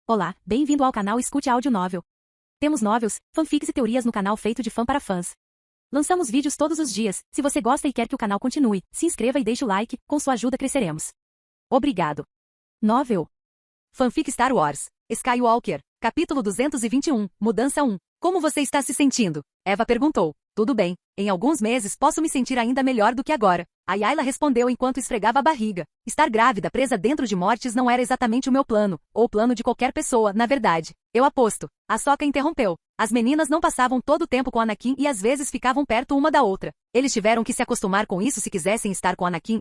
Olá, bem-vindo ao canal Escute Áudio Novel. Temos novels, fanfics e teorias no canal feito de fã para fãs. Lançamos vídeos todos os dias. Se você gosta e quer que o canal continue, se inscreva e deixe o like, com sua ajuda cresceremos. Obrigado. Novel. Fanfic Star Wars. Skywalker. Capítulo 221, Mudança 1. Como você está se sentindo? Eva perguntou. Tudo bem. Em alguns meses posso me sentir ainda melhor do que agora. Ayla respondeu enquanto esfregava a barriga. Estar grávida presa dentro de mortes não era exatamente o meu plano, ou o plano de qualquer pessoa, na verdade. Eu aposto. Ahsoka interrompeu. As meninas não passavam todo o tempo com Anakin e às vezes ficavam perto uma da outra. Eles tiveram que se acostumar com isso se quisessem estar com Anakin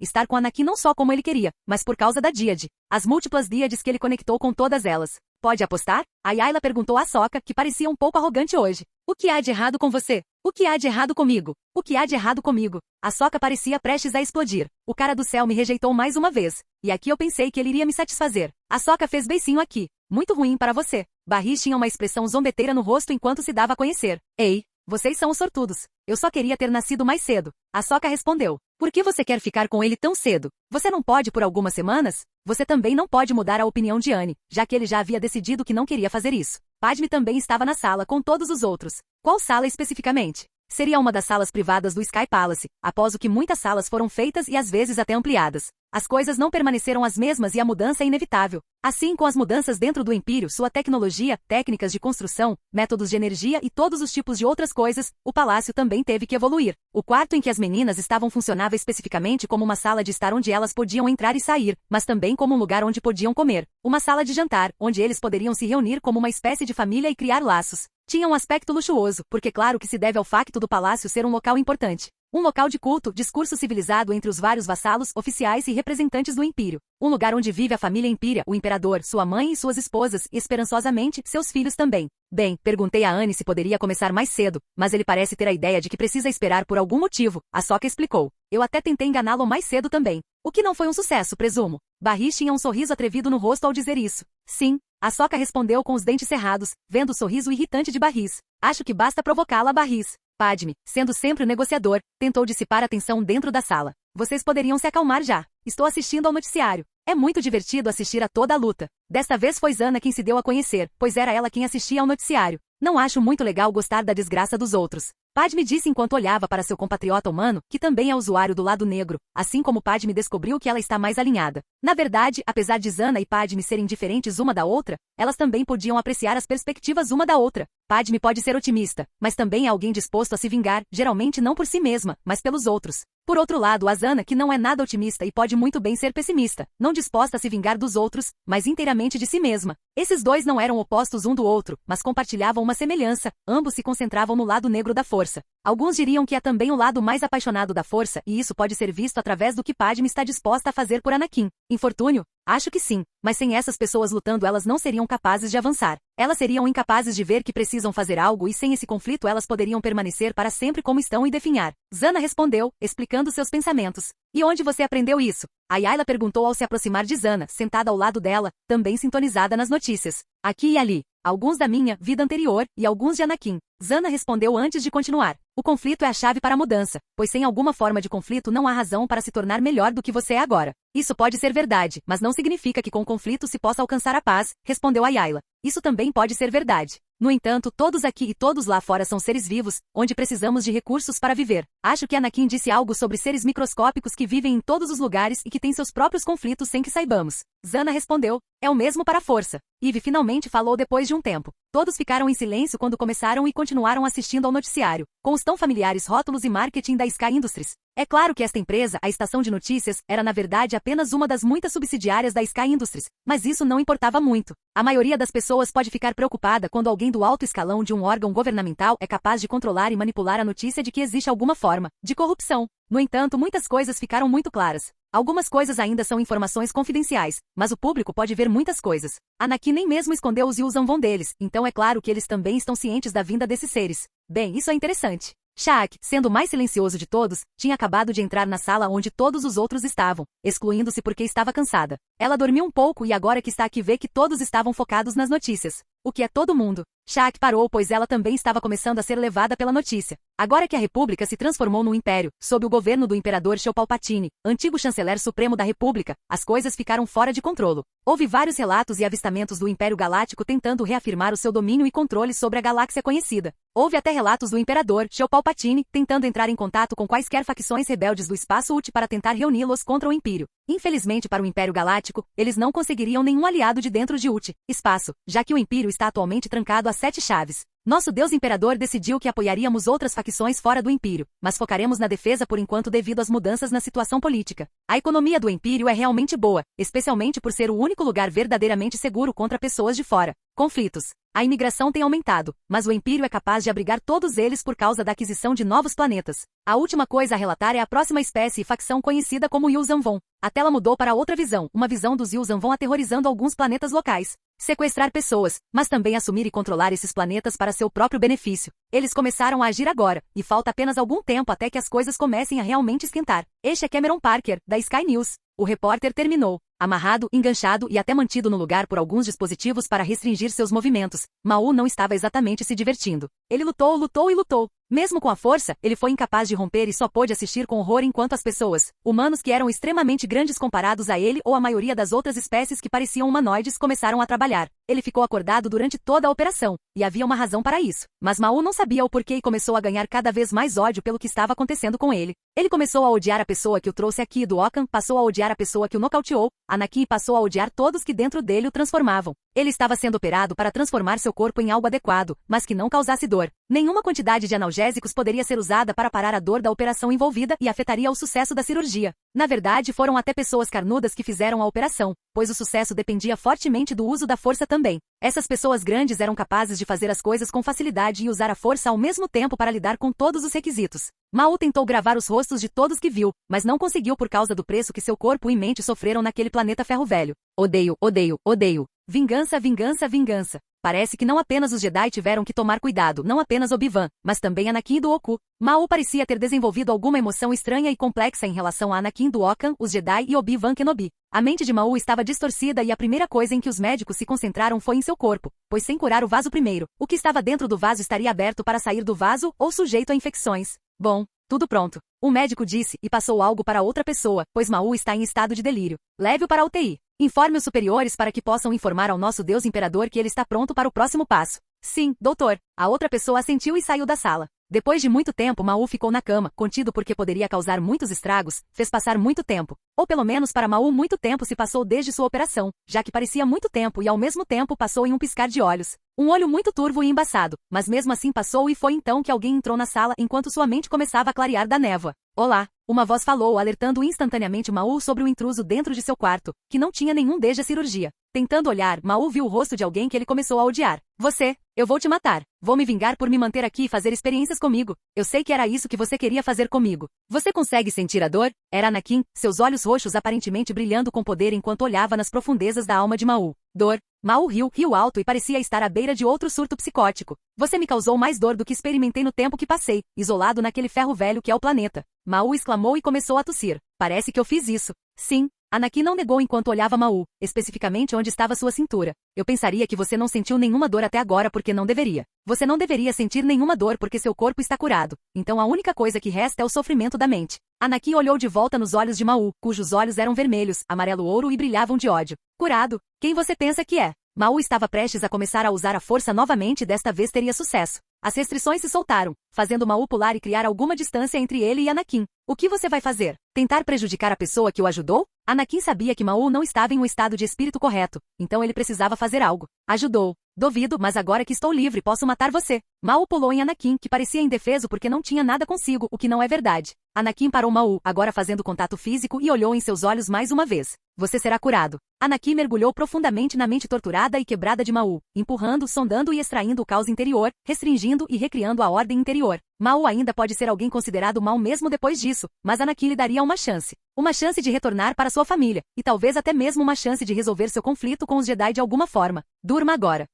não só como ele queria, mas por causa da Díade. As múltiplas Díades que ele conectou com todas elas. Pode apostar? Ayla perguntou a Ahsoka, que parecia um pouco arrogante hoje. O que há de errado com você? O que há de errado comigo? O que há de errado comigo? Ahsoka parecia prestes a explodir. O cara do céu me rejeitou mais uma vez. E aqui eu pensei que ele iria me satisfazer. Ahsoka fez beicinho aqui. Muito ruim para você. Barris tinha uma expressão zombeteira no rosto enquanto se dava a conhecer. Ei, vocês são os sortudos. Eu só queria ter nascido mais cedo. Ahsoka respondeu. Por que você quer ficar com ele tão cedo? Você não pode por algumas semanas? Você também não pode mudar a opinião de Anne, já que ele já havia decidido que não queria fazer isso. Padme também estava na sala com todos os outros. Qual sala especificamente? Seria uma das salas privadas do Sky Palace, após o que muitas salas foram feitas e às vezes até ampliadas. As coisas não permaneceram as mesmas e a mudança é inevitável. Assim, com as mudanças dentro do Império, sua tecnologia, técnicas de construção, métodos de energia e todos os tipos de outras coisas, o palácio também teve que evoluir. O quarto em que as meninas estavam funcionava especificamente como uma sala de estar onde elas podiam entrar e sair, mas também como um lugar onde podiam comer. Uma sala de jantar, onde eles poderiam se reunir como uma espécie de família e criar laços. Tinha um aspecto luxuoso, porque claro que se deve ao facto do palácio ser um local importante. Um local de culto, discurso civilizado entre os vários vassalos, oficiais e representantes do Império. Um lugar onde vive a família Impéria, o imperador, sua mãe e suas esposas, e esperançosamente, seus filhos também. Bem, perguntei a Anne se poderia começar mais cedo, mas ele parece ter a ideia de que precisa esperar por algum motivo. Ahsoka explicou. Eu até tentei enganá-lo mais cedo também. O que não foi um sucesso, presumo. Barris tinha um sorriso atrevido no rosto ao dizer isso. Sim. Ahsoka respondeu com os dentes cerrados, vendo o sorriso irritante de Barris. Acho que basta provocá-la, Barris. Padme, sendo sempre o negociador, tentou dissipar a tensão dentro da sala. Vocês poderiam se acalmar já. Estou assistindo ao noticiário. É muito divertido assistir a toda a luta. Desta vez foi Zana quem se deu a conhecer, pois era ela quem assistia ao noticiário. Não acho muito legal gostar da desgraça dos outros. Padme disse enquanto olhava para seu compatriota humano, que também é usuário do lado negro, assim como Padme descobriu que ela está mais alinhada. Na verdade, apesar de Zana e Padme serem diferentes uma da outra, elas também podiam apreciar as perspectivas uma da outra. Padme pode ser otimista, mas também é alguém disposto a se vingar, geralmente não por si mesma, mas pelos outros. Por outro lado, a Zana que não é nada otimista e pode muito bem ser pessimista, não disposta a se vingar dos outros, mas inteiramente de si mesma. Esses dois não eram opostos um do outro, mas compartilhavam uma semelhança, ambos se concentravam no lado negro da força. Alguns diriam que é também o lado mais apaixonado da força e isso pode ser visto através do que Padme está disposta a fazer por Anakin. Infortúnio? Acho que sim, mas sem essas pessoas lutando elas não seriam capazes de avançar. Elas seriam incapazes de ver que precisam fazer algo e sem esse conflito elas poderiam permanecer para sempre como estão e definhar. Zana respondeu, explicando seus pensamentos. E onde você aprendeu isso? Ayla perguntou ao se aproximar de Zana, sentada ao lado dela, também sintonizada nas notícias. Aqui e ali. Alguns da minha vida anterior e alguns de Anakin. Zana respondeu antes de continuar. O conflito é a chave para a mudança, pois sem alguma forma de conflito não há razão para se tornar melhor do que você é agora. Isso pode ser verdade, mas não significa que com conflito se possa alcançar a paz, respondeu Ayla. Isso também pode ser verdade. No entanto, todos aqui e todos lá fora são seres vivos, onde precisamos de recursos para viver. Acho que Anakin disse algo sobre seres microscópicos que vivem em todos os lugares e que têm seus próprios conflitos sem que saibamos. Zana respondeu, é o mesmo para a força. Eve finalmente falou depois de um tempo. Todos ficaram em silêncio quando começaram e continuaram assistindo ao noticiário, com os tão familiares rótulos e marketing da Sky Industries. É claro que esta empresa, a estação de notícias, era na verdade apenas uma das muitas subsidiárias da Sky Industries, mas isso não importava muito. A maioria das pessoas pode ficar preocupada quando alguém do alto escalão de um órgão governamental é capaz de controlar e manipular a notícia de que existe alguma forma de corrupção. No entanto, muitas coisas ficaram muito claras. Algumas coisas ainda são informações confidenciais, mas o público pode ver muitas coisas. Anakin nem mesmo escondeu os Yuuzhan Vong deles, então é claro que eles também estão cientes da vinda desses seres. Bem, isso é interessante. Sha'ak, sendo o mais silencioso de todos, tinha acabado de entrar na sala onde todos os outros estavam, excluindo-se porque estava cansada. Ela dormiu um pouco e agora que está aqui vê que todos estavam focados nas notícias. O que é todo mundo? Shaq parou, pois ela também estava começando a ser levada pela notícia. Agora que a República se transformou num império, sob o governo do imperador Shou Palpatine, antigo chanceler supremo da República, as coisas ficaram fora de controle. Houve vários relatos e avistamentos do Império Galáctico tentando reafirmar o seu domínio e controle sobre a galáxia conhecida. Houve até relatos do imperador Shou Palpatine tentando entrar em contato com quaisquer facções rebeldes do espaço UT para tentar reuni-los contra o Império. Infelizmente para o Império Galáctico, eles não conseguiriam nenhum aliado de dentro de UT, espaço, já que o Império está atualmente trancado a 7 chaves. Nosso Deus Imperador decidiu que apoiaríamos outras facções fora do Império, mas focaremos na defesa por enquanto devido às mudanças na situação política. A economia do Império é realmente boa, especialmente por ser o único lugar verdadeiramente seguro contra pessoas de fora. Conflitos. A imigração tem aumentado, mas o Império é capaz de abrigar todos eles por causa da aquisição de novos planetas. A última coisa a relatar é a próxima espécie e facção conhecida como Yuuzhan Vong. A tela mudou para outra visão, uma visão dos Yuuzhan Vong aterrorizando alguns planetas locais. Sequestrar pessoas, mas também assumir e controlar esses planetas para seu próprio benefício. Eles começaram a agir agora, e falta apenas algum tempo até que as coisas comecem a realmente esquentar. Este é Cameron Parker, da Sky News. O repórter terminou. Amarrado, enganchado e até mantido no lugar por alguns dispositivos para restringir seus movimentos, Maul não estava exatamente se divertindo. Ele lutou, lutou e lutou. Mesmo com a força, ele foi incapaz de romper e só pôde assistir com horror enquanto as pessoas, humanos que eram extremamente grandes comparados a ele ou a maioria das outras espécies que pareciam humanoides começaram a trabalhar. Ele ficou acordado durante toda a operação, e havia uma razão para isso. Mas Maul não sabia o porquê e começou a ganhar cada vez mais ódio pelo que estava acontecendo com ele. Ele começou a odiar a pessoa que o trouxe aqui do Ocan, passou a odiar a pessoa que o nocauteou, Anakin passou a odiar todos que dentro dele o transformavam. Ele estava sendo operado para transformar seu corpo em algo adequado, mas que não causasse dor. Nenhuma quantidade de analgésicos poderia ser usada para parar a dor da operação envolvida e afetaria o sucesso da cirurgia. Na verdade, foram até pessoas carnudas que fizeram a operação, pois o sucesso dependia fortemente do uso da força também. Essas pessoas grandes eram capazes de fazer as coisas com facilidade e usar a força ao mesmo tempo para lidar com todos os requisitos. Maul tentou gravar os rostos de todos que viu, mas não conseguiu por causa do preço que seu corpo e mente sofreram naquele planeta ferro velho. Odeio, odeio, odeio. Vingança, vingança, vingança. Parece que não apenas os Jedi tiveram que tomar cuidado, não apenas Obi-Wan, mas também Anakin do Oku. Maul parecia ter desenvolvido alguma emoção estranha e complexa em relação a Anakin do Ocan, os Jedi e Obi-Wan Kenobi. A mente de Maul estava distorcida e a primeira coisa em que os médicos se concentraram foi em seu corpo, pois sem curar o vaso primeiro, o que estava dentro do vaso estaria aberto para sair do vaso ou sujeito a infecções. Bom, tudo pronto. O médico disse e passou algo para outra pessoa, pois Maul está em estado de delírio. Leve-o para a UTI. Informe os superiores para que possam informar ao nosso Deus Imperador que ele está pronto para o próximo passo. Sim, doutor. A outra pessoa assentiu e saiu da sala. Depois de muito tempo, Maul ficou na cama, contido porque poderia causar muitos estragos, fez passar muito tempo. Ou pelo menos para Maul muito tempo se passou desde sua operação, já que parecia muito tempo e ao mesmo tempo passou em um piscar de olhos. Um olho muito turvo e embaçado, mas mesmo assim passou e foi então que alguém entrou na sala enquanto sua mente começava a clarear da névoa. Olá! Uma voz falou, alertando instantaneamente Maul sobre o intruso dentro de seu quarto, que não tinha nenhum desde a cirurgia. Tentando olhar, Maul viu o rosto de alguém que ele começou a odiar. Você, eu vou te matar. Vou me vingar por me manter aqui e fazer experiências comigo. Eu sei que era isso que você queria fazer comigo. Você consegue sentir a dor? Era Anakin, seus olhos roxos aparentemente brilhando com poder enquanto olhava nas profundezas da alma de Maul. Dor. Maul riu alto e parecia estar à beira de outro surto psicótico. Você me causou mais dor do que experimentei no tempo que passei, isolado naquele ferro velho que é o planeta. Maul exclamou e começou a tossir. Parece que eu fiz isso. Sim. Anakin não negou enquanto olhava Maul, especificamente onde estava sua cintura. Eu pensaria que você não sentiu nenhuma dor até agora porque não deveria. Você não deveria sentir nenhuma dor porque seu corpo está curado. Então a única coisa que resta é o sofrimento da mente. Anakin olhou de volta nos olhos de Maul, cujos olhos eram vermelhos, amarelo-ouro e brilhavam de ódio. Curado? Quem você pensa que é? Maul estava prestes a começar a usar a força novamente e desta vez teria sucesso. As restrições se soltaram, fazendo Maul pular e criar alguma distância entre ele e Anakin. O que você vai fazer? Tentar prejudicar a pessoa que o ajudou? Anakin sabia que Maul não estava em um estado de espírito correto, então ele precisava fazer algo. Ajudou. Duvido, mas agora que estou livre posso matar você. Maul pulou em Anakin, que parecia indefeso porque não tinha nada consigo, o que não é verdade. Anakin parou Maul, agora fazendo contato físico e olhou em seus olhos mais uma vez. Você será curado. Anakin mergulhou profundamente na mente torturada e quebrada de Maul, empurrando, sondando e extraindo o caos interior, restringindo e recriando a ordem interior. Maul ainda pode ser alguém considerado mal mesmo depois disso, mas Anakin lhe daria uma chance. Uma chance de retornar para sua família, e talvez até mesmo uma chance de resolver seu conflito com os Jedi de alguma forma. Durma agora.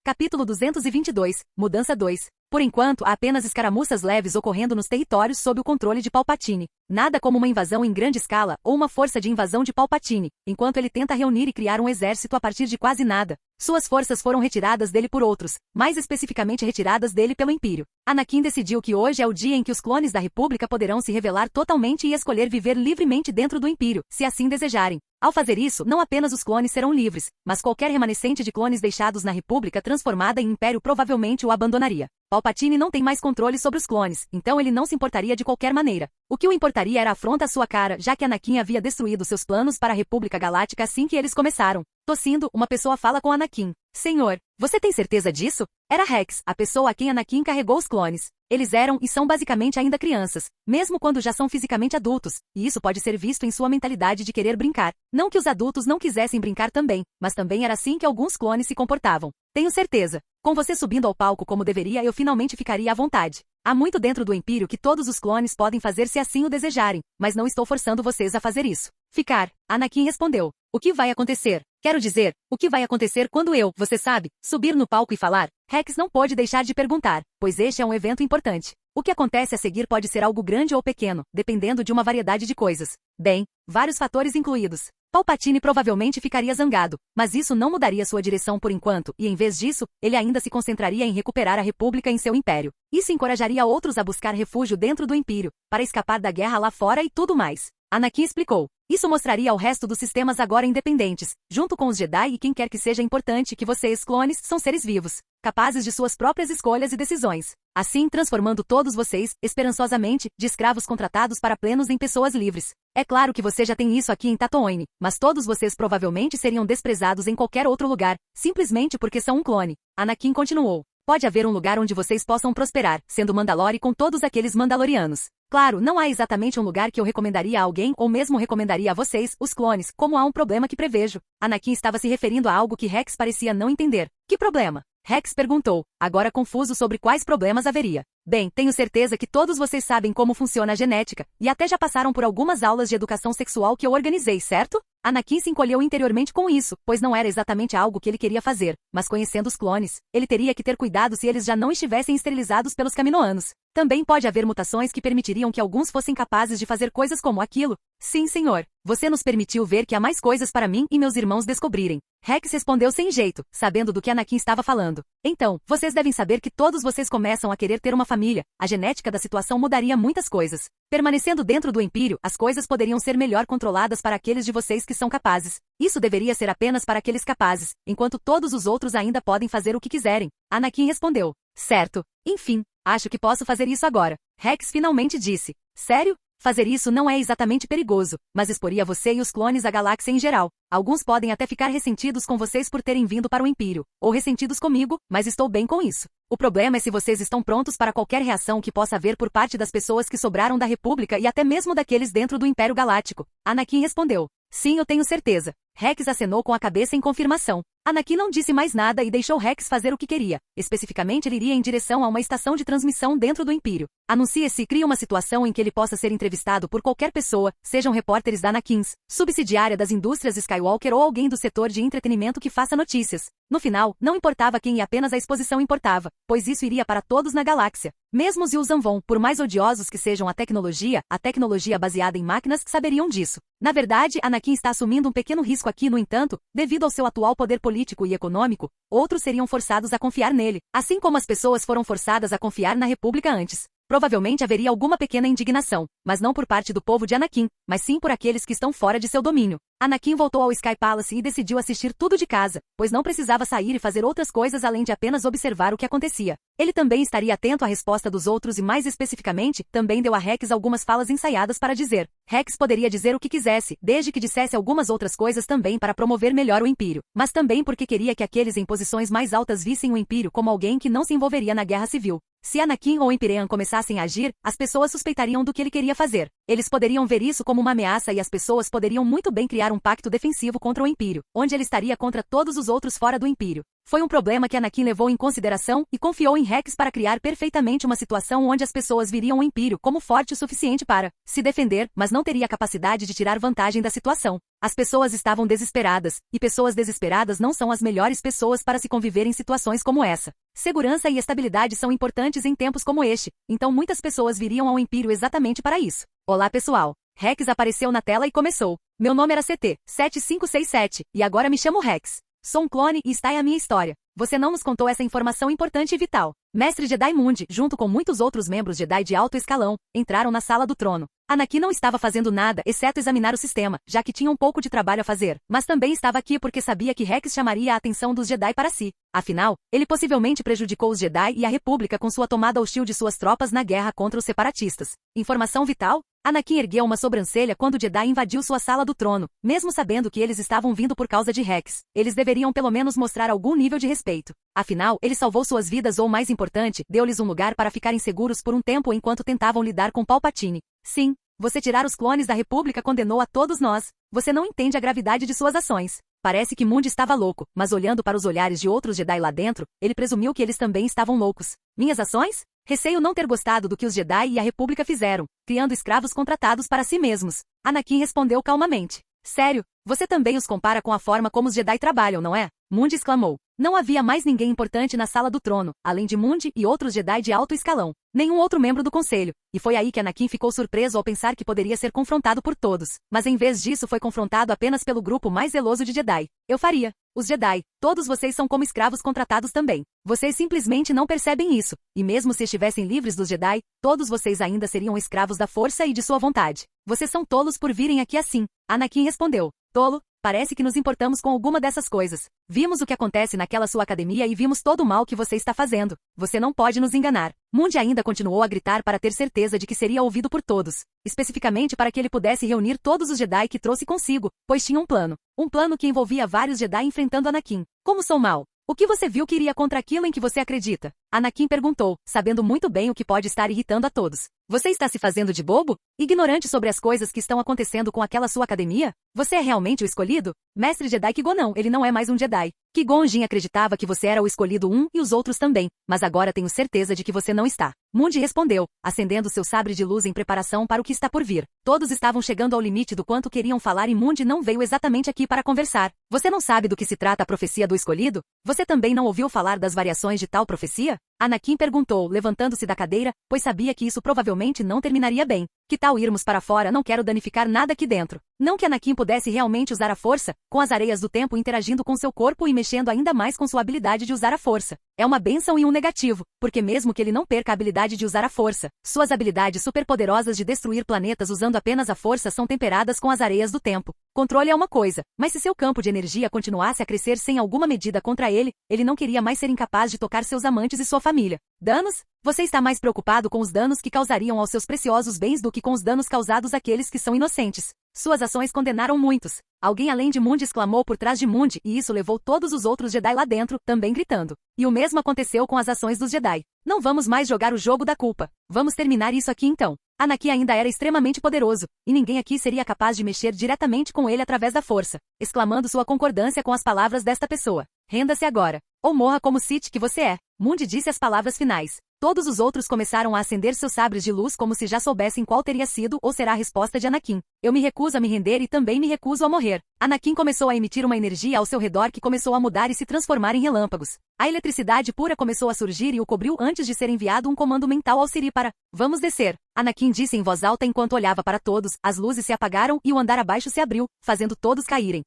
Capítulo 222, Mudança 2. Por enquanto, há apenas escaramuças leves ocorrendo nos territórios sob o controle de Palpatine. Nada como uma invasão em grande escala ou uma força de invasão de Palpatine, enquanto ele tenta reunir e criar um exército a partir de quase nada. Suas forças foram retiradas dele por outros, mais especificamente retiradas dele pelo Império. Anakin decidiu que hoje é o dia em que os clones da República poderão se revelar totalmente e escolher viver livremente dentro do Império, se assim desejarem. Ao fazer isso, não apenas os clones serão livres, mas qualquer remanescente de clones deixados na República transformada em Império provavelmente o abandonaria. Palpatine não tem mais controle sobre os clones, então ele não se importaria de qualquer maneira. O que o importaria era a afronta à sua cara, já que Anakin havia destruído seus planos para a República Galáctica assim que eles começaram. Tossindo, uma pessoa fala com Anakin. Senhor, você tem certeza disso? Era Rex, a pessoa a quem Anakin carregou os clones. Eles eram e são basicamente ainda crianças, mesmo quando já são fisicamente adultos, e isso pode ser visto em sua mentalidade de querer brincar. Não que os adultos não quisessem brincar também, mas também era assim que alguns clones se comportavam. Tenho certeza. Com você subindo ao palco como deveria, eu finalmente ficaria à vontade. Há muito dentro do Império que todos os clones podem fazer se assim o desejarem, mas não estou forçando vocês a fazer isso. Ficar. Anakin respondeu. O que vai acontecer? Quero dizer, o que vai acontecer quando eu, você sabe, subir no palco e falar? Rex não pôde deixar de perguntar, pois este é um evento importante. O que acontece a seguir pode ser algo grande ou pequeno, dependendo de uma variedade de coisas. Bem, vários fatores incluídos. Palpatine provavelmente ficaria zangado, mas isso não mudaria sua direção por enquanto, e em vez disso, ele ainda se concentraria em recuperar a República em seu império. Isso encorajaria outros a buscar refúgio dentro do Império, para escapar da guerra lá fora e tudo mais. Anakin explicou. Isso mostraria ao resto dos sistemas agora independentes, junto com os Jedi e quem quer que seja importante que vocês, clones, são seres vivos, capazes de suas próprias escolhas e decisões. Assim, transformando todos vocês, esperançosamente, de escravos contratados para plenos em pessoas livres. É claro que você já tem isso aqui em Tatooine, mas todos vocês provavelmente seriam desprezados em qualquer outro lugar, simplesmente porque são um clone. Anakin continuou. Pode haver um lugar onde vocês possam prosperar, sendo Mandalore com todos aqueles Mandalorianos. Claro, não há exatamente um lugar que eu recomendaria a alguém ou mesmo recomendaria a vocês, os clones, como há um problema que prevejo. Anakin estava se referindo a algo que Rex parecia não entender. Que problema? Rex perguntou, agora confuso sobre quais problemas haveria. Bem, tenho certeza que todos vocês sabem como funciona a genética, e até já passaram por algumas aulas de educação sexual que eu organizei, certo? Anakin se encolheu interiormente com isso, pois não era exatamente algo que ele queria fazer, mas conhecendo os clones, ele teria que ter cuidado se eles já não estivessem esterilizados pelos Kaminoanos. Também pode haver mutações que permitiriam que alguns fossem capazes de fazer coisas como aquilo. Sim, senhor. Você nos permitiu ver que há mais coisas para mim e meus irmãos descobrirem. Rex respondeu sem jeito, sabendo do que Anakin estava falando. Então, vocês devem saber que todos vocês começam a querer ter uma família. A genética da situação mudaria muitas coisas. Permanecendo dentro do Império, as coisas poderiam ser melhor controladas para aqueles de vocês que são capazes. Isso deveria ser apenas para aqueles capazes, enquanto todos os outros ainda podem fazer o que quiserem. Anakin respondeu. Certo. Enfim, acho que posso fazer isso agora. Rex finalmente disse. Sério? Fazer isso não é exatamente perigoso, mas exporia você e os clones à galáxia em geral. Alguns podem até ficar ressentidos com vocês por terem vindo para o Império, ou ressentidos comigo, mas estou bem com isso. O problema é se vocês estão prontos para qualquer reação que possa haver por parte das pessoas que sobraram da República e até mesmo daqueles dentro do Império Galáctico. Anakin respondeu. Sim, eu tenho certeza. Rex acenou com a cabeça em confirmação. Anakin não disse mais nada e deixou Rex fazer o que queria. Especificamente, ele iria em direção a uma estação de transmissão dentro do Império. Anuncie-se e crie uma situação em que ele possa ser entrevistado por qualquer pessoa, sejam repórteres da Anakins, subsidiária das indústrias Skywalker ou alguém do setor de entretenimento que faça notícias. No final, não importava quem e apenas a exposição importava, pois isso iria para todos na galáxia. Mesmo os Yuzhan, por mais odiosos que sejam a tecnologia baseada em máquinas, saberiam disso. Na verdade, Anakin está assumindo um pequeno risco aqui, no entanto, devido ao seu atual poder político e econômico, outros seriam forçados a confiar nele, assim como as pessoas foram forçadas a confiar na República antes. Provavelmente haveria alguma pequena indignação, mas não por parte do povo de Anakin, mas sim por aqueles que estão fora de seu domínio. Anakin voltou ao Sky Palace e decidiu assistir tudo de casa, pois não precisava sair e fazer outras coisas além de apenas observar o que acontecia. Ele também estaria atento à resposta dos outros e, mais especificamente, também deu a Rex algumas falas ensaiadas para dizer. Rex poderia dizer o que quisesse, desde que dissesse algumas outras coisas também para promover melhor o Império, mas também porque queria que aqueles em posições mais altas vissem o Império como alguém que não se envolveria na guerra civil. Se Anakin ou Imperium começassem a agir, as pessoas suspeitariam do que ele queria fazer. Eles poderiam ver isso como uma ameaça e as pessoas poderiam muito bem criar um pacto defensivo contra o Império, onde ele estaria contra todos os outros fora do Império. Foi um problema que Anakin levou em consideração e confiou em Rex para criar perfeitamente uma situação onde as pessoas viriam o Império como forte o suficiente para se defender, mas não teria capacidade de tirar vantagem da situação. As pessoas estavam desesperadas, e pessoas desesperadas não são as melhores pessoas para se conviver em situações como essa. Segurança e estabilidade são importantes em tempos como este, então muitas pessoas viriam ao Império exatamente para isso. Olá pessoal, Rex apareceu na tela e começou. Meu nome era CT-7567, e agora me chamo Rex. Sou um clone e está aí a minha história. Você não nos contou essa informação importante e vital. Mestre Jedi Mundi, junto com muitos outros membros Jedi de alto escalão, entraram na sala do trono. Anakin não estava fazendo nada, exceto examinar o sistema, já que tinha um pouco de trabalho a fazer, mas também estava aqui porque sabia que Rex chamaria a atenção dos Jedi para si. Afinal, ele possivelmente prejudicou os Jedi e a República com sua tomada hostil de suas tropas na guerra contra os separatistas. Informação vital? Anakin ergueu uma sobrancelha quando Jedi invadiu sua sala do trono, mesmo sabendo que eles estavam vindo por causa de Rex. Eles deveriam pelo menos mostrar algum nível de respeito. Afinal, ele salvou suas vidas ou, mais importante, deu-lhes um lugar para ficarem seguros por um tempo enquanto tentavam lidar com Palpatine. Sim, você tirar os clones da República condenou a todos nós. Você não entende a gravidade de suas ações. Parece que Mundi estava louco, mas olhando para os olhares de outros Jedi lá dentro, ele presumiu que eles também estavam loucos. Minhas ações? Receio não ter gostado do que os Jedi e a República fizeram, criando escravos contratados para si mesmos. Anakin respondeu calmamente. Sério, você também os compara com a forma como os Jedi trabalham, não é? Mundi exclamou. Não havia mais ninguém importante na sala do trono, além de Mundi e outros Jedi de alto escalão. Nenhum outro membro do conselho. E foi aí que Anakin ficou surpreso ao pensar que poderia ser confrontado por todos. Mas em vez disso foi confrontado apenas pelo grupo mais zeloso de Jedi. Eu faria. Os Jedi, todos vocês são como escravos contratados também. Vocês simplesmente não percebem isso. E mesmo se estivessem livres dos Jedi, todos vocês ainda seriam escravos da força e de sua vontade. Vocês são tolos por virem aqui assim. Anakin respondeu. Tolo? Parece que nos importamos com alguma dessas coisas. Vimos o que acontece naquela sua academia e vimos todo o mal que você está fazendo. Você não pode nos enganar. Mundi ainda continuou a gritar para ter certeza de que seria ouvido por todos. Especificamente para que ele pudesse reunir todos os Jedi que trouxe consigo, pois tinha um plano. Um plano que envolvia vários Jedi enfrentando Anakin. Como sou mal? O que você viu que iria contra aquilo em que você acredita? Anakin perguntou, sabendo muito bem o que pode estar irritando a todos. Você está se fazendo de bobo? Ignorante sobre as coisas que estão acontecendo com aquela sua academia? Você é realmente o escolhido? Mestre Jedi Qui-Gon não, ele não é mais um Jedi. Qui-Gon Jinn acreditava que você era o escolhido e os outros também, mas agora tenho certeza de que você não está. Mundi respondeu, acendendo seu sabre de luz em preparação para o que está por vir. Todos estavam chegando ao limite do quanto queriam falar e Mundi não veio exatamente aqui para conversar. Você não sabe do que se trata a profecia do escolhido? Você também não ouviu falar das variações de tal profecia? Anakin perguntou, levantando-se da cadeira, pois sabia que isso provavelmente não terminaria bem. Que tal irmos para fora? Não quero danificar nada aqui dentro. Não que Anakin pudesse realmente usar a força, com as areias do tempo interagindo com seu corpo e mexendo ainda mais com sua habilidade de usar a força. É uma bênção e um negativo, porque mesmo que ele não perca a habilidade de usar a força, suas habilidades superpoderosas de destruir planetas usando apenas a força são temperadas com as areias do tempo. Controle é uma coisa, mas se seu campo de energia continuasse a crescer sem alguma medida contra ele, ele não queria mais ser incapaz de tocar seus amantes e sua família. Danos? Você está mais preocupado com os danos que causariam aos seus preciosos bens do que com os danos causados àqueles que são inocentes. Suas ações condenaram muitos. Alguém além de Mundi exclamou por trás de Mundi e isso levou todos os outros Jedi lá dentro, também gritando. E o mesmo aconteceu com as ações dos Jedi. Não vamos mais jogar o jogo da culpa. Vamos terminar isso aqui então. Anakin ainda era extremamente poderoso, e ninguém aqui seria capaz de mexer diretamente com ele através da força, exclamando sua concordância com as palavras desta pessoa. Renda-se agora, ou morra como Sith que você é. Mundi disse as palavras finais. Todos os outros começaram a acender seus sabres de luz como se já soubessem qual teria sido ou será a resposta de Anakin. Eu me recuso a me render e também me recuso a morrer. Anakin começou a emitir uma energia ao seu redor que começou a mudar e se transformar em relâmpagos. A eletricidade pura começou a surgir e o cobriu antes de ser enviado um comando mental ao Siri para "Vamos descer". Anakin disse em voz alta enquanto olhava para todos, as luzes se apagaram e o andar abaixo se abriu, fazendo todos caírem.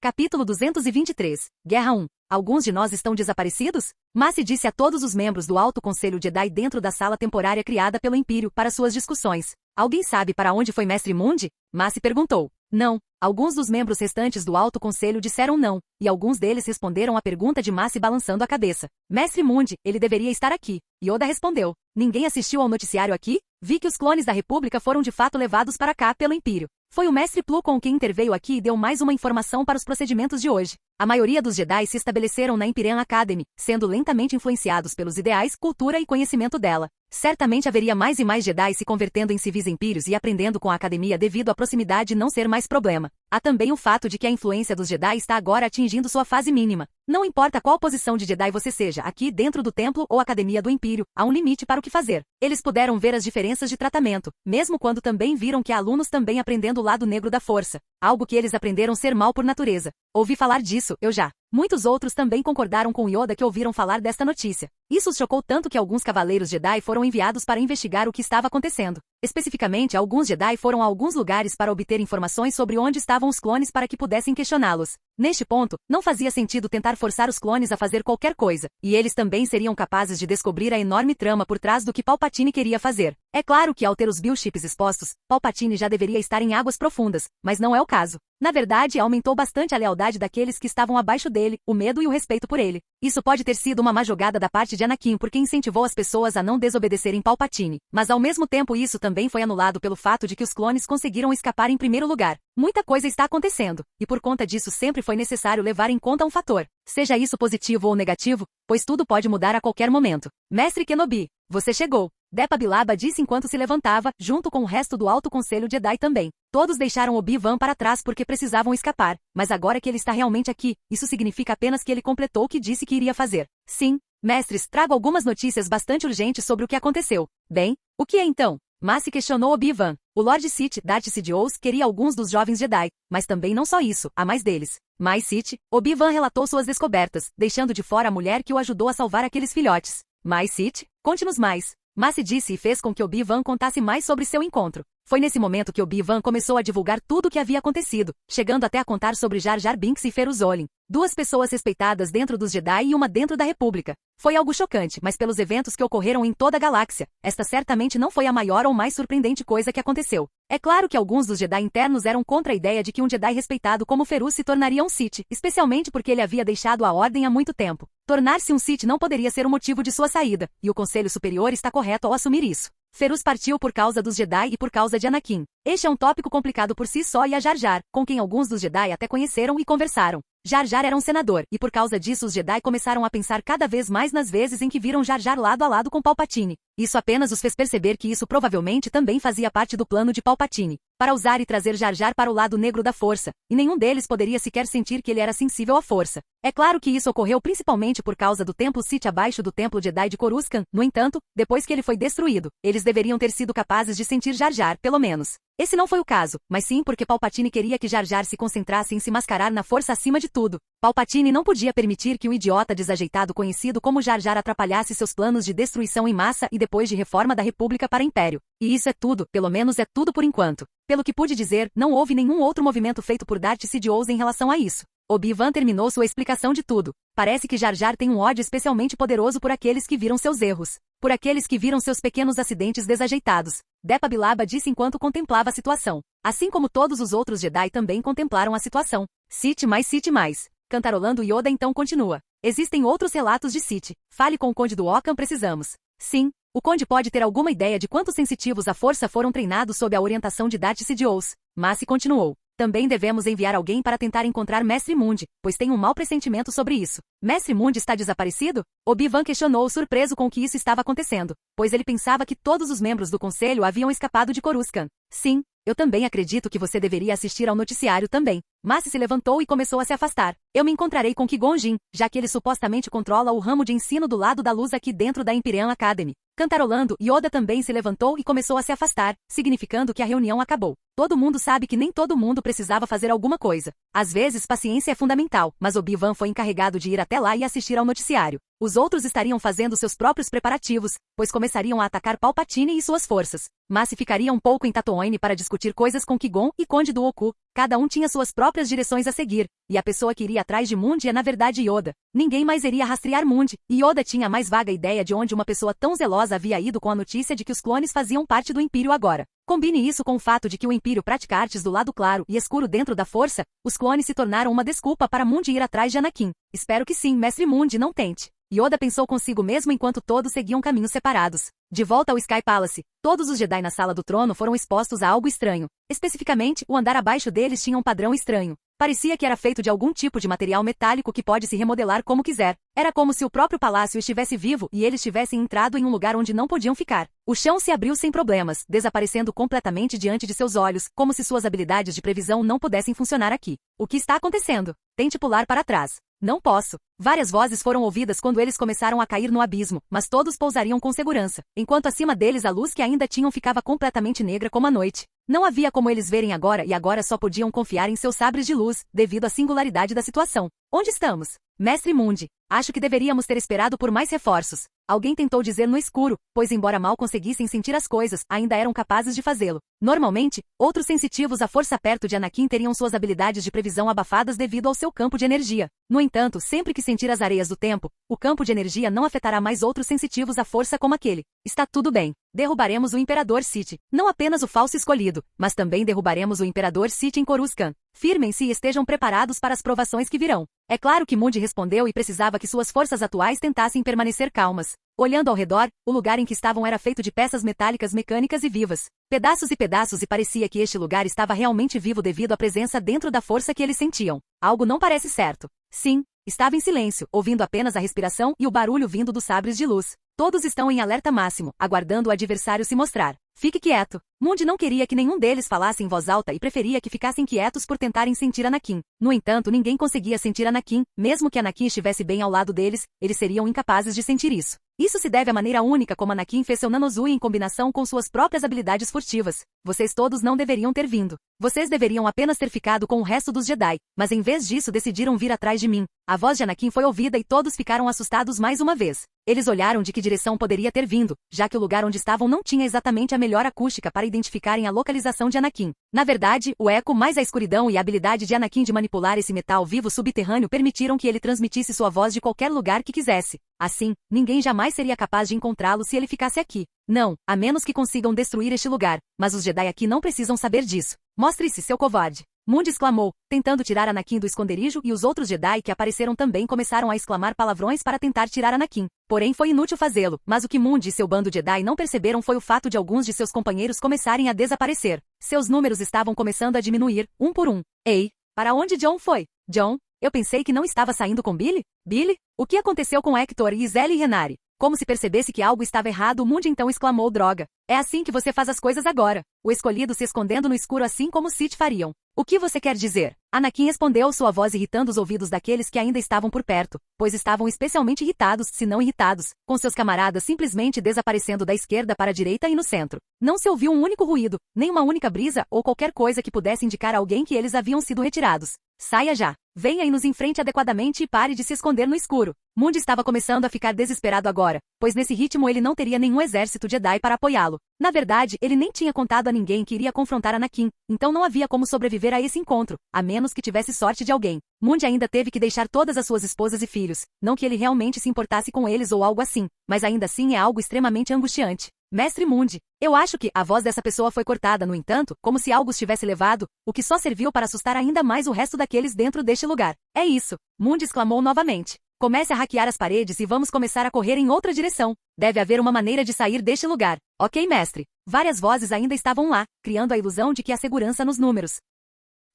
Capítulo 223. Guerra 1. Alguns de nós estão desaparecidos? Massi disse a todos os membros do Alto Conselho Jedi dentro da sala temporária criada pelo Império para suas discussões. Alguém sabe para onde foi Mestre Mundi? Massi perguntou. Não. Alguns dos membros restantes do Alto Conselho disseram não, e alguns deles responderam à pergunta de Massi balançando a cabeça. Mestre Mundi, ele deveria estar aqui. Yoda respondeu. Ninguém assistiu ao noticiário aqui? Vi que os clones da República foram de fato levados para cá pelo Império. Foi o Mestre Plo-Koon quem interveio aqui e deu mais uma informação para os procedimentos de hoje. A maioria dos Jedi se estabeleceram na Imperial Academy, sendo lentamente influenciados pelos ideais, cultura e conhecimento dela. Certamente haveria mais e mais Jedi se convertendo em civis impérios e aprendendo com a academia devido à proximidade não ser mais problema. Há também o fato de que a influência dos Jedi está agora atingindo sua fase mínima. Não importa qual posição de Jedi você seja, aqui dentro do templo ou academia do Império, há um limite para o que fazer. Eles puderam ver as diferenças de tratamento, mesmo quando também viram que há alunos também aprendendo o lado negro da força, algo que eles aprenderam ser mal por natureza. Ouvi falar disso, eu já. Muitos outros também concordaram com Yoda que ouviram falar desta notícia. Isso os chocou tanto que alguns cavaleiros Jedi foram enviados para investigar o que estava acontecendo. Especificamente, alguns Jedi foram a alguns lugares para obter informações sobre onde estavam os clones para que pudessem questioná-los. Neste ponto, não fazia sentido tentar forçar os clones a fazer qualquer coisa, e eles também seriam capazes de descobrir a enorme trama por trás do que Palpatine queria fazer. É claro que ao ter os Bioships expostos, Palpatine já deveria estar em águas profundas, mas não é o caso. Na verdade, aumentou bastante a lealdade daqueles que estavam abaixo dele, o medo e o respeito por ele. Isso pode ter sido uma má jogada da parte de Anakin porque incentivou as pessoas a não desobedecerem Palpatine, mas ao mesmo tempo isso também foi anulado pelo fato de que os clones conseguiram escapar em primeiro lugar. Muita coisa está acontecendo, e por conta disso sempre foi necessário levar em conta um fator, seja isso positivo ou negativo, pois tudo pode mudar a qualquer momento. Mestre Kenobi, você chegou. Depa Billaba disse enquanto se levantava, junto com o resto do Alto Conselho Jedi também. Todos deixaram Obi-Wan para trás porque precisavam escapar, mas agora que ele está realmente aqui, isso significa apenas que ele completou o que disse que iria fazer. Sim, mestres, trago algumas notícias bastante urgentes sobre o que aconteceu. Bem, o que é então? Mas questionou Obi-Wan. O Lord Sith, Darth Sidious, queria alguns dos jovens Jedi, mas também não só isso, há mais deles. Mais Sith, Obi-Wan relatou suas descobertas, deixando de fora a mulher que o ajudou a salvar aqueles filhotes. Mais Sith, conte-nos mais. Massi disse e fez com que Obi-Wan contasse mais sobre seu encontro. Foi nesse momento que Obi-Wan começou a divulgar tudo o que havia acontecido, chegando até a contar sobre Jar Jar Binks e Ferus Olin, duas pessoas respeitadas dentro dos Jedi e uma dentro da República. Foi algo chocante, mas pelos eventos que ocorreram em toda a galáxia, esta certamente não foi a maior ou mais surpreendente coisa que aconteceu. É claro que alguns dos Jedi internos eram contra a ideia de que um Jedi respeitado como Ferus se tornaria um Sith, especialmente porque ele havia deixado a Ordem há muito tempo. Tornar-se um Sith não poderia ser o motivo de sua saída, e o Conselho Superior está correto ao assumir isso. Ferus partiu por causa dos Jedi e por causa de Anakin. Este é um tópico complicado por si só e a Jar Jar, com quem alguns dos Jedi até conheceram e conversaram. Jar Jar era um senador, e por causa disso os Jedi começaram a pensar cada vez mais nas vezes em que viram Jar Jar lado a lado com Palpatine. Isso apenas os fez perceber que isso provavelmente também fazia parte do plano de Palpatine, para usar e trazer Jar Jar para o lado negro da força, e nenhum deles poderia sequer sentir que ele era sensível à força. É claro que isso ocorreu principalmente por causa do Templo Sith abaixo do Templo Jedi de Coruscant. No entanto, depois que ele foi destruído, eles deveriam ter sido capazes de sentir Jar Jar, pelo menos. Esse não foi o caso, mas sim porque Palpatine queria que Jar Jar se concentrasse em se mascarar na força acima de tudo. Palpatine não podia permitir que o idiota desajeitado conhecido como Jar Jar atrapalhasse seus planos de destruição em massa e depois de reforma da República para Império. E isso é tudo, pelo menos é tudo por enquanto. Pelo que pude dizer, não houve nenhum outro movimento feito por Darth Sidious em relação a isso. Obi-Wan terminou sua explicação de tudo. Parece que Jar Jar tem um ódio especialmente poderoso por aqueles que viram seus erros. Por aqueles que viram seus pequenos acidentes desajeitados. Depa Billaba disse enquanto contemplava a situação. Assim como todos os outros Jedi também contemplaram a situação. Sith mais. Cantarolando Yoda então continua. Existem outros relatos de Sith. Fale com o Conde do Occam, precisamos. Sim, o Conde pode ter alguma ideia de quantos sensitivos à força foram treinados sob a orientação de Darth Sidious. Mas continuou. Também devemos enviar alguém para tentar encontrar Mestre Mundi, pois tenho um mau pressentimento sobre isso. Mestre Mundi está desaparecido? Obi-Wan questionou surpreso com o que isso estava acontecendo, pois ele pensava que todos os membros do conselho haviam escapado de Coruscant. Sim, eu também acredito que você deveria assistir ao noticiário também. Massi se levantou e começou a se afastar. Eu me encontrarei com Qui-Gon Jinn, já que ele supostamente controla o ramo de ensino do lado da luz aqui dentro da Imperial Academy. Cantarolando, Yoda também se levantou e começou a se afastar, significando que a reunião acabou. Todo mundo sabe que nem todo mundo precisava fazer alguma coisa. Às vezes paciência é fundamental, mas Obi-Wan foi encarregado de ir até lá e assistir ao noticiário. Os outros estariam fazendo seus próprios preparativos, pois começariam a atacar Palpatine e suas forças. Mas se ficaria um pouco em Tatooine para discutir coisas com Qui-Gon e Conde do Oku. Cada um tinha suas próprias direções a seguir, e a pessoa que iria atrás de Mundi é na verdade Yoda. Ninguém mais iria rastrear Mundi, e Yoda tinha a mais vaga ideia de onde uma pessoa tão zelosa havia ido com a notícia de que os clones faziam parte do Império agora. Combine isso com o fato de que o Império pratica artes do lado claro e escuro dentro da força, os clones se tornaram uma desculpa para Mundi ir atrás de Anakin. Espero que sim, Mestre Mundi, não tente. Yoda pensou consigo mesmo enquanto todos seguiam caminhos separados. De volta ao Sky Palace, todos os Jedi na sala do trono foram expostos a algo estranho. Especificamente, o andar abaixo deles tinha um padrão estranho. Parecia que era feito de algum tipo de material metálico que pode se remodelar como quiser. Era como se o próprio palácio estivesse vivo e eles tivessem entrado em um lugar onde não podiam ficar. O chão se abriu sem problemas, desaparecendo completamente diante de seus olhos, como se suas habilidades de previsão não pudessem funcionar aqui. O que está acontecendo? Tente pular para trás. Não posso. Várias vozes foram ouvidas quando eles começaram a cair no abismo, mas todos pousariam com segurança, enquanto acima deles a luz que ainda tinham ficava completamente negra como a noite. Não havia como eles verem agora e agora só podiam confiar em seus sabres de luz, devido à singularidade da situação. Onde estamos? Mestre Mundi, acho que deveríamos ter esperado por mais reforços. Alguém tentou dizer no escuro, pois embora mal conseguissem sentir as coisas, ainda eram capazes de fazê-lo. Normalmente, outros sensitivos à força perto de Anakin teriam suas habilidades de previsão abafadas devido ao seu campo de energia. No entanto, sempre que sentir as areias do tempo, o campo de energia não afetará mais outros sensitivos à força como aquele. Está tudo bem. Derrubaremos o Imperador Sith. Não apenas o falso escolhido, mas também derrubaremos o Imperador Sith em Coruscant. Firmem-se e estejam preparados para as provações que virão. É claro que Mundi respondeu e precisava que suas forças atuais tentassem permanecer calmas. Olhando ao redor, o lugar em que estavam era feito de peças metálicas mecânicas e vivas. Pedaços e parecia que este lugar estava realmente vivo devido à presença dentro da força que eles sentiam. Algo não parece certo. Sim, estava em silêncio, ouvindo apenas a respiração e o barulho vindo dos sabres de luz. Todos estão em alerta máximo, aguardando o adversário se mostrar. Fique quieto. Mundi não queria que nenhum deles falasse em voz alta e preferia que ficassem quietos por tentarem sentir Anakin. No entanto, ninguém conseguia sentir Anakin, mesmo que Anakin estivesse bem ao lado deles, eles seriam incapazes de sentir isso. Isso se deve à maneira única como Anakin fez seu Nanozui em combinação com suas próprias habilidades furtivas. Vocês todos não deveriam ter vindo. Vocês deveriam apenas ter ficado com o resto dos Jedi, mas em vez disso decidiram vir atrás de mim. A voz de Anakin foi ouvida e todos ficaram assustados mais uma vez. Eles olharam de que direção poderia ter vindo, já que o lugar onde estavam não tinha exatamente a melhor acústica para identificarem a localização de Anakin. Na verdade, o eco mais a escuridão e a habilidade de Anakin de manipular esse metal vivo subterrâneo permitiram que ele transmitisse sua voz de qualquer lugar que quisesse. Assim, ninguém jamais seria capaz de encontrá-lo se ele ficasse aqui. Não, a menos que consigam destruir este lugar, mas os Jedi aqui não precisam saber disso. Mostre-se, seu covarde. Mundi exclamou, tentando tirar Anakin do esconderijo e os outros Jedi que apareceram também começaram a exclamar palavrões para tentar tirar Anakin. Porém foi inútil fazê-lo, mas o que Mundi e seu bando Jedi não perceberam foi o fato de alguns de seus companheiros começarem a desaparecer. Seus números estavam começando a diminuir, um por um. Ei, para onde John foi? John? Eu pensei que não estava saindo com Billy? Billy? O que aconteceu com Hector e Zelle e Renari? Como se percebesse que algo estava errado, Mundi então exclamou droga. É assim que você faz as coisas agora. O escolhido se escondendo no escuro assim como os Sith fariam. O que você quer dizer? Anakin respondeu, sua voz irritando os ouvidos daqueles que ainda estavam por perto, pois estavam especialmente irritados, se não irritados, com seus camaradas simplesmente desaparecendo da esquerda para a direita e no centro. Não se ouviu um único ruído, nem uma única brisa ou qualquer coisa que pudesse indicar a alguém que eles haviam sido retirados. Saia já. Venha e nos enfrente adequadamente e pare de se esconder no escuro. Mundi estava começando a ficar desesperado agora, pois nesse ritmo ele não teria nenhum exército Jedi para apoiá-lo. Na verdade, ele nem tinha contado a ninguém que iria confrontar Anakin, então não havia como sobreviver a esse encontro, a menos que tivesse sorte de alguém. Mundi ainda teve que deixar todas as suas esposas e filhos, não que ele realmente se importasse com eles ou algo assim, mas ainda assim é algo extremamente angustiante. Mestre Mundi, eu acho que a voz dessa pessoa foi cortada, no entanto, como se algo os tivesse levado, o que só serviu para assustar ainda mais o resto daqueles dentro deste lugar. É isso, Mundi exclamou novamente. Comece a hackear as paredes e vamos começar a correr em outra direção. Deve haver uma maneira de sair deste lugar. Ok, mestre. Várias vozes ainda estavam lá, criando a ilusão de que há segurança nos números.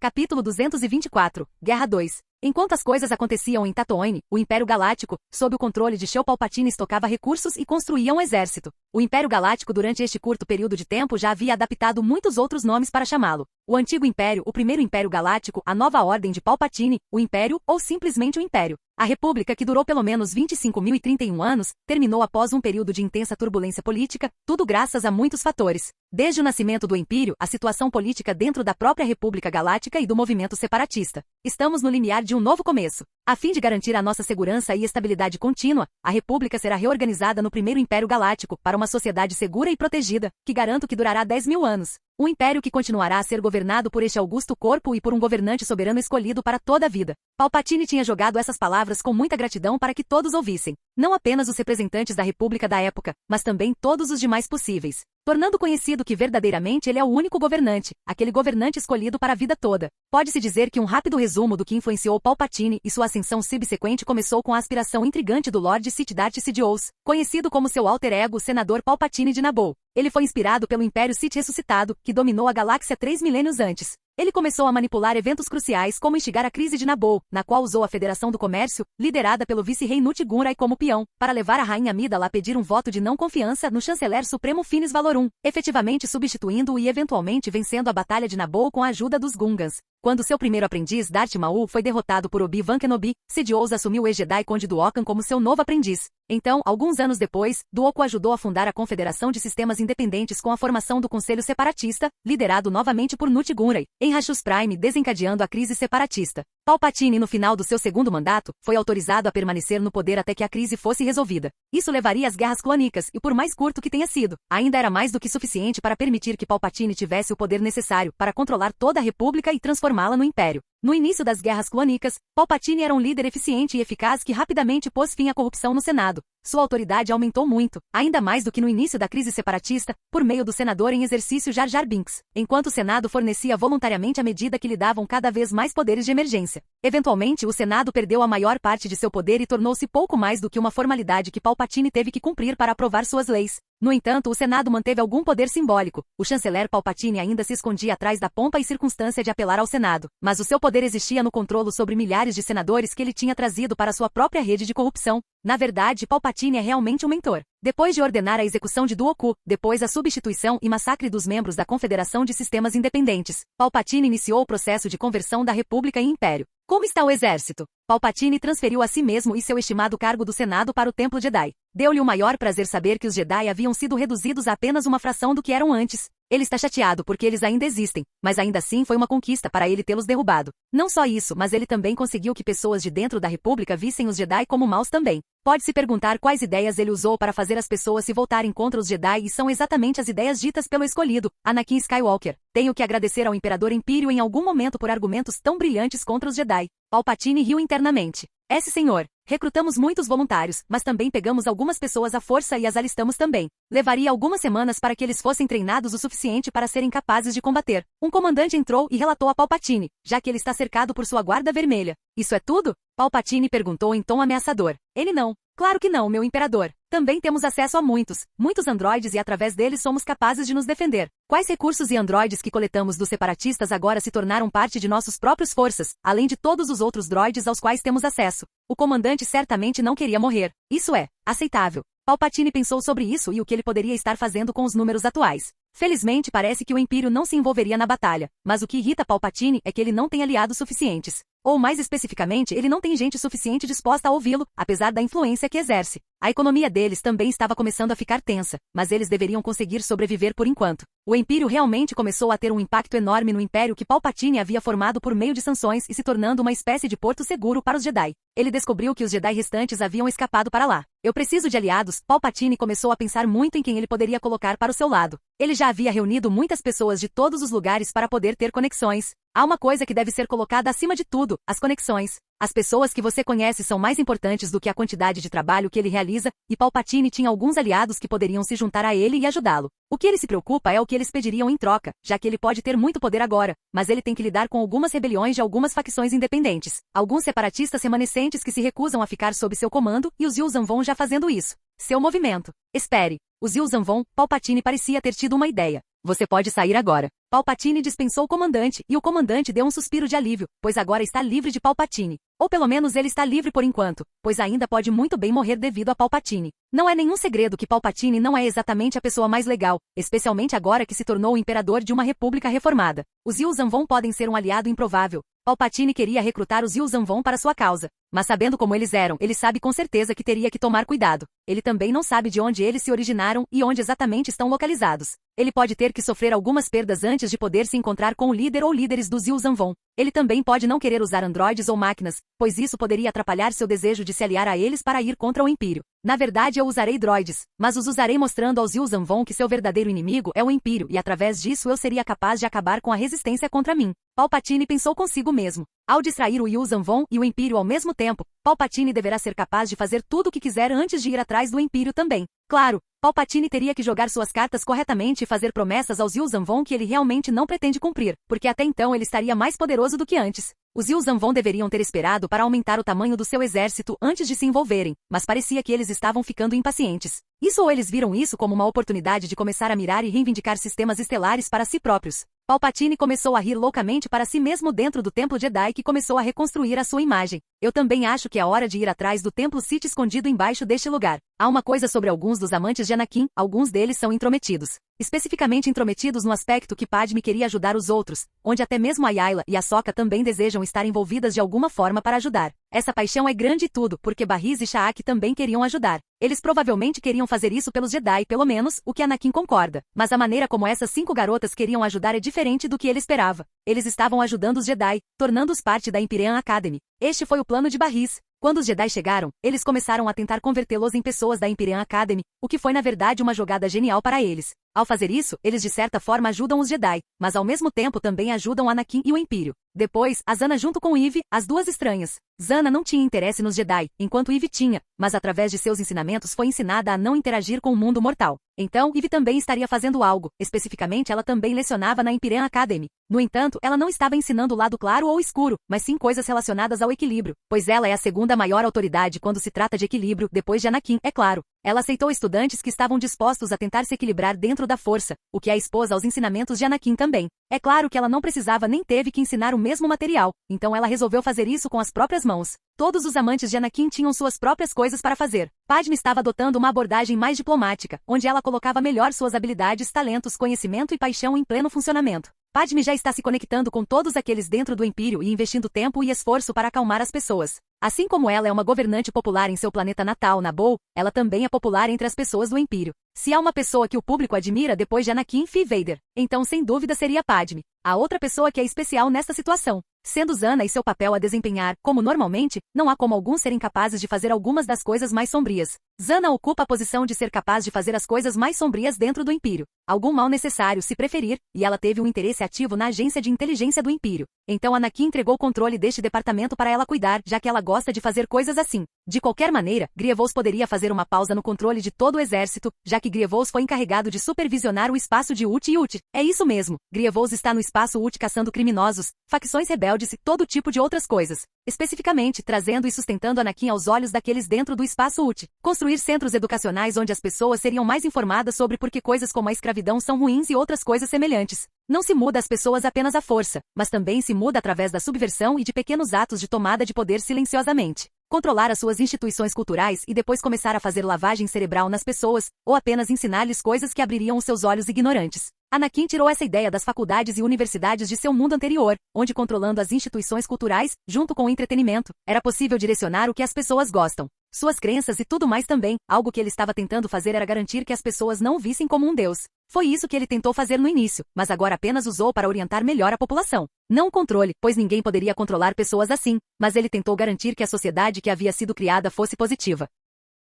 Capítulo 224, Guerra 2. Enquanto as coisas aconteciam em Tatooine, o Império Galáctico, sob o controle de Shel Palpatine, estocava recursos e construía um exército. O Império Galáctico durante este curto período de tempo já havia adaptado muitos outros nomes para chamá-lo. O Antigo Império, o Primeiro Império Galáctico, a Nova Ordem de Palpatine, o Império ou simplesmente o Império. A República, que durou pelo menos 25.031 anos, terminou após um período de intensa turbulência política, tudo graças a muitos fatores. Desde o nascimento do Império, a situação política dentro da própria República Galáctica e do movimento separatista. Estamos no limiar de um novo começo. A fim de garantir a nossa segurança e estabilidade contínua, a República será reorganizada no Primeiro Império Galáctico para uma sociedade segura e protegida, que garanto que durará 10.000 anos. Um império que continuará a ser governado por este augusto corpo e por um governante soberano escolhido para toda a vida. Palpatine tinha jogado essas palavras com muita gratidão para que todos ouvissem. Não apenas os representantes da República da época, mas também todos os demais possíveis. Tornando conhecido que verdadeiramente ele é o único governante, aquele governante escolhido para a vida toda. Pode-se dizer que um rápido resumo do que influenciou Palpatine e sua ascensão subsequente começou com a aspiração intrigante do Lord Sith Darth Sidious, conhecido como seu alter ego, o Senador Palpatine de Naboo. Ele foi inspirado pelo Império Sith ressuscitado, que dominou a galáxia 3 milênios antes. Ele começou a manipular eventos cruciais como instigar a crise de Naboo, na qual usou a Federação do Comércio, liderada pelo vice-rei Nut Gunray como peão, para levar a rainha Amidala a pedir um voto de não confiança no chanceler supremo Finis Valorum, efetivamente substituindo-o e eventualmente vencendo a Batalha de Naboo com a ajuda dos Gungans. Quando seu primeiro aprendiz, Darth Maul, foi derrotado por Obi-Wan Kenobi, Sidious assumiu o ex-Jedi Conde Dooku como seu novo aprendiz. Então, alguns anos depois, Dooku ajudou a fundar a Confederação de Sistemas Independentes com a formação do Conselho Separatista, liderado novamente por Nut Gunray, em Rashus Prime, desencadeando a crise separatista. Palpatine, no final do seu segundo mandato, foi autorizado a permanecer no poder até que a crise fosse resolvida. Isso levaria às Guerras Clônicas, e por mais curto que tenha sido, ainda era mais do que suficiente para permitir que Palpatine tivesse o poder necessário para controlar toda a República e transformá-la no Império. No início das Guerras Clônicas, Palpatine era um líder eficiente e eficaz que rapidamente pôs fim à corrupção no Senado. Sua autoridade aumentou muito, ainda mais do que no início da crise separatista, por meio do senador em exercício Jar Jar Binks, enquanto o Senado fornecia voluntariamente à medida que lhe davam cada vez mais poderes de emergência. Eventualmente, o Senado perdeu a maior parte de seu poder e tornou-se pouco mais do que uma formalidade que Palpatine teve que cumprir para aprovar suas leis. No entanto, o Senado manteve algum poder simbólico. O chanceler Palpatine ainda se escondia atrás da pompa e circunstância de apelar ao Senado, mas o seu poder existia no controle sobre milhares de senadores que ele tinha trazido para sua própria rede de corrupção. Na verdade, Palpatine é realmente um mentor. Depois de ordenar a execução de Dooku, depois a substituição e massacre dos membros da Confederação de Sistemas Independentes, Palpatine iniciou o processo de conversão da República em Império. Como está o exército? Palpatine transferiu a si mesmo e seu estimado cargo do Senado para o Templo Jedi. Deu-lhe o maior prazer saber que os Jedi haviam sido reduzidos a apenas uma fração do que eram antes. Ele está chateado porque eles ainda existem, mas ainda assim foi uma conquista para ele tê-los derrubado. Não só isso, mas ele também conseguiu que pessoas de dentro da República vissem os Jedi como maus também. Pode-se perguntar quais ideias ele usou para fazer as pessoas se voltarem contra os Jedi e são exatamente as ideias ditas pelo escolhido, Anakin Skywalker. Tenho que agradecer ao Imperador Empírio em algum momento por argumentos tão brilhantes contra os Jedi. Palpatine riu internamente. Senhor, recrutamos muitos voluntários, mas também pegamos algumas pessoas à força e as alistamos também. Levaria algumas semanas para que eles fossem treinados o suficiente para serem capazes de combater. Um comandante entrou e relatou a Palpatine, já que ele está cercado por sua guarda vermelha. Isso é tudo? Palpatine perguntou em tom ameaçador. Ele não. Claro que não, meu imperador. Também temos acesso a muitos androides e através deles somos capazes de nos defender. Quais recursos e androides que coletamos dos separatistas agora se tornaram parte de nossos próprios forças, além de todos os outros droides aos quais temos acesso? O comandante certamente não queria morrer. Isso é aceitável. Palpatine pensou sobre isso e o que ele poderia estar fazendo com os números atuais. Felizmente parece que o Império não se envolveria na batalha, mas o que irrita Palpatine é que ele não tem aliados suficientes. Ou mais especificamente, ele não tem gente suficiente disposta a ouvi-lo, apesar da influência que exerce. A economia deles também estava começando a ficar tensa, mas eles deveriam conseguir sobreviver por enquanto. O Império realmente começou a ter um impacto enorme no Império que Palpatine havia formado por meio de sanções e se tornando uma espécie de porto seguro para os Jedi. Ele descobriu que os Jedi restantes haviam escapado para lá. Eu preciso de aliados. Palpatine começou a pensar muito em quem ele poderia colocar para o seu lado. Ele já havia reunido muitas pessoas de todos os lugares para poder ter conexões. Há uma coisa que deve ser colocada acima de tudo, as conexões. As pessoas que você conhece são mais importantes do que a quantidade de trabalho que ele realiza, e Palpatine tinha alguns aliados que poderiam se juntar a ele e ajudá-lo. O que ele se preocupa é o que eles pediriam em troca, já que ele pode ter muito poder agora, mas ele tem que lidar com algumas rebeliões de algumas facções independentes. Alguns separatistas remanescentes que se recusam a ficar sob seu comando, e os Yuuzhan vão já fazendo isso. Seu movimento. Espere. Os Yuuzhan vão, Palpatine parecia ter tido uma ideia. Você pode sair agora. Palpatine dispensou o comandante, e o comandante deu um suspiro de alívio, pois agora está livre de Palpatine. Ou pelo menos ele está livre por enquanto, pois ainda pode muito bem morrer devido a Palpatine. Não é nenhum segredo que Palpatine não é exatamente a pessoa mais legal, especialmente agora que se tornou o imperador de uma república reformada. Os Yuuzhan Vong podem ser um aliado improvável. Palpatine queria recrutar os Yuuzhan Vong para sua causa, mas sabendo como eles eram, ele sabe com certeza que teria que tomar cuidado. Ele também não sabe de onde eles se originaram e onde exatamente estão localizados. Ele pode ter que sofrer algumas perdas antes de poder se encontrar com o líder ou líderes dos Yuuzhan Vong. Ele também pode não querer usar androides ou máquinas, pois isso poderia atrapalhar seu desejo de se aliar a eles para ir contra o Império. Na verdade eu usarei droides, mas os usarei mostrando aos Yuuzhan Vong que seu verdadeiro inimigo é o Império e através disso eu seria capaz de acabar com a resistência contra mim. Palpatine pensou consigo mesmo. Ao distrair o Yuuzhan Vong e o Império ao mesmo tempo, Palpatine deverá ser capaz de fazer tudo o que quiser antes de ir atrás do Império também. Claro, Palpatine teria que jogar suas cartas corretamente e fazer promessas aos Yuuzhan Vong que ele realmente não pretende cumprir, porque até então ele estaria mais poderoso do que antes. Os Yuuzhan Vong deveriam ter esperado para aumentar o tamanho do seu exército antes de se envolverem, mas parecia que eles estavam ficando impacientes. Isso ou eles viram isso como uma oportunidade de começar a mirar e reivindicar sistemas estelares para si próprios. Palpatine começou a rir loucamente para si mesmo dentro do Templo Jedi que começou a reconstruir a sua imagem. Eu também acho que é hora de ir atrás do Templo Sith escondido embaixo deste lugar. Há uma coisa sobre alguns dos amantes de Anakin, alguns deles são intrometidos. Especificamente intrometidos no aspecto que Padme queria ajudar os outros, onde até mesmo Ayla e Ahsoka também desejam estar envolvidas de alguma forma para ajudar. Essa paixão é grande e tudo, porque Barriz e Shaak também queriam ajudar. Eles provavelmente queriam fazer isso pelos Jedi, pelo menos, o que Anakin concorda. Mas a maneira como essas 5 garotas queriam ajudar é diferente do que ele esperava. Eles estavam ajudando os Jedi, tornando-os parte da Imperial Academy. Este foi o plano de Barriz. Quando os Jedi chegaram, eles começaram a tentar convertê-los em pessoas da Imperial Academy, o que foi na verdade uma jogada genial para eles. Ao fazer isso, eles de certa forma ajudam os Jedi, mas ao mesmo tempo também ajudam Anakin e o Império. Depois, a Zana junto com Eve, as duas estranhas. Zana não tinha interesse nos Jedi, enquanto Eve tinha, mas através de seus ensinamentos foi ensinada a não interagir com o mundo mortal. Então, Eve também estaria fazendo algo, especificamente ela também lecionava na Imperial Academy. No entanto, ela não estava ensinando o lado claro ou escuro, mas sim coisas relacionadas ao equilíbrio, pois ela é a segunda maior autoridade quando se trata de equilíbrio, depois de Anakin, é claro. Ela aceitou estudantes que estavam dispostos a tentar se equilibrar dentro da força, o que a expôs aos ensinamentos de Anakin também. É claro que ela não precisava nem teve que ensinar o mesmo material, então ela resolveu fazer isso com as próprias mãos. Todos os amantes de Anakin tinham suas próprias coisas para fazer. Padme estava adotando uma abordagem mais diplomática, onde ela colocava melhor suas habilidades, talentos, conhecimento e paixão em pleno funcionamento. Padme já está se conectando com todos aqueles dentro do Império e investindo tempo e esforço para acalmar as pessoas. Assim como ela é uma governante popular em seu planeta natal, Naboo, ela também é popular entre as pessoas do Império. Se há uma pessoa que o público admira depois de Anakin e Vader, então sem dúvida seria Padme. A outra pessoa que é especial nesta situação, sendo Zana e seu papel a desempenhar, como normalmente, não há como alguns serem capazes de fazer algumas das coisas mais sombrias. Zana ocupa a posição de ser capaz de fazer as coisas mais sombrias dentro do Império. Algum mal necessário se preferir, e ela teve um interesse ativo na agência de inteligência do Império. Então Anakin entregou o controle deste departamento para ela cuidar, já que ela gosta de fazer coisas assim. De qualquer maneira, Grievous poderia fazer uma pausa no controle de todo o exército, já que Grievous foi encarregado de supervisionar o espaço de Ut e Ut. É isso mesmo, Grievous está no espaço Ut caçando criminosos, facções rebeldes e todo tipo de outras coisas. Especificamente, trazendo e sustentando Anakin aos olhos daqueles dentro do espaço Ut. Construir centros educacionais onde as pessoas seriam mais informadas sobre por que coisas como a escravidão são ruins e outras coisas semelhantes. Não se muda as pessoas apenas à força, mas também se muda através da subversão e de pequenos atos de tomada de poder silenciosamente. Controlar as suas instituições culturais e depois começar a fazer lavagem cerebral nas pessoas, ou apenas ensinar-lhes coisas que abririam os seus olhos ignorantes. Anakin tirou essa ideia das faculdades e universidades de seu mundo anterior, onde controlando as instituições culturais, junto com o entretenimento, era possível direcionar o que as pessoas gostam. Suas crenças e tudo mais também, algo que ele estava tentando fazer era garantir que as pessoas não o vissem como um deus. Foi isso que ele tentou fazer no início, mas agora apenas usou para orientar melhor a população. Não controle, pois ninguém poderia controlar pessoas assim, mas ele tentou garantir que a sociedade que havia sido criada fosse positiva.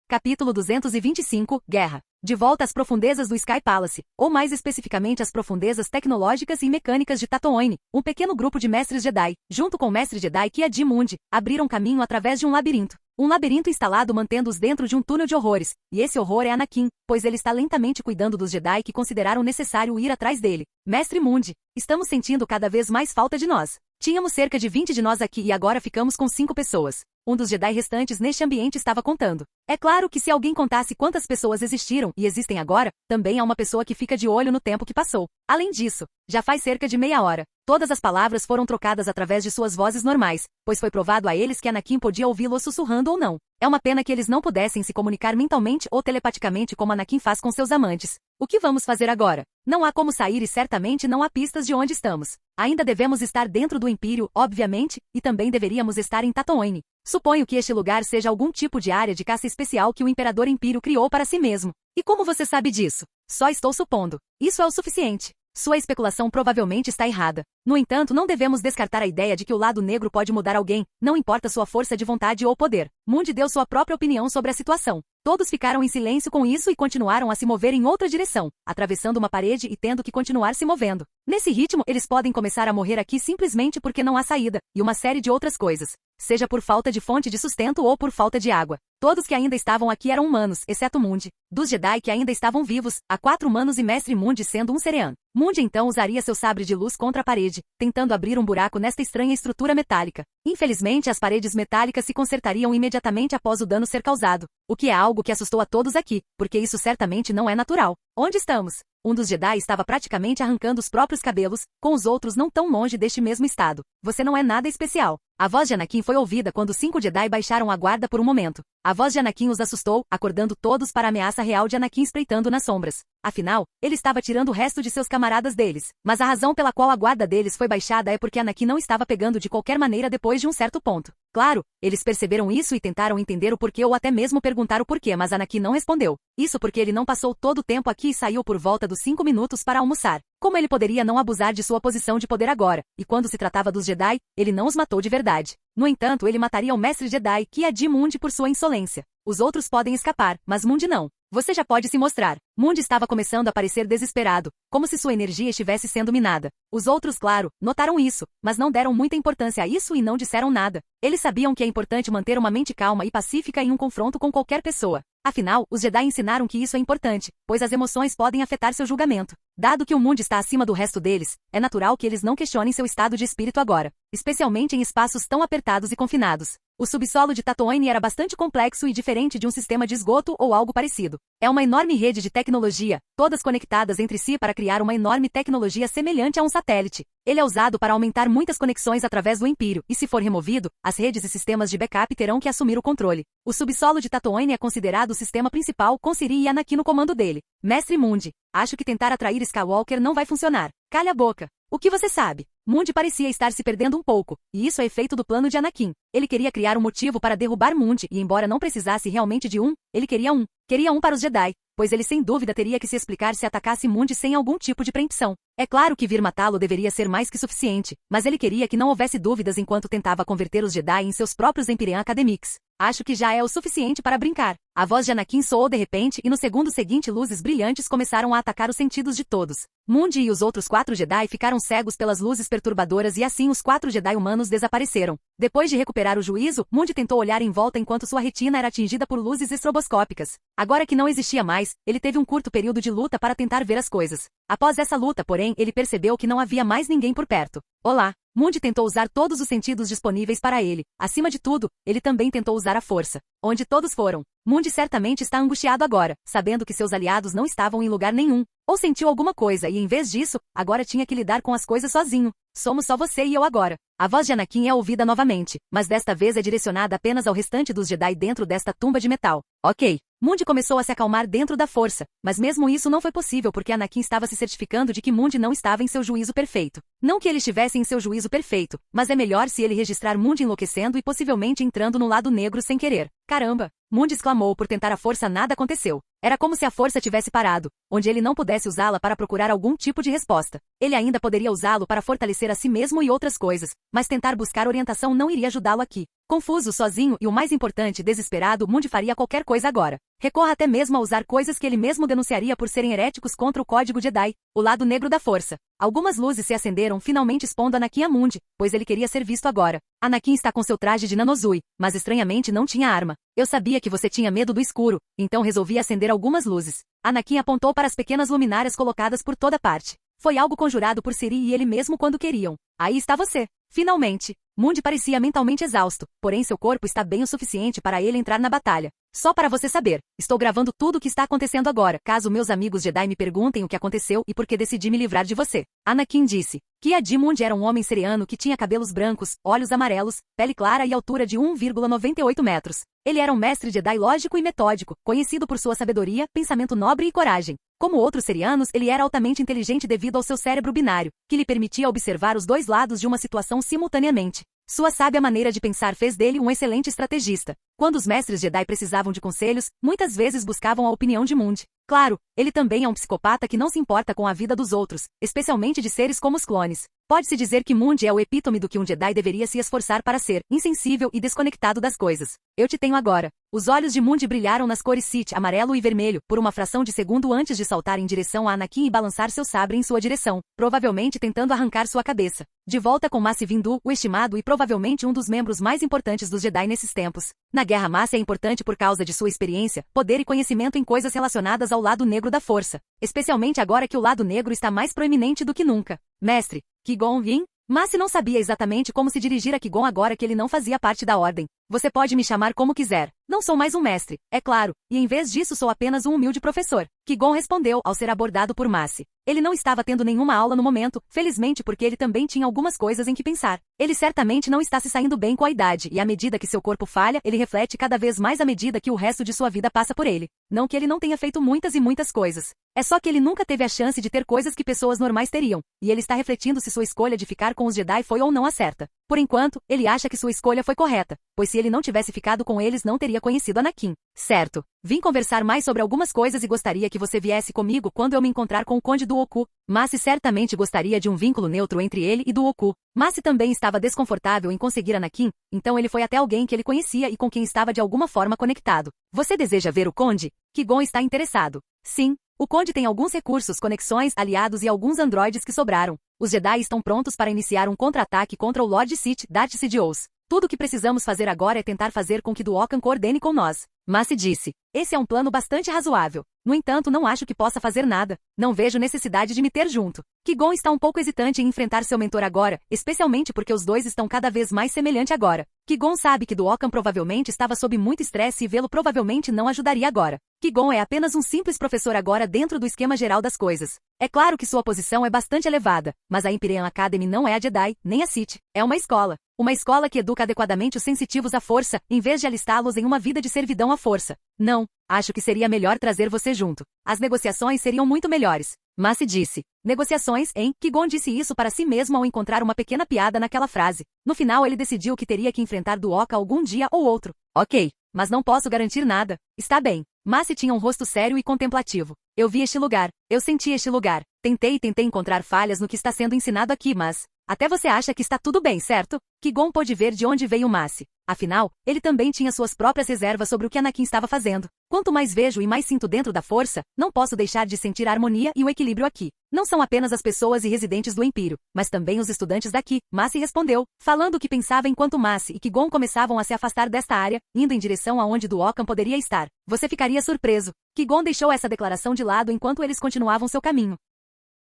Capítulo 225, Guerra. De volta às profundezas do Sky Palace, ou mais especificamente às profundezas tecnológicas e mecânicas de Tatooine, um pequeno grupo de mestres Jedi, junto com o mestre Jedi Ki-Adi-Mundi, abriram caminho através de um labirinto. Um labirinto instalado mantendo-os dentro de um túnel de horrores, e esse horror é Anakin, pois ele está lentamente cuidando dos Jedi que consideraram necessário ir atrás dele. Mestre Mundi, estamos sentindo cada vez mais falta de nós. Tínhamos cerca de 20 de nós aqui e agora ficamos com 5 pessoas. Um dos Jedi restantes neste ambiente estava contando. É claro que se alguém contasse quantas pessoas existiram e existem agora, também há uma pessoa que fica de olho no tempo que passou. Além disso, já faz cerca de meia hora. Todas as palavras foram trocadas através de suas vozes normais, pois foi provado a eles que Anakin podia ouvi-lo sussurrando ou não. É uma pena que eles não pudessem se comunicar mentalmente ou telepaticamente como Anakin faz com seus amantes. O que vamos fazer agora? Não há como sair e certamente não há pistas de onde estamos. Ainda devemos estar dentro do Império, obviamente, e também deveríamos estar em Tatooine. Suponho que este lugar seja algum tipo de área de caça especial que o Imperador Império criou para si mesmo. E como você sabe disso? Só estou supondo. Isso é o suficiente. Sua especulação provavelmente está errada. No entanto, não devemos descartar a ideia de que o lado negro pode mudar alguém, não importa sua força de vontade ou poder. Mundi deu sua própria opinião sobre a situação. Todos ficaram em silêncio com isso e continuaram a se mover em outra direção, atravessando uma parede e tendo que continuar se movendo. Nesse ritmo, eles podem começar a morrer aqui simplesmente porque não há saída, e uma série de outras coisas. Seja por falta de fonte de sustento ou por falta de água. Todos que ainda estavam aqui eram humanos, exceto Mundi. Dos Jedi que ainda estavam vivos, há 4 humanos e Mestre Mundi sendo um Cerean. Mundi então usaria seu sabre de luz contra a parede, tentando abrir um buraco nesta estranha estrutura metálica. Infelizmente, as paredes metálicas se consertariam imediatamente após o dano ser causado, o que é algo que assustou a todos aqui, porque isso certamente não é natural. Onde estamos? Um dos Jedi estava praticamente arrancando os próprios cabelos, com os outros não tão longe deste mesmo estado. Você não é nada especial. A voz de Anakin foi ouvida quando 5 Jedi baixaram a guarda por um momento. A voz de Anakin os assustou, acordando todos para a ameaça real de Anakin espreitando nas sombras. Afinal, ele estava tirando o resto de seus camaradas deles. Mas a razão pela qual a guarda deles foi baixada é porque Anakin não estava pegando de qualquer maneira depois de um certo ponto. Claro, eles perceberam isso e tentaram entender o porquê ou até mesmo perguntar o porquê, mas Anakin não respondeu. Isso porque ele não passou todo o tempo aqui e saiu por volta dos 5 minutos para almoçar. Como ele poderia não abusar de sua posição de poder agora? E quando se tratava dos Jedi, ele não os matou de verdade. No entanto, ele mataria o mestre Jedi, Ki-Adi-Mundi, por sua insolência. Os outros podem escapar, mas Mundi não. Você já pode se mostrar. Mundi estava começando a parecer desesperado, como se sua energia estivesse sendo minada. Os outros, claro, notaram isso, mas não deram muita importância a isso e não disseram nada. Eles sabiam que é importante manter uma mente calma e pacífica em um confronto com qualquer pessoa. Afinal, os Jedi ensinaram que isso é importante, pois as emoções podem afetar seu julgamento. Dado que o Mundi está acima do resto deles, é natural que eles não questionem seu estado de espírito agora, especialmente em espaços tão apertados e confinados. O subsolo de Tatooine era bastante complexo e diferente de um sistema de esgoto ou algo parecido. É uma enorme rede de tecnologia, todas conectadas entre si para criar uma enorme tecnologia semelhante a um satélite. Ele é usado para aumentar muitas conexões através do Empírio, e se for removido, as redes e sistemas de backup terão que assumir o controle. O subsolo de Tatooine é considerado o sistema principal, com Ciri e Anakin no comando dele. Mestre Mundi, acho que tentar atrair Skywalker não vai funcionar. Calha a boca. O que você sabe? Mundi parecia estar se perdendo um pouco, e isso é efeito do plano de Anakin. Ele queria criar um motivo para derrubar Mundi, e embora não precisasse realmente de um, ele queria um. Queria um para os Jedi, pois ele sem dúvida teria que se explicar se atacasse Mundi sem algum tipo de preempção. É claro que vir matá-lo deveria ser mais que suficiente, mas ele queria que não houvesse dúvidas enquanto tentava converter os Jedi em seus próprios Empyrean Academics. Acho que já é o suficiente para brincar. A voz de Anakin soou de repente e no segundo seguinte luzes brilhantes começaram a atacar os sentidos de todos. Mundi e os outros 4 Jedi ficaram cegos pelas luzes perturbadoras e assim os 4 Jedi humanos desapareceram. Depois de recuperar o juízo, Mundi tentou olhar em volta enquanto sua retina era atingida por luzes estroboscópicas. Agora que não existia mais, ele teve um curto período de luta para tentar ver as coisas. Após essa luta, porém, ele percebeu que não havia mais ninguém por perto. Olá! Mundi tentou usar todos os sentidos disponíveis para ele. Acima de tudo, ele também tentou usar a força. Onde todos foram. Mundi certamente está angustiado agora, sabendo que seus aliados não estavam em lugar nenhum. Ou sentiu alguma coisa e, em vez disso, agora tinha que lidar com as coisas sozinho. Somos só você e eu agora. A voz de Anakin é ouvida novamente, mas desta vez é direcionada apenas ao restante dos Jedi dentro desta tumba de metal. Ok. Mundi começou a se acalmar dentro da força, mas mesmo isso não foi possível porque Anakin estava se certificando de que Mundi não estava em seu juízo perfeito. Não que ele estivesse em seu juízo perfeito, mas é melhor se ele registrar Mundi enlouquecendo e possivelmente entrando no lado negro sem querer. Caramba! Mundi exclamou por tentar a força nada aconteceu. Era como se a força tivesse parado, onde ele não pudesse usá-la para procurar algum tipo de resposta. Ele ainda poderia usá-lo para fortalecer a si mesmo e outras coisas, mas tentar buscar orientação não iria ajudá-lo aqui. Confuso, sozinho e o mais importante, desesperado, Mundi faria qualquer coisa agora. Recorra até mesmo a usar coisas que ele mesmo denunciaria por serem heréticos contra o Código Jedi, o lado negro da força. Algumas luzes se acenderam, finalmente expondo Anakin a Mundi, pois ele queria ser visto agora. Anakin está com seu traje de Nanozui, mas estranhamente não tinha arma. Eu sabia que você tinha medo do escuro, então resolvi acender algumas luzes. Anakin apontou para as pequenas luminárias colocadas por toda parte. Foi algo conjurado por Ciri e ele mesmo quando queriam. Aí está você. Finalmente. Mundi parecia mentalmente exausto, porém seu corpo está bem o suficiente para ele entrar na batalha. Só para você saber, estou gravando tudo o que está acontecendo agora, caso meus amigos Jedi me perguntem o que aconteceu e por que decidi me livrar de você. Anakin disse. Ki-Adi-Mundi era um homem seriano que tinha cabelos brancos, olhos amarelos, pele clara e altura de 1,98 metros. Ele era um mestre Jedi lógico e metódico, conhecido por sua sabedoria, pensamento nobre e coragem. Como outros serianos, ele era altamente inteligente devido ao seu cérebro binário, que lhe permitia observar os dois lados de uma situação simultaneamente. Sua sábia maneira de pensar fez dele um excelente estrategista. Quando os mestres Jedi precisavam de conselhos, muitas vezes buscavam a opinião de Mundi. Claro, ele também é um psicopata que não se importa com a vida dos outros, especialmente de seres como os clones. Pode-se dizer que Mundi é o epítome do que um Jedi deveria se esforçar para ser, insensível e desconectado das coisas. Eu te tenho agora. Os olhos de Mundi brilharam nas cores Sith, amarelo e vermelho, por uma fração de segundo antes de saltar em direção a Anakin e balançar seu sabre em sua direção, provavelmente tentando arrancar sua cabeça. De volta com Mace Windu, o estimado e provavelmente um dos membros mais importantes dos Jedi nesses tempos. Na Guerra Mace é importante por causa de sua experiência, poder e conhecimento em coisas relacionadas ao lado negro da força, especialmente agora que o lado negro está mais proeminente do que nunca. Mestre, Qui-Gon Jinn? Mace não sabia exatamente como se dirigir a Qui-Gon agora que ele não fazia parte da Ordem. Você pode me chamar como quiser. Não sou mais um mestre, é claro, e em vez disso sou apenas um humilde professor. Qui-Gon respondeu ao ser abordado por Massie. Ele não estava tendo nenhuma aula no momento, felizmente porque ele também tinha algumas coisas em que pensar. Ele certamente não está se saindo bem com a idade, e à medida que seu corpo falha, ele reflete cada vez mais à medida que o resto de sua vida passa por ele. Não que ele não tenha feito muitas e muitas coisas. É só que ele nunca teve a chance de ter coisas que pessoas normais teriam, e ele está refletindo se sua escolha de ficar com os Jedi foi ou não a certa. Por enquanto, ele acha que sua escolha foi correta, pois se ele não tivesse ficado com eles não teria conhecido Anakin. Certo. Vim conversar mais sobre algumas coisas e gostaria que você viesse comigo quando eu me encontrar com o Conde Dooku. Massie certamente gostaria de um vínculo neutro entre ele e Dooku. Massie também estava desconfortável em conseguir Anakin, então ele foi até alguém que ele conhecia e com quem estava de alguma forma conectado. Você deseja ver o Conde? Qui-Gon está interessado. Sim. O Conde tem alguns recursos, conexões, aliados e alguns androides que sobraram. Os Jedi estão prontos para iniciar um contra-ataque contra o Lord Sith, Darth Sidious. Tudo o que precisamos fazer agora é tentar fazer com que Duokan coordene com nós. Massie disse. Esse é um plano bastante razoável. No entanto, não acho que possa fazer nada. Não vejo necessidade de me ter junto. Qui-Gon está um pouco hesitante em enfrentar seu mentor agora, especialmente porque os dois estão cada vez mais semelhantes agora. Qui-Gon sabe que Duokan provavelmente estava sob muito estresse e vê-lo provavelmente não ajudaria agora. Qui-Gon é apenas um simples professor agora dentro do esquema geral das coisas. É claro que sua posição é bastante elevada, mas a Imperial Academy não é a Jedi, nem a Sith. É uma escola. Uma escola que educa adequadamente os sensitivos à força, em vez de alistá-los em uma vida de servidão à força. Não, acho que seria melhor trazer você junto. As negociações seriam muito melhores. Massie disse. Negociações, hein? Qui-Gon disse isso para si mesmo ao encontrar uma pequena piada naquela frase. No final ele decidiu que teria que enfrentar Duoka algum dia ou outro. Ok, mas não posso garantir nada. Está bem. Massie tinha um rosto sério e contemplativo. Eu vi este lugar. Eu senti este lugar. Tentei encontrar falhas no que está sendo ensinado aqui, mas... Até você acha que está tudo bem, certo? Qui-Gon pôde ver de onde veio Massie. Afinal, ele também tinha suas próprias reservas sobre o que Anakin estava fazendo. Quanto mais vejo e mais sinto dentro da força, não posso deixar de sentir a harmonia e o equilíbrio aqui. Não são apenas as pessoas e residentes do Império, mas também os estudantes daqui, Massie respondeu, falando o que pensava enquanto Massie e Qui-Gon começavam a se afastar desta área, indo em direção aonde Duokan poderia estar. Você ficaria surpreso. Qui-Gon deixou essa declaração de lado enquanto eles continuavam seu caminho.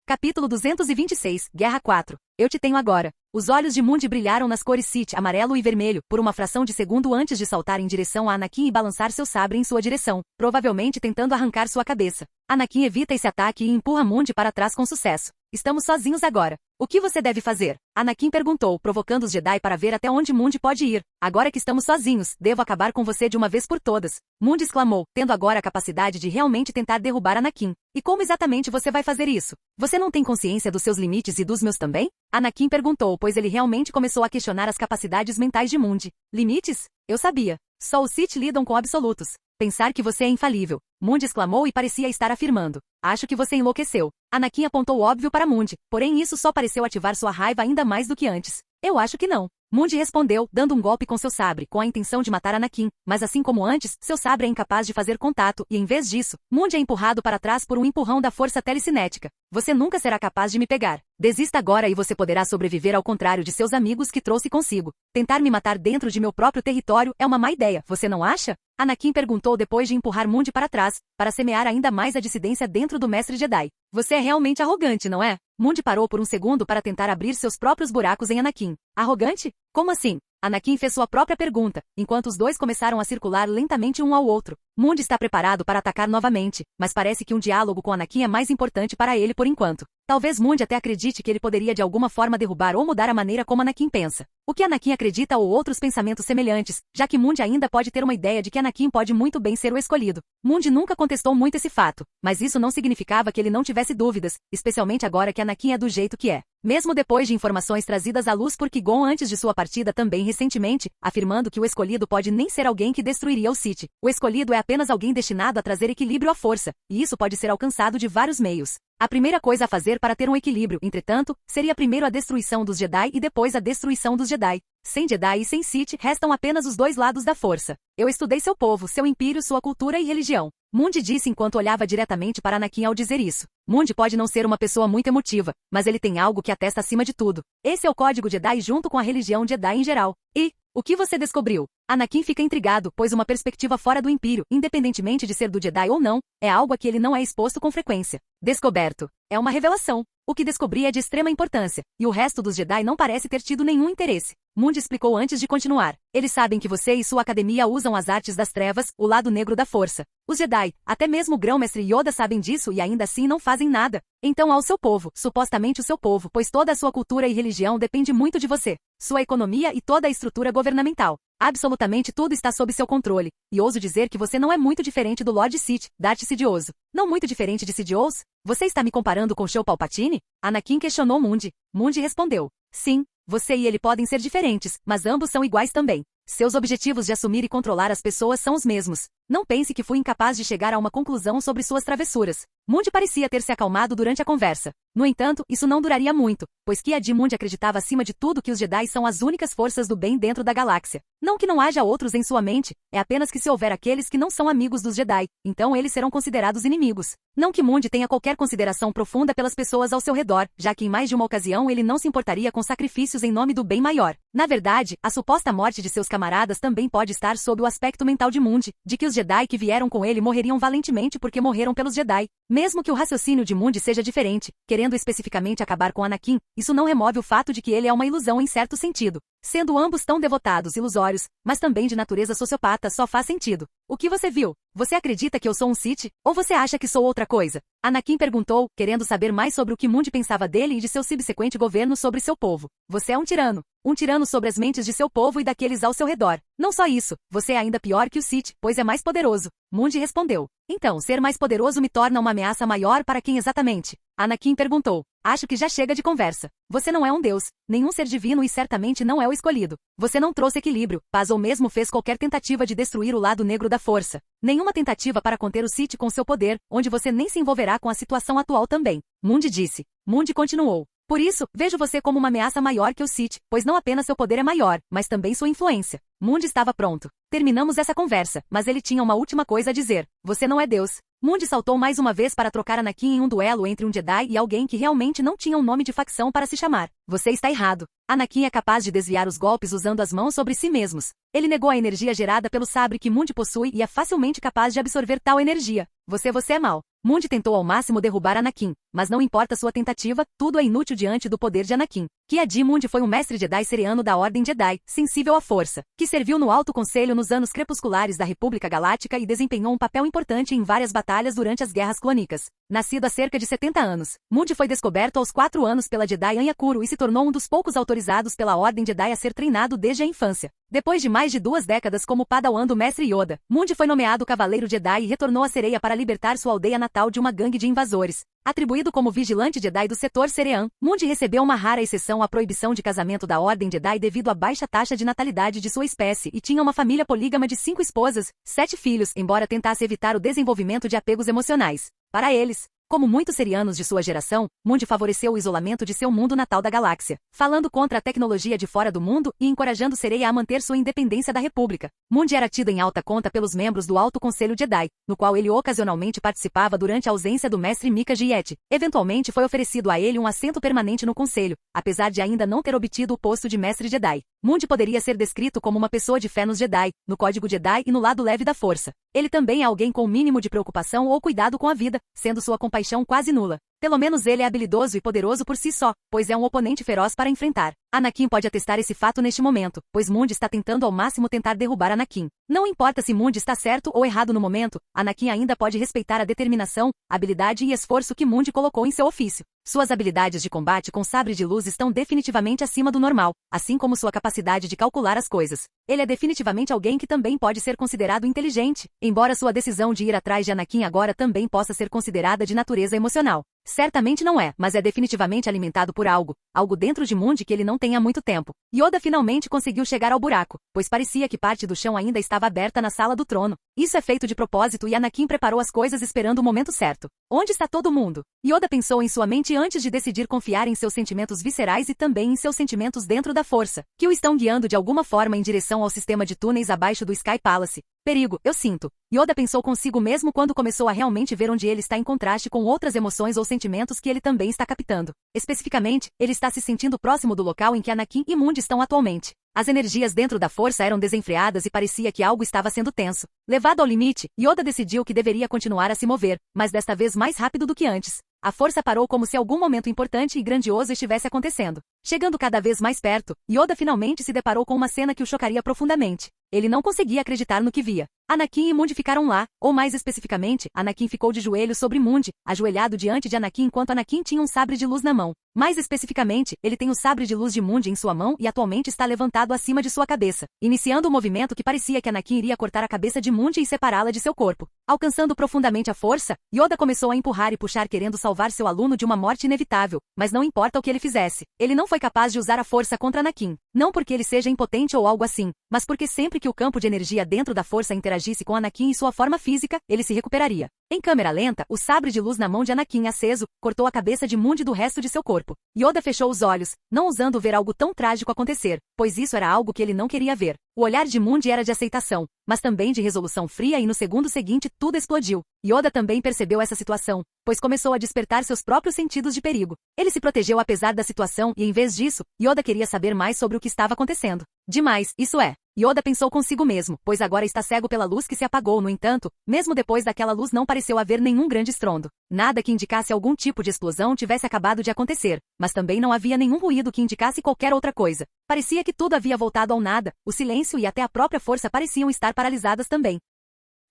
Capítulo 226, Guerra 4. Eu te tenho agora. Os olhos de Mundi brilharam nas cores Sith, amarelo e vermelho, por uma fração de segundo antes de saltar em direção a Anakin e balançar seu sabre em sua direção, provavelmente tentando arrancar sua cabeça. Anakin evita esse ataque e empurra Mundi para trás com sucesso. Estamos sozinhos agora. O que você deve fazer? Anakin perguntou, provocando os Jedi para ver até onde Mundi pode ir. Agora que estamos sozinhos, devo acabar com você de uma vez por todas. Mundi exclamou, tendo agora a capacidade de realmente tentar derrubar Anakin. E como exatamente você vai fazer isso? Você não tem consciência dos seus limites e dos meus também? Anakin perguntou, pois ele realmente começou a questionar as capacidades mentais de Mundi. Limites? Eu sabia. Só os Sith lidam com absolutos. Pensar que você é infalível. Mundi exclamou e parecia estar afirmando. Acho que você enlouqueceu. Anakin apontou o óbvio para Mundi, porém isso só pareceu ativar sua raiva ainda mais do que antes. Eu acho que não. Mundi respondeu, dando um golpe com seu sabre, com a intenção de matar Anakin, mas assim como antes, seu sabre é incapaz de fazer contato e em vez disso, Mundi é empurrado para trás por um empurrão da força telecinética. Você nunca será capaz de me pegar. Desista agora e você poderá sobreviver ao contrário de seus amigos que trouxe consigo. Tentar me matar dentro de meu próprio território é uma má ideia, você não acha? Anakin perguntou depois de empurrar Mundi para trás, para semear ainda mais a dissidência dentro do Mestre Jedi. Você é realmente arrogante, não é? Mundi parou por um segundo para tentar abrir seus próprios buracos em Anakin. Arrogante? Como assim? Anakin fez sua própria pergunta, enquanto os dois começaram a circular lentamente um ao outro. Mundi está preparado para atacar novamente, mas parece que um diálogo com Anakin é mais importante para ele por enquanto. Talvez Mundi até acredite que ele poderia de alguma forma derrubar ou mudar a maneira como Anakin pensa. O que Anakin acredita ou outros pensamentos semelhantes, já que Mundi ainda pode ter uma ideia de que Anakin pode muito bem ser o escolhido. Mundi nunca contestou muito esse fato, mas isso não significava que ele não tivesse dúvidas, especialmente agora que Anakin é do jeito que é. Mesmo depois de informações trazidas à luz por Qui-Gon antes de sua partida também recentemente, afirmando que o escolhido pode nem ser alguém que destruiria o Sith. O escolhido é apenas alguém destinado a trazer equilíbrio à força, e isso pode ser alcançado de vários meios. A primeira coisa a fazer para ter um equilíbrio, entretanto, seria primeiro a destruição dos Jedi e depois a destruição dos Jedi. Sem Jedi e sem Sith, restam apenas os dois lados da força. Eu estudei seu povo, seu império, sua cultura e religião. Mundi disse enquanto olhava diretamente para Anakin ao dizer isso. Mundi pode não ser uma pessoa muito emotiva, mas ele tem algo que atesta acima de tudo. Esse é o código Jedi junto com a religião Jedi em geral. E, o que você descobriu? Anakin fica intrigado, pois uma perspectiva fora do Império, independentemente de ser do Jedi ou não, é algo a que ele não é exposto com frequência. Descoberto. É uma revelação. O que descobri é de extrema importância, e o resto dos Jedi não parece ter tido nenhum interesse. Mundi explicou antes de continuar. Eles sabem que você e sua academia usam as artes das trevas, o lado negro da força. Os Jedi, até mesmo o Grão-Mestre Yoda sabem disso e ainda assim não fazem nada. Então ao seu povo, supostamente o seu povo, pois toda a sua cultura e religião depende muito de você. Sua economia e toda a estrutura governamental. Absolutamente tudo está sob seu controle, e ouso dizer que você não é muito diferente do Lord Sith, Darth Sidious. Não muito diferente de Sidious? Você está me comparando com Shou Palpatine? Anakin questionou Mundi. Mundi respondeu. Sim, você e ele podem ser diferentes, mas ambos são iguais também. Seus objetivos de assumir e controlar as pessoas são os mesmos. Não pense que fui incapaz de chegar a uma conclusão sobre suas travessuras. Mundi parecia ter se acalmado durante a conversa. No entanto, isso não duraria muito, pois Ki-Adi Mundi acreditava acima de tudo que os Jedi são as únicas forças do bem dentro da galáxia. Não que não haja outros em sua mente, é apenas que se houver aqueles que não são amigos dos Jedi, então eles serão considerados inimigos. Não que Mundi tenha qualquer consideração profunda pelas pessoas ao seu redor, já que em mais de uma ocasião ele não se importaria com sacrifícios em nome do bem maior. Na verdade, a suposta morte de seus camaradas também pode estar sob o aspecto mental de Mundi, de que os Jedi que vieram com ele morreriam valentemente porque morreram pelos Jedi. Mesmo que o raciocínio de Mundi seja diferente, querendo especificamente acabar com Anakin, isso não remove o fato de que ele é uma ilusão em certo sentido. Sendo ambos tão devotados ilusórios, mas também de natureza sociopata, só faz sentido. O que você viu? Você acredita que eu sou um Sith? Ou você acha que sou outra coisa? Anakin perguntou, querendo saber mais sobre o que Mundi pensava dele e de seu subsequente governo sobre seu povo. Você é um tirano. Um tirano sobre as mentes de seu povo e daqueles ao seu redor. Não só isso, você é ainda pior que o Sith, pois é mais poderoso. Mundi respondeu. Então, ser mais poderoso me torna uma ameaça maior para quem exatamente? Anakin perguntou. Acho que já chega de conversa. Você não é um deus, nenhum ser divino e certamente não é o escolhido. Você não trouxe equilíbrio, paz ou mesmo fez qualquer tentativa de destruir o lado negro da força. Nenhuma tentativa para conter o Sith com seu poder, onde você nem se envolverá com a situação atual também. Mundi disse. Mundi continuou. Por isso, vejo você como uma ameaça maior que o Sith, pois não apenas seu poder é maior, mas também sua influência. Mundi estava pronto. Terminamos essa conversa, mas ele tinha uma última coisa a dizer. Você não é Deus. Mundi saltou mais uma vez para trocar Anakin em um duelo entre um Jedi e alguém que realmente não tinha um nome de facção para se chamar. Você está errado. Anakin é capaz de desviar os golpes usando as mãos sobre si mesmos. Ele negou a energia gerada pelo sabre que Mundi possui e é facilmente capaz de absorver tal energia. Você é mau. Mundi tentou ao máximo derrubar Anakin, mas não importa sua tentativa, tudo é inútil diante do poder de Anakin. Ki-Adi Mundi foi um mestre Jedi seriano da Ordem Jedi, sensível à força, que serviu no Alto Conselho nos anos crepusculares da República Galáctica e desempenhou um papel importante em várias batalhas durante as Guerras Clônicas. Nascido há cerca de 70 anos, Mundi foi descoberto aos 4 anos pela Jedi Anyakuro e se tornou um dos poucos autorizados pela Ordem Jedi a ser treinado desde a infância. Depois de mais de 2 décadas como padawan do Mestre Yoda, Mundi foi nomeado Cavaleiro Jedi e retornou a Sereia para libertar sua aldeia natal de uma gangue de invasores. Atribuído como vigilante Jedi do setor Serean, Mundi recebeu uma rara exceção à proibição de casamento da Ordem Jedi devido à baixa taxa de natalidade de sua espécie e tinha uma família polígama de 5 esposas, 7 filhos, embora tentasse evitar o desenvolvimento de apegos emocionais. Para eles, como muitos serianos de sua geração, Mundi favoreceu o isolamento de seu mundo natal da galáxia, falando contra a tecnologia de fora do mundo e encorajando Sereia a manter sua independência da República. Mundi era tido em alta conta pelos membros do Alto Conselho Jedi, no qual ele ocasionalmente participava durante a ausência do mestre Mika Jiet. Eventualmente foi oferecido a ele um assento permanente no conselho, apesar de ainda não ter obtido o posto de mestre Jedi. Mundi poderia ser descrito como uma pessoa de fé nos Jedi, no código Jedi e no lado leve da força. Ele também é alguém com o mínimo de preocupação ou cuidado com a vida, sendo sua compaixão quase nula. Pelo menos ele é habilidoso e poderoso por si só, pois é um oponente feroz para enfrentar. Anakin pode atestar esse fato neste momento, pois Mundi está tentando ao máximo tentar derrubar Anakin. Não importa se Mundi está certo ou errado no momento, Anakin ainda pode respeitar a determinação, habilidade e esforço que Mundi colocou em seu ofício. Suas habilidades de combate com sabre de luz estão definitivamente acima do normal, assim como sua capacidade de calcular as coisas. Ele é definitivamente alguém que também pode ser considerado inteligente, embora sua decisão de ir atrás de Anakin agora também possa ser considerada de natureza emocional. Certamente não é, mas é definitivamente alimentado por algo dentro de Mundi que ele não tem há muito tempo. Yoda finalmente conseguiu chegar ao buraco, pois parecia que parte do chão ainda estava aberta na sala do trono. Isso é feito de propósito e Anakin preparou as coisas esperando o momento certo. Onde está todo mundo? Yoda pensou em sua mente antes de decidir confiar em seus sentimentos viscerais e também em seus sentimentos dentro da força, que o estão guiando de alguma forma em direção ao sistema de túneis abaixo do Sky Palace. Perigo, eu sinto. Yoda pensou consigo mesmo quando começou a realmente ver onde ele está em contraste com outras emoções ou sentimentos que ele também está captando. Especificamente, ele está se sentindo próximo do local em que Anakin e Mundi estão atualmente. As energias dentro da força eram desenfreadas e parecia que algo estava sendo tenso. Levado ao limite, Yoda decidiu que deveria continuar a se mover, mas desta vez mais rápido do que antes. A força parou como se algum momento importante e grandioso estivesse acontecendo. Chegando cada vez mais perto, Yoda finalmente se deparou com uma cena que o chocaria profundamente. Ele não conseguia acreditar no que via. Anakin e Mundi ficaram lá, ou mais especificamente, Anakin ficou de joelhos sobre Mundi, ajoelhado diante de Anakin enquanto Anakin tinha um sabre de luz na mão. Mais especificamente, ele tem o sabre de luz de Mundi em sua mão e atualmente está levantado acima de sua cabeça, iniciando um movimento que parecia que Anakin iria cortar a cabeça de Mundi e separá-la de seu corpo. Alcançando profundamente a força, Yoda começou a empurrar e puxar querendo salvar seu aluno de uma morte inevitável, mas não importa o que ele fizesse, ele não foi capaz de usar a força contra Anakin. Não porque ele seja impotente ou algo assim, mas porque sempre que o campo de energia dentro da força interagisse com Anakin e sua forma física, ele se recuperaria. Em câmera lenta, o sabre de luz na mão de Anakin aceso, cortou a cabeça de Mundi do resto de seu corpo. Yoda fechou os olhos, não ousando ver algo tão trágico acontecer, pois isso era algo que ele não queria ver. O olhar de Mundi era de aceitação, mas também de resolução fria e no segundo seguinte tudo explodiu. Yoda também percebeu essa situação, pois começou a despertar seus próprios sentidos de perigo. Ele se protegeu apesar da situação e em vez disso, Yoda queria saber mais sobre o que estava acontecendo. Demais, isso é. Yoda pensou consigo mesmo, pois agora está cego pela luz que se apagou, no entanto, mesmo depois daquela luz não pareceu haver nenhum grande estrondo. Nada que indicasse algum tipo de explosão tivesse acabado de acontecer, mas também não havia nenhum ruído que indicasse qualquer outra coisa. Parecia que tudo havia voltado ao nada, o silêncio e até a própria força pareciam estar paralisadas também.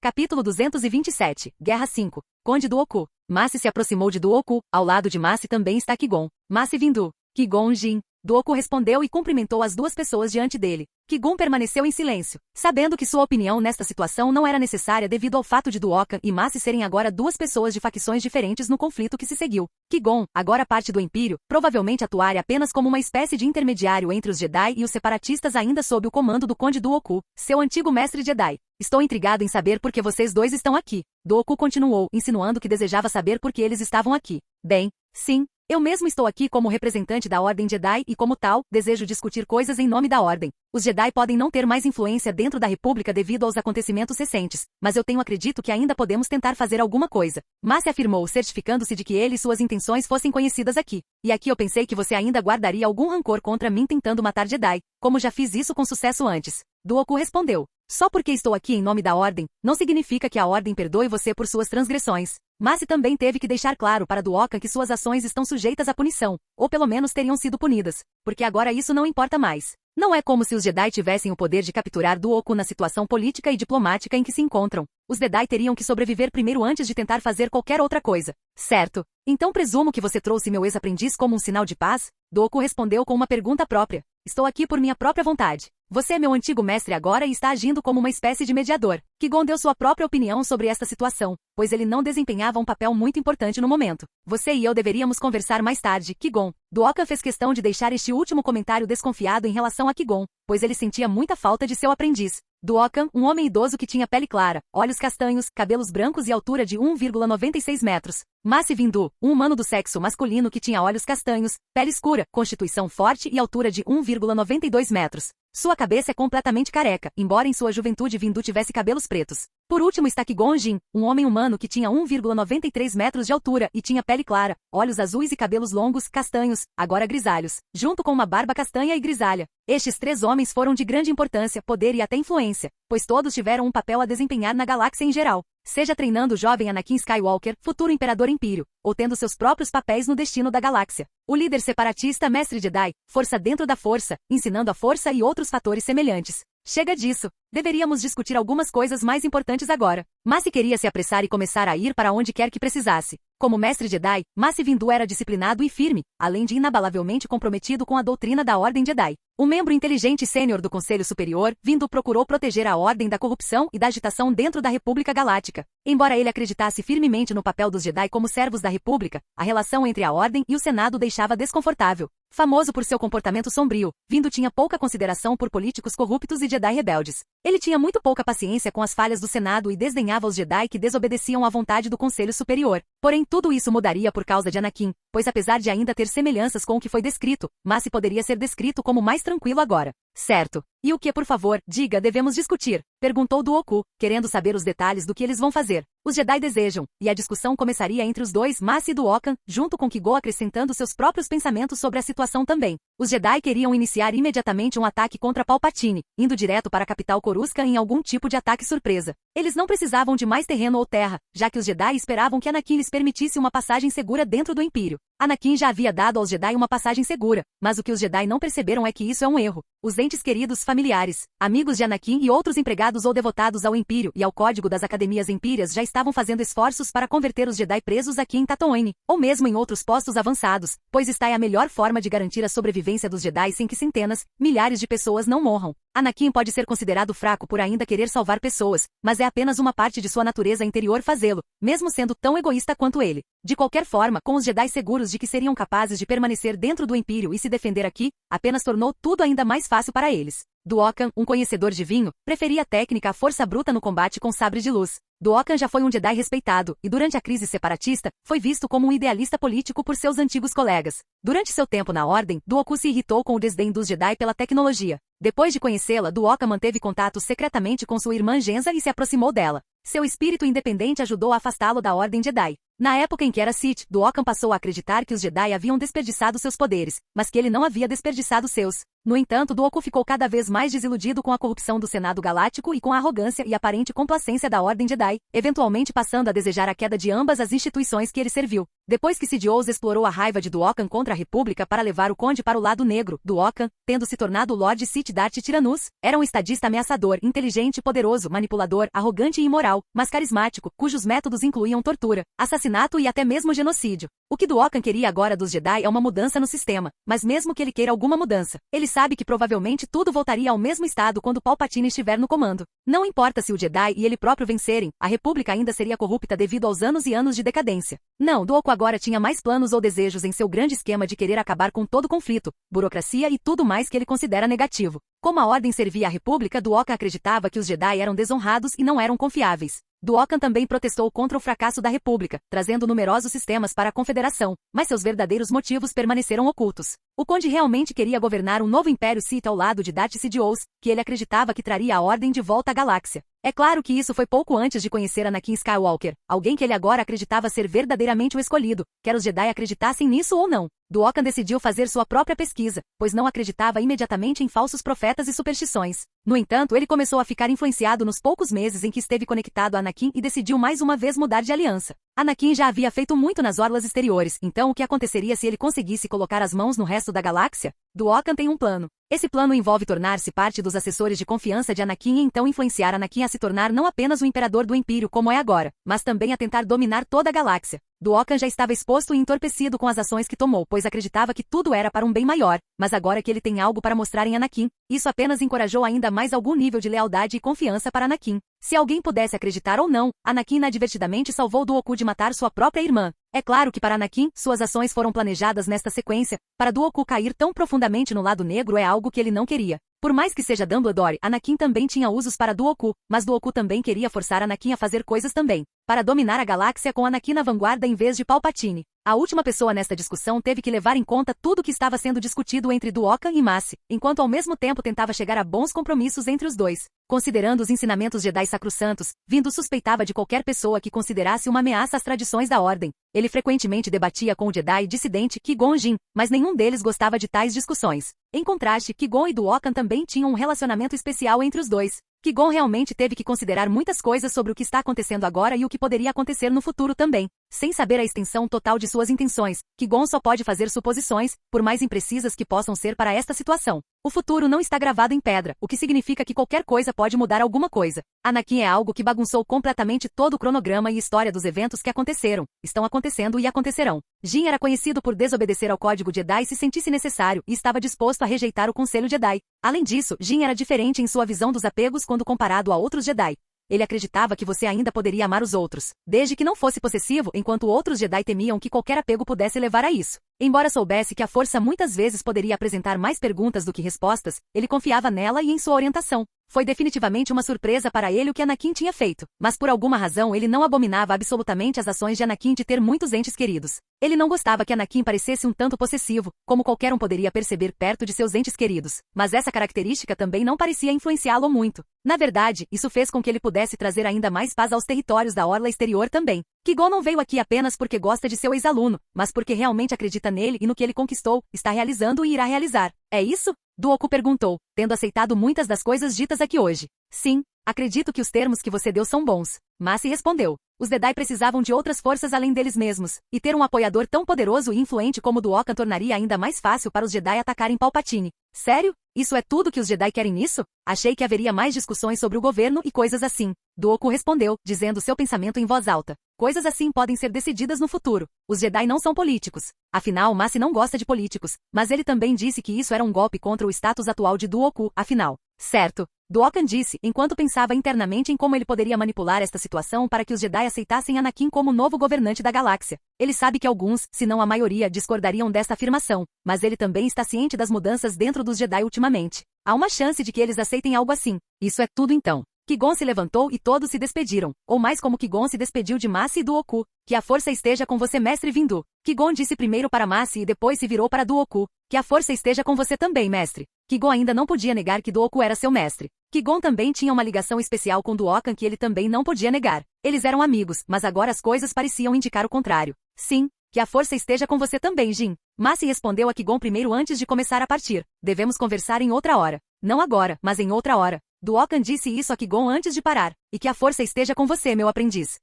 Capítulo 227, Guerra 5, Conde Dooku. Massi se aproximou de Dooku, ao lado de Massi também está Qui-Gon. Massi Windu, Qui-Gon Jinn. Dooku respondeu e cumprimentou as duas pessoas diante dele. Qui-Gon permaneceu em silêncio, sabendo que sua opinião nesta situação não era necessária devido ao fato de Dooku e Massi serem agora duas pessoas de facções diferentes no conflito que se seguiu. Qui-Gon, agora parte do Império, provavelmente atuaria apenas como uma espécie de intermediário entre os Jedi e os separatistas ainda sob o comando do Conde Dooku, seu antigo mestre Jedi. Estou intrigado em saber por que vocês dois estão aqui. Dooku continuou, insinuando que desejava saber por que eles estavam aqui. Bem, sim. Eu mesmo estou aqui como representante da Ordem Jedi e, como tal, desejo discutir coisas em nome da Ordem. Os Jedi podem não ter mais influência dentro da República devido aos acontecimentos recentes, mas eu acredito que ainda podemos tentar fazer alguma coisa. Massi afirmou, certificando-se de que ele e suas intenções fossem conhecidas aqui. E aqui eu pensei que você ainda guardaria algum rancor contra mim tentando matar Jedi, como já fiz isso com sucesso antes. Dooku respondeu. Só porque estou aqui em nome da Ordem, não significa que a Ordem perdoe você por suas transgressões. Massi também teve que deixar claro para Dooku que suas ações estão sujeitas à punição, ou pelo menos teriam sido punidas, porque agora isso não importa mais. Não é como se os Jedi tivessem o poder de capturar Dooku na situação política e diplomática em que se encontram. Os Jedi teriam que sobreviver primeiro antes de tentar fazer qualquer outra coisa. Certo. Então presumo que você trouxe meu ex-aprendiz como um sinal de paz? Dooku respondeu com uma pergunta própria. Estou aqui por minha própria vontade. Você é meu antigo mestre agora e está agindo como uma espécie de mediador. Qui-Gon deu sua própria opinião sobre esta situação, pois ele não desempenhava um papel muito importante no momento. Você e eu deveríamos conversar mais tarde, Qui-Gon. Dooku fez questão de deixar este último comentário desconfiado em relação a Qui-Gon, pois ele sentia muita falta de seu aprendiz. Dooku, um homem idoso que tinha pele clara, olhos castanhos, cabelos brancos e altura de 1,96 metros. Massi Windu, um humano do sexo masculino que tinha olhos castanhos, pele escura, constituição forte e altura de 1,92 metros. Sua cabeça é completamente careca, embora em sua juventude Windu tivesse cabelos pretos. Por último está Qui-Gon Jinn, um homem humano que tinha 1,93 metros de altura e tinha pele clara, olhos azuis e cabelos longos, castanhos, agora grisalhos, junto com uma barba castanha e grisalha. Estes três homens foram de grande importância, poder e até influência, pois todos tiveram um papel a desempenhar na galáxia em geral, seja treinando o jovem Anakin Skywalker, futuro Imperador Império, ou tendo seus próprios papéis no destino da galáxia. O líder separatista Mestre Jedi, força dentro da força, ensinando a força e outros fatores semelhantes. Chega disso. Deveríamos discutir algumas coisas mais importantes agora. Massi queria se apressar e começar a ir para onde quer que precisasse. Como mestre Jedi, Massi Windu era disciplinado e firme, além de inabalavelmente comprometido com a doutrina da Ordem Jedi. Um membro inteligente sênior do Conselho Superior, Windu procurou proteger a Ordem da corrupção e da agitação dentro da República Galáctica. Embora ele acreditasse firmemente no papel dos Jedi como servos da República, a relação entre a Ordem e o Senado deixava desconfortável. Famoso por seu comportamento sombrio, Windu tinha pouca consideração por políticos corruptos e Jedi rebeldes. Ele tinha muito pouca paciência com as falhas do Senado e desdenhava os Jedi que desobedeciam à vontade do Conselho Superior. Porém, tudo isso mudaria por causa de Anakin, pois apesar de ainda ter semelhanças com o que foi descrito, Massi poderia ser descrito como mais tranquilo agora. Certo. E o que, por favor, diga, devemos discutir? Perguntou Dooku, querendo saber os detalhes do que eles vão fazer. Os Jedi desejam, e a discussão começaria entre os dois, Massi e Dooku, junto com Qui-Gon acrescentando seus próprios pensamentos sobre a situação também. Os Jedi queriam iniciar imediatamente um ataque contra Palpatine, indo direto para a capital Coruscant em algum tipo de ataque surpresa. Eles não precisavam de mais terreno ou terra, já que os Jedi esperavam que Anakin lhes permitisse uma passagem segura dentro do Império. Anakin já havia dado aos Jedi uma passagem segura, mas o que os Jedi não perceberam é que isso é um erro. Os entes queridos familiares, amigos de Anakin e outros empregados ou devotados ao Império e ao código das academias empíreas já estavam fazendo esforços para converter os Jedi presos aqui em Tatooine, ou mesmo em outros postos avançados, pois esta é a melhor forma de garantir a sobrevivência dos Jedi sem que centenas, milhares de pessoas não morram. Anakin pode ser considerado fraco por ainda querer salvar pessoas, mas é apenas uma parte de sua natureza interior fazê-lo, mesmo sendo tão egoísta quanto ele. De qualquer forma, com os Jedi seguros de que seriam capazes de permanecer dentro do Império e se defender aqui, apenas tornou tudo ainda mais fácil para eles. Dooku, um conhecedor de vinho, preferia a técnica à força bruta no combate com sabre de luz. Dooku já foi um Jedi respeitado, e durante a crise separatista, foi visto como um idealista político por seus antigos colegas. Durante seu tempo na Ordem, Dooku se irritou com o desdém dos Jedi pela tecnologia. Depois de conhecê-la, Dooku manteve contato secretamente com sua irmã Genza e se aproximou dela. Seu espírito independente ajudou a afastá-lo da Ordem Jedi. Na época em que era Sith, Dooku passou a acreditar que os Jedi haviam desperdiçado seus poderes, mas que ele não havia desperdiçado seus. No entanto, Dooku ficou cada vez mais desiludido com a corrupção do Senado Galáctico e com a arrogância e aparente complacência da Ordem Jedi, eventualmente passando a desejar a queda de ambas as instituições que ele serviu. Depois que Sidious explorou a raiva de Dooku contra a República para levar o Conde para o lado negro, Dooku, tendo se tornado o Lord Sith Darth Tyrannus, era um estadista ameaçador, inteligente, poderoso, manipulador, arrogante e imoral, mas carismático, cujos métodos incluíam tortura, assassinato e até mesmo genocídio. O que Dooku queria agora dos Jedi é uma mudança no sistema, mas mesmo que ele queira alguma mudança, ele sabe que provavelmente tudo voltaria ao mesmo estado quando Palpatine estiver no comando. Não importa se o Jedi e ele próprio vencerem, a República ainda seria corrupta devido aos anos e anos de decadência. Não, Dooku agora tinha mais planos ou desejos em seu grande esquema de querer acabar com todo conflito, burocracia e tudo mais que ele considera negativo. Como a Ordem servia à República, Dooku acreditava que os Jedi eram desonrados e não eram confiáveis. Dooku também protestou contra o fracasso da República, trazendo numerosos sistemas para a Confederação, mas seus verdadeiros motivos permaneceram ocultos. O Conde realmente queria governar um novo Império Sith ao lado de Darth Sidious, que ele acreditava que traria a Ordem de volta à galáxia. É claro que isso foi pouco antes de conhecer Anakin Skywalker, alguém que ele agora acreditava ser verdadeiramente o escolhido, quer os Jedi acreditassem nisso ou não. Dooku decidiu fazer sua própria pesquisa, pois não acreditava imediatamente em falsos profetas e superstições. No entanto, ele começou a ficar influenciado nos poucos meses em que esteve conectado a Anakin e decidiu mais uma vez mudar de aliança. Anakin já havia feito muito nas orlas exteriores, então o que aconteceria se ele conseguisse colocar as mãos no resto da galáxia? Dooku tem um plano. Esse plano envolve tornar-se parte dos assessores de confiança de Anakin e então influenciar Anakin a se tornar não apenas o imperador do Império como é agora, mas também a tentar dominar toda a galáxia. Dooku já estava exposto e entorpecido com as ações que tomou, pois acreditava que tudo era para um bem maior, mas agora que ele tem algo para mostrar em Anakin, isso apenas encorajou ainda mais algum nível de lealdade e confiança para Anakin. Se alguém pudesse acreditar ou não, Anakin inadvertidamente salvou Dooku de matar sua própria irmã. É claro que para Anakin, suas ações foram planejadas nesta sequência. Para Dooku cair tão profundamente no lado negro é algo que ele não queria. Por mais que seja Dumbledore, Anakin também tinha usos para Dooku, mas Dooku também queria forçar Anakin a fazer coisas também, para dominar a galáxia com Anakin na vanguarda em vez de Palpatine. A última pessoa nesta discussão teve que levar em conta tudo o que estava sendo discutido entre Dooku e Massi, enquanto ao mesmo tempo tentava chegar a bons compromissos entre os dois. Considerando os ensinamentos Jedi sacrossantos, Vindu suspeitava de qualquer pessoa que considerasse uma ameaça às tradições da Ordem. Ele frequentemente debatia com o Jedi dissidente Qui-Gon Jinn, mas nenhum deles gostava de tais discussões. Em contraste, Qui-Gon e Dooku também tinham um relacionamento especial entre os dois. Qui-Gon realmente teve que considerar muitas coisas sobre o que está acontecendo agora e o que poderia acontecer no futuro também. Sem saber a extensão total de suas intenções, Qui-Gon só pode fazer suposições, por mais imprecisas que possam ser para esta situação. O futuro não está gravado em pedra, o que significa que qualquer coisa pode mudar alguma coisa. Anakin é algo que bagunçou completamente todo o cronograma e história dos eventos que aconteceram, estão acontecendo e acontecerão. Jin era conhecido por desobedecer ao código Jedi se sentisse necessário e estava disposto a rejeitar o Conselho Jedi. Além disso, Jin era diferente em sua visão dos apegos quando comparado a outros Jedi. Ele acreditava que você ainda poderia amar os outros, desde que não fosse possessivo, enquanto outros Jedi temiam que qualquer apego pudesse levar a isso. Embora soubesse que a força muitas vezes poderia apresentar mais perguntas do que respostas, ele confiava nela e em sua orientação. Foi definitivamente uma surpresa para ele o que Anakin tinha feito, mas por alguma razão ele não abominava absolutamente as ações de Anakin de ter muitos entes queridos. Ele não gostava que Anakin parecesse um tanto possessivo, como qualquer um poderia perceber perto de seus entes queridos, mas essa característica também não parecia influenciá-lo muito. Na verdade, isso fez com que ele pudesse trazer ainda mais paz aos territórios da orla exterior também. Qui-Gon não veio aqui apenas porque gosta de seu ex-aluno, mas porque realmente acredita nele e no que ele conquistou, está realizando e irá realizar. É isso? Dooku perguntou, tendo aceitado muitas das coisas ditas aqui hoje. Sim, acredito que os termos que você deu são bons. Massi respondeu. Os Jedi precisavam de outras forças além deles mesmos, e ter um apoiador tão poderoso e influente como Dooku tornaria ainda mais fácil para os Jedi atacarem Palpatine. Sério? Isso é tudo que os Jedi querem nisso? Achei que haveria mais discussões sobre o governo e coisas assim. Dooku respondeu, dizendo seu pensamento em voz alta. Coisas assim podem ser decididas no futuro. Os Jedi não são políticos. Afinal, Massi não gosta de políticos, mas ele também disse que isso era um golpe contra o status atual de Dooku, afinal. Certo. Dooku disse, enquanto pensava internamente em como ele poderia manipular esta situação para que os Jedi aceitassem Anakin como novo governante da galáxia. Ele sabe que alguns, se não a maioria, discordariam desta afirmação, mas ele também está ciente das mudanças dentro dos Jedi ultimamente. Há uma chance de que eles aceitem algo assim. Isso é tudo então. Qui-Gon se levantou e todos se despediram, ou mais como Qui-Gon se despediu de Massi e Dooku. Que a força esteja com você, mestre Windu. Qui-Gon disse primeiro para Massi e depois se virou para Dooku. Que a força esteja com você também, mestre. Qui-Gon ainda não podia negar que Dooku era seu mestre. Qui-Gon também tinha uma ligação especial com Dooku que ele também não podia negar. Eles eram amigos, mas agora as coisas pareciam indicar o contrário. Sim, que a força esteja com você também, Jin. Massi respondeu a Qui-Gon primeiro antes de começar a partir. Devemos conversar em outra hora. Não agora, mas em outra hora. Dooku disse isso a Qui-Gon antes de parar. E que a força esteja com você, meu aprendiz.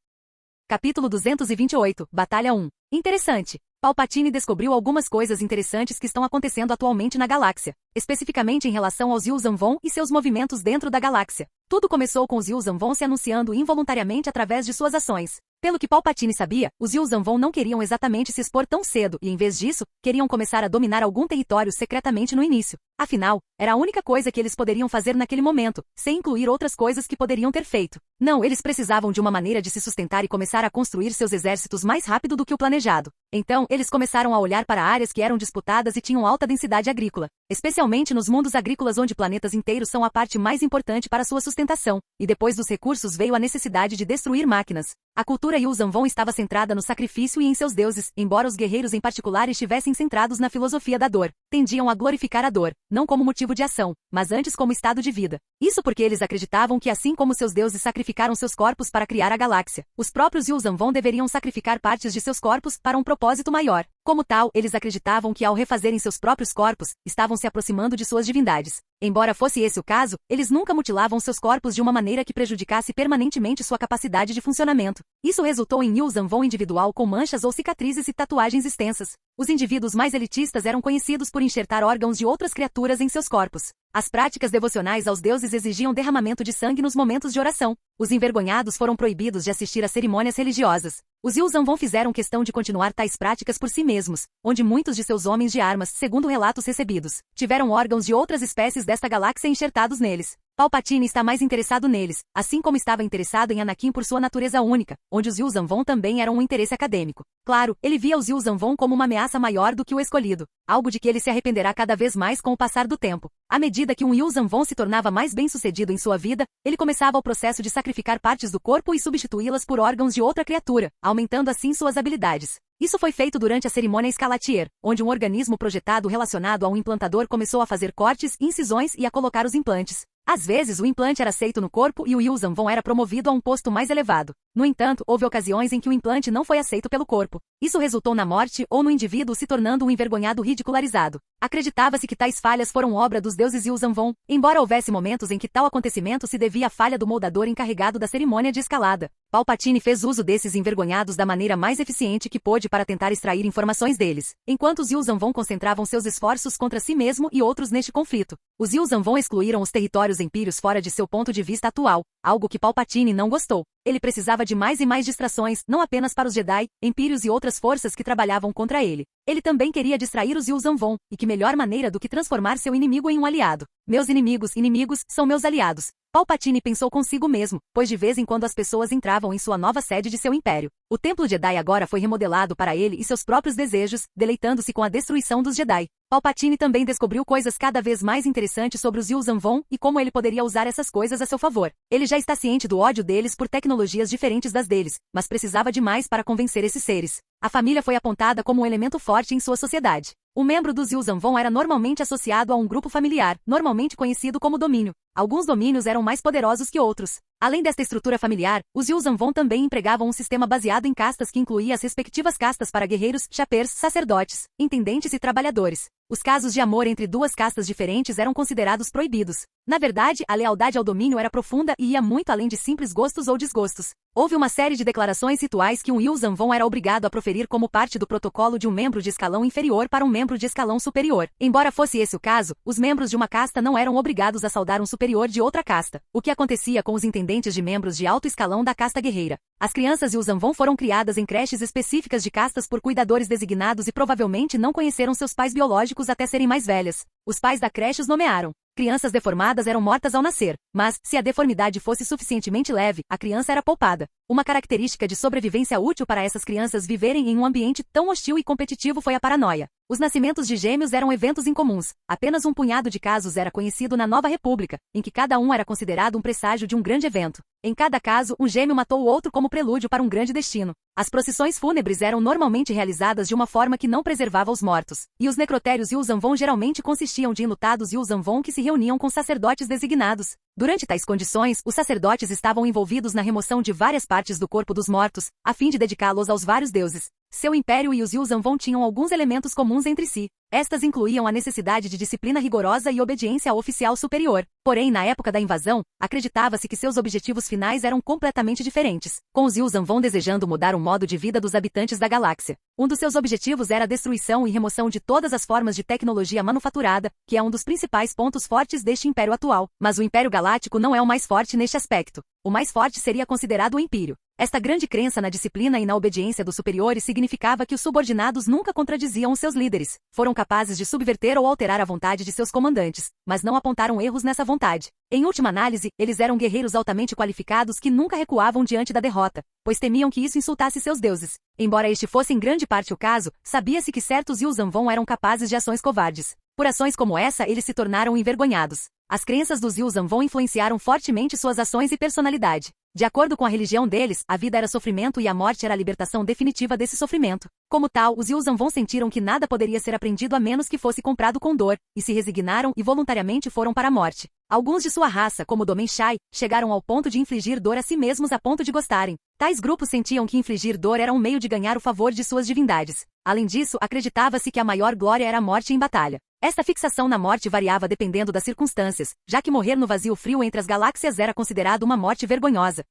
Capítulo 228, Batalha 1. Interessante. Palpatine descobriu algumas coisas interessantes que estão acontecendo atualmente na galáxia, especificamente em relação aos Yuuzhan Vong e seus movimentos dentro da galáxia. Tudo começou com os Yuuzhan Vong se anunciando involuntariamente através de suas ações. Pelo que Palpatine sabia, os Yuuzhan Vong não queriam exatamente se expor tão cedo e, em vez disso, queriam começar a dominar algum território secretamente no início. Afinal, era a única coisa que eles poderiam fazer naquele momento, sem incluir outras coisas que poderiam ter feito. Não, eles precisavam de uma maneira de se sustentar e começar a construir seus exércitos mais rápido do que o planejado. Então, eles começaram a olhar para áreas que eram disputadas e tinham alta densidade agrícola, especialmente nos mundos agrícolas onde planetas inteiros são a parte mais importante para sua sustentação, e depois dos recursos veio a necessidade de destruir máquinas. A cultura Yuuzhan Vong estava centrada no sacrifício e em seus deuses, embora os guerreiros em particular estivessem centrados na filosofia da dor. Tendiam a glorificar a dor, não como motivo de ação, mas antes como estado de vida. Isso porque eles acreditavam que assim como seus deuses sacrificaram seus corpos para criar a galáxia, os próprios Yuuzhan Vong deveriam sacrificar partes de seus corpos para um propósito maior. Como tal, eles acreditavam que ao refazerem seus próprios corpos, estavam se aproximando de suas divindades. Embora fosse esse o caso, eles nunca mutilavam seus corpos de uma maneira que prejudicasse permanentemente sua capacidade de funcionamento. Isso resultou em Yuuzhan Vong individual com manchas ou cicatrizes e tatuagens extensas. Os indivíduos mais elitistas eram conhecidos por enxertar órgãos de outras criaturas em seus corpos. As práticas devocionais aos deuses exigiam derramamento de sangue nos momentos de oração. Os envergonhados foram proibidos de assistir a cerimônias religiosas. Os Yuuzhan Vong fizeram questão de continuar tais práticas por si mesmos, onde muitos de seus homens de armas, segundo relatos recebidos, tiveram órgãos de outras espécies desta galáxia enxertados neles. Palpatine está mais interessado neles, assim como estava interessado em Anakin por sua natureza única, onde os Yuuzhan Vong também eram um interesse acadêmico. Claro, ele via os Yuuzhan Vong como uma ameaça maior do que o escolhido, algo de que ele se arrependerá cada vez mais com o passar do tempo. À medida que um Yuuzhan Vong se tornava mais bem-sucedido em sua vida, ele começava o processo de sacrificar partes do corpo e substituí-las por órgãos de outra criatura, aumentando assim suas habilidades. Isso foi feito durante a cerimônia Escalatier, onde um organismo projetado relacionado a um implantador começou a fazer cortes, incisões e a colocar os implantes. Às vezes o implante era aceito no corpo e o Yuuzhan Vong era promovido a um posto mais elevado. No entanto, houve ocasiões em que o implante não foi aceito pelo corpo. Isso resultou na morte ou no indivíduo se tornando um envergonhado ridicularizado. Acreditava-se que tais falhas foram obra dos deuses Yuuzhan Vong, embora houvesse momentos em que tal acontecimento se devia à falha do moldador encarregado da cerimônia de escalada. Palpatine fez uso desses envergonhados da maneira mais eficiente que pôde para tentar extrair informações deles, enquanto os Yuuzhan Vong concentravam seus esforços contra si mesmo e outros neste conflito. Os Yuuzhan Vong excluíram os territórios empíreos fora de seu ponto de vista atual, algo que Palpatine não gostou. Ele precisava de mais e mais distrações, não apenas para os Jedi, Empíreos e outras forças que trabalhavam contra ele. Ele também queria distrair os Yuuzhan Vong, e que melhor maneira do que transformar seu inimigo em um aliado. Meus inimigos, são meus aliados. Palpatine pensou consigo mesmo, pois de vez em quando as pessoas entravam em sua nova sede de seu império. O Templo Jedi agora foi remodelado para ele e seus próprios desejos, deleitando-se com a destruição dos Jedi. Palpatine também descobriu coisas cada vez mais interessantes sobre os Yuuzhan Vong e como ele poderia usar essas coisas a seu favor. Ele já está ciente do ódio deles por tecnologias diferentes das deles, mas precisava de mais para convencer esses seres. A família foi apontada como um elemento forte em sua sociedade. O membro dos Yuuzhan Vong era normalmente associado a um grupo familiar, normalmente conhecido como domínio. Alguns domínios eram mais poderosos que outros. Além desta estrutura familiar, os Yuuzhan Vong também empregavam um sistema baseado em castas que incluía as respectivas castas para guerreiros, chapers, sacerdotes, intendentes e trabalhadores. Os casos de amor entre duas castas diferentes eram considerados proibidos. Na verdade, a lealdade ao domínio era profunda e ia muito além de simples gostos ou desgostos. Houve uma série de declarações rituais que um Yuuzhan Vong era obrigado a proferir como parte do protocolo de um membro de escalão inferior para um membro de escalão superior. Embora fosse esse o caso, os membros de uma casta não eram obrigados a saudar um superior de outra casta, o que acontecia com os intendentes de membros de alto escalão da casta guerreira. As crianças Yuuzhan Vong foram criadas em creches específicas de castas por cuidadores designados e provavelmente não conheceram seus pais biológicos até serem mais velhas. Os pais da creche os nomearam. Crianças deformadas eram mortas ao nascer, mas, se a deformidade fosse suficientemente leve, a criança era poupada. Uma característica de sobrevivência útil para essas crianças viverem em um ambiente tão hostil e competitivo foi a paranoia. Os nascimentos de gêmeos eram eventos incomuns. Apenas um punhado de casos era conhecido na Nova República, em que cada um era considerado um presságio de um grande evento. Em cada caso, um gêmeo matou o outro como prelúdio para um grande destino. As procissões fúnebres eram normalmente realizadas de uma forma que não preservava os mortos, e os necrotérios Yuuzhan Vong geralmente consistiam de enlutados Yuuzhan Vong que se reuniam com sacerdotes designados. Durante tais condições, os sacerdotes estavam envolvidos na remoção de várias partes do corpo dos mortos, a fim de dedicá-los aos vários deuses. Seu império e os Yuuzhan Vong tinham alguns elementos comuns entre si. Estas incluíam a necessidade de disciplina rigorosa e obediência ao oficial superior. Porém, na época da invasão, acreditava-se que seus objetivos finais eram completamente diferentes, com os Yuuzhan Vong desejando mudar o modo de vida dos habitantes da galáxia. Um dos seus objetivos era a destruição e remoção de todas as formas de tecnologia manufaturada, que é um dos principais pontos fortes deste império atual. Mas o Império Galáctico não é o mais forte neste aspecto. O mais forte seria considerado o Empírio. Esta grande crença na disciplina e na obediência dos superiores significava que os subordinados nunca contradiziam os seus líderes. Foram capazes de subverter ou alterar a vontade de seus comandantes, mas não apontaram erros nessa vontade. Em última análise, eles eram guerreiros altamente qualificados que nunca recuavam diante da derrota, pois temiam que isso insultasse seus deuses. Embora este fosse em grande parte o caso, sabia-se que certos Yuuzhan Vong eram capazes de ações covardes. Por ações como essa, eles se tornaram envergonhados. As crenças dos Yuuzhan Vong influenciaram fortemente suas ações e personalidade. De acordo com a religião deles, a vida era sofrimento e a morte era a libertação definitiva desse sofrimento. Como tal, os Yuuzhan Vong sentiram que nada poderia ser aprendido a menos que fosse comprado com dor, e se resignaram e voluntariamente foram para a morte. Alguns de sua raça, como Domen Shai, chegaram ao ponto de infligir dor a si mesmos a ponto de gostarem. Tais grupos sentiam que infligir dor era um meio de ganhar o favor de suas divindades. Além disso, acreditava-se que a maior glória era a morte em batalha. Esta fixação na morte variava dependendo das circunstâncias, já que morrer no vazio frio entre as galáxias era considerado uma morte vergonhosa.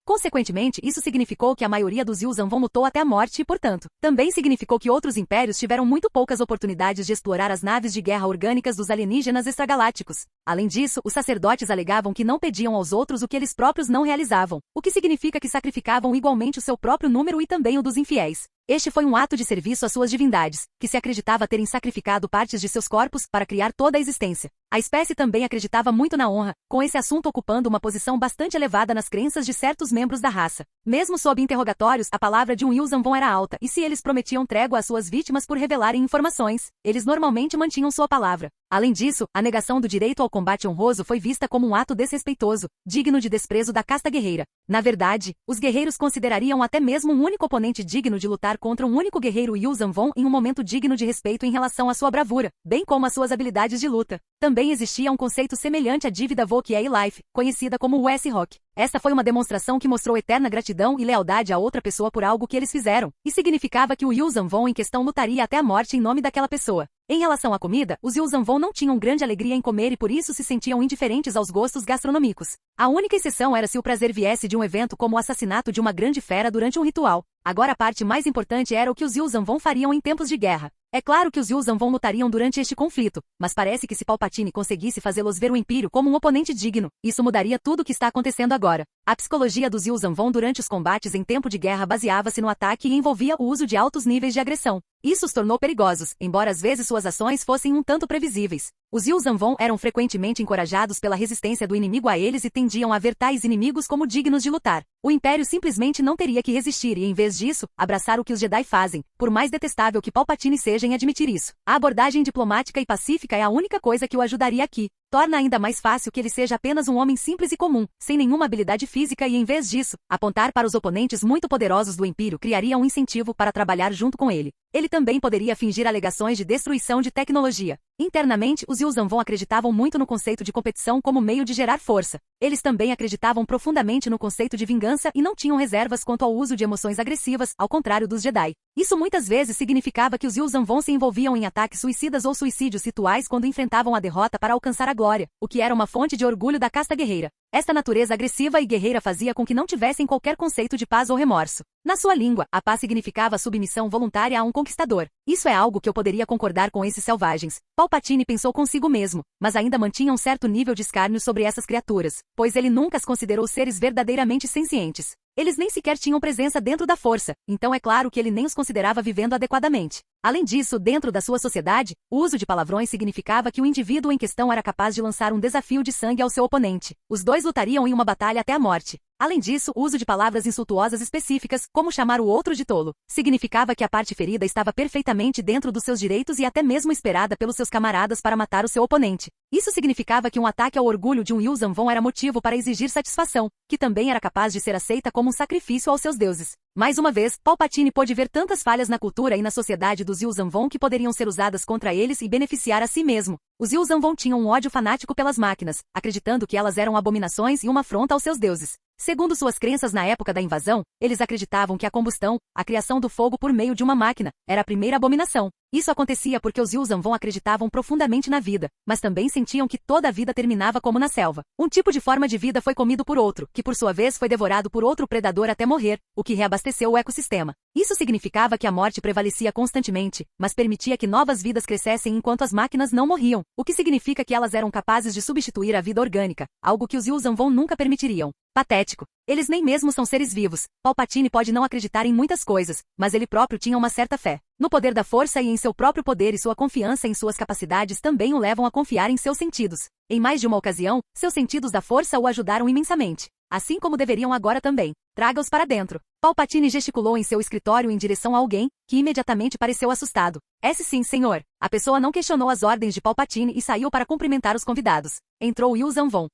Consequentemente, isso significou que a maioria dos Yuuzhan Vong lutou até a morte e, portanto, também significou que outros impérios tiveram muito poucas oportunidades de explorar as naves de guerra orgânicas dos alienígenas extragalácticos. Além disso, os sacerdotes alegavam que não pediam aos outros o que eles próprios não realizavam, o que significa que sacrificavam igualmente o seu próprio número e também o dos infiéis. Este foi um ato de serviço às suas divindades, que se acreditava terem sacrificado partes de seus corpos para criar toda a existência. A espécie também acreditava muito na honra, com esse assunto ocupando uma posição bastante elevada nas crenças de certos membros da raça. Mesmo sob interrogatórios, a palavra de um Yuuzhan Vong era alta, e se eles prometiam trégua às suas vítimas por revelarem informações, eles normalmente mantinham sua palavra. Além disso, a negação do direito ao combate honroso foi vista como um ato desrespeitoso, digno de desprezo da casta guerreira. Na verdade, os guerreiros considerariam até mesmo um único oponente digno de lutar contra um único guerreiro Yuuzhan Vong em um momento digno de respeito em relação à sua bravura, bem como às suas habilidades de luta. Também existia um conceito semelhante à dívida Wokey Life, conhecida como US-Rock. Esta foi uma demonstração que mostrou eterna gratidão e lealdade a outra pessoa por algo que eles fizeram, e significava que o Yuuzhan Vong em questão lutaria até a morte em nome daquela pessoa. Em relação à comida, os Yuuzhan Vong não tinham grande alegria em comer e por isso se sentiam indiferentes aos gostos gastronômicos. A única exceção era se o prazer viesse de um evento como o assassinato de uma grande fera durante um ritual. Agora a parte mais importante era o que os Yuuzhan Vong fariam em tempos de guerra. É claro que os Yuzhan Vong lutariam durante este conflito, mas parece que se Palpatine conseguisse fazê-los ver o Império como um oponente digno, isso mudaria tudo o que está acontecendo agora. A psicologia dos Yuzhan Vong durante os combates em tempo de guerra baseava-se no ataque e envolvia o uso de altos níveis de agressão. Isso os tornou perigosos, embora às vezes suas ações fossem um tanto previsíveis. Os Yuzhan Vong eram frequentemente encorajados pela resistência do inimigo a eles e tendiam a ver tais inimigos como dignos de lutar. O Império simplesmente não teria que resistir e, em vez disso, abraçar o que os Jedi fazem, por mais detestável que Palpatine seja em admitir isso. A abordagem diplomática e pacífica é a única coisa que o ajudaria aqui. Torna ainda mais fácil que ele seja apenas um homem simples e comum, sem nenhuma habilidade física e, em vez disso, apontar para os oponentes muito poderosos do Império criaria um incentivo para trabalhar junto com ele. Ele também poderia fingir alegações de destruição de tecnologia. Internamente, os Yuzhan Vong acreditavam muito no conceito de competição como meio de gerar força. Eles também acreditavam profundamente no conceito de vingança e não tinham reservas quanto ao uso de emoções agressivas, ao contrário dos Jedi. Isso muitas vezes significava que os Yuzhan Vong se envolviam em ataques suicidas ou suicídios rituais quando enfrentavam a derrota para alcançar a glória, o que era uma fonte de orgulho da casta guerreira. Esta natureza agressiva e guerreira fazia com que não tivessem qualquer conceito de paz ou remorso. Na sua língua, a paz significava submissão voluntária a um conquistador. Isso é algo que eu poderia concordar com esses selvagens. Palpatine pensou consigo mesmo, mas ainda mantinha um certo nível de escárnio sobre essas criaturas, pois ele nunca as considerou seres verdadeiramente sencientes. Eles nem sequer tinham presença dentro da força, então é claro que ele nem os considerava vivendo adequadamente. Além disso, dentro da sua sociedade, o uso de palavrões significava que o indivíduo em questão era capaz de lançar um desafio de sangue ao seu oponente. Os dois lutariam em uma batalha até a morte. Além disso, o uso de palavras insultuosas específicas, como chamar o outro de tolo, significava que a parte ferida estava perfeitamente dentro dos seus direitos e até mesmo esperada pelos seus camaradas para matar o seu oponente. Isso significava que um ataque ao orgulho de um Yuzhan Vong era motivo para exigir satisfação, que também era capaz de ser aceita como um sacrifício aos seus deuses. Mais uma vez, Palpatine pôde ver tantas falhas na cultura e na sociedade dos Yuzhan Vong que poderiam ser usadas contra eles e beneficiar a si mesmo. Os Yuzhan Vong tinham um ódio fanático pelas máquinas, acreditando que elas eram abominações e uma afronta aos seus deuses. Segundo suas crenças na época da invasão, eles acreditavam que a combustão, a criação do fogo por meio de uma máquina, era a primeira abominação. Isso acontecia porque os Yuzhan Vong acreditavam profundamente na vida, mas também sentiam que toda a vida terminava como na selva. Um tipo de forma de vida foi comido por outro, que por sua vez foi devorado por outro predador até morrer, o que reabasteceu o ecossistema. Isso significava que a morte prevalecia constantemente, mas permitia que novas vidas crescessem enquanto as máquinas não morriam, o que significa que elas eram capazes de substituir a vida orgânica, algo que os Yuzhan Vong nunca permitiriam. Patético. Eles nem mesmo são seres vivos. Palpatine pode não acreditar em muitas coisas, mas ele próprio tinha uma certa fé no poder da força e em seu próprio poder, e sua confiança em suas capacidades também o levam a confiar em seus sentidos. Em mais de uma ocasião, seus sentidos da força o ajudaram imensamente. Assim como deveriam agora também. Traga-os para dentro. Palpatine gesticulou em seu escritório em direção a alguém, que imediatamente pareceu assustado. Sim, senhor. A pessoa não questionou as ordens de Palpatine e saiu para cumprimentar os convidados. Entrou Yuzhan Vong.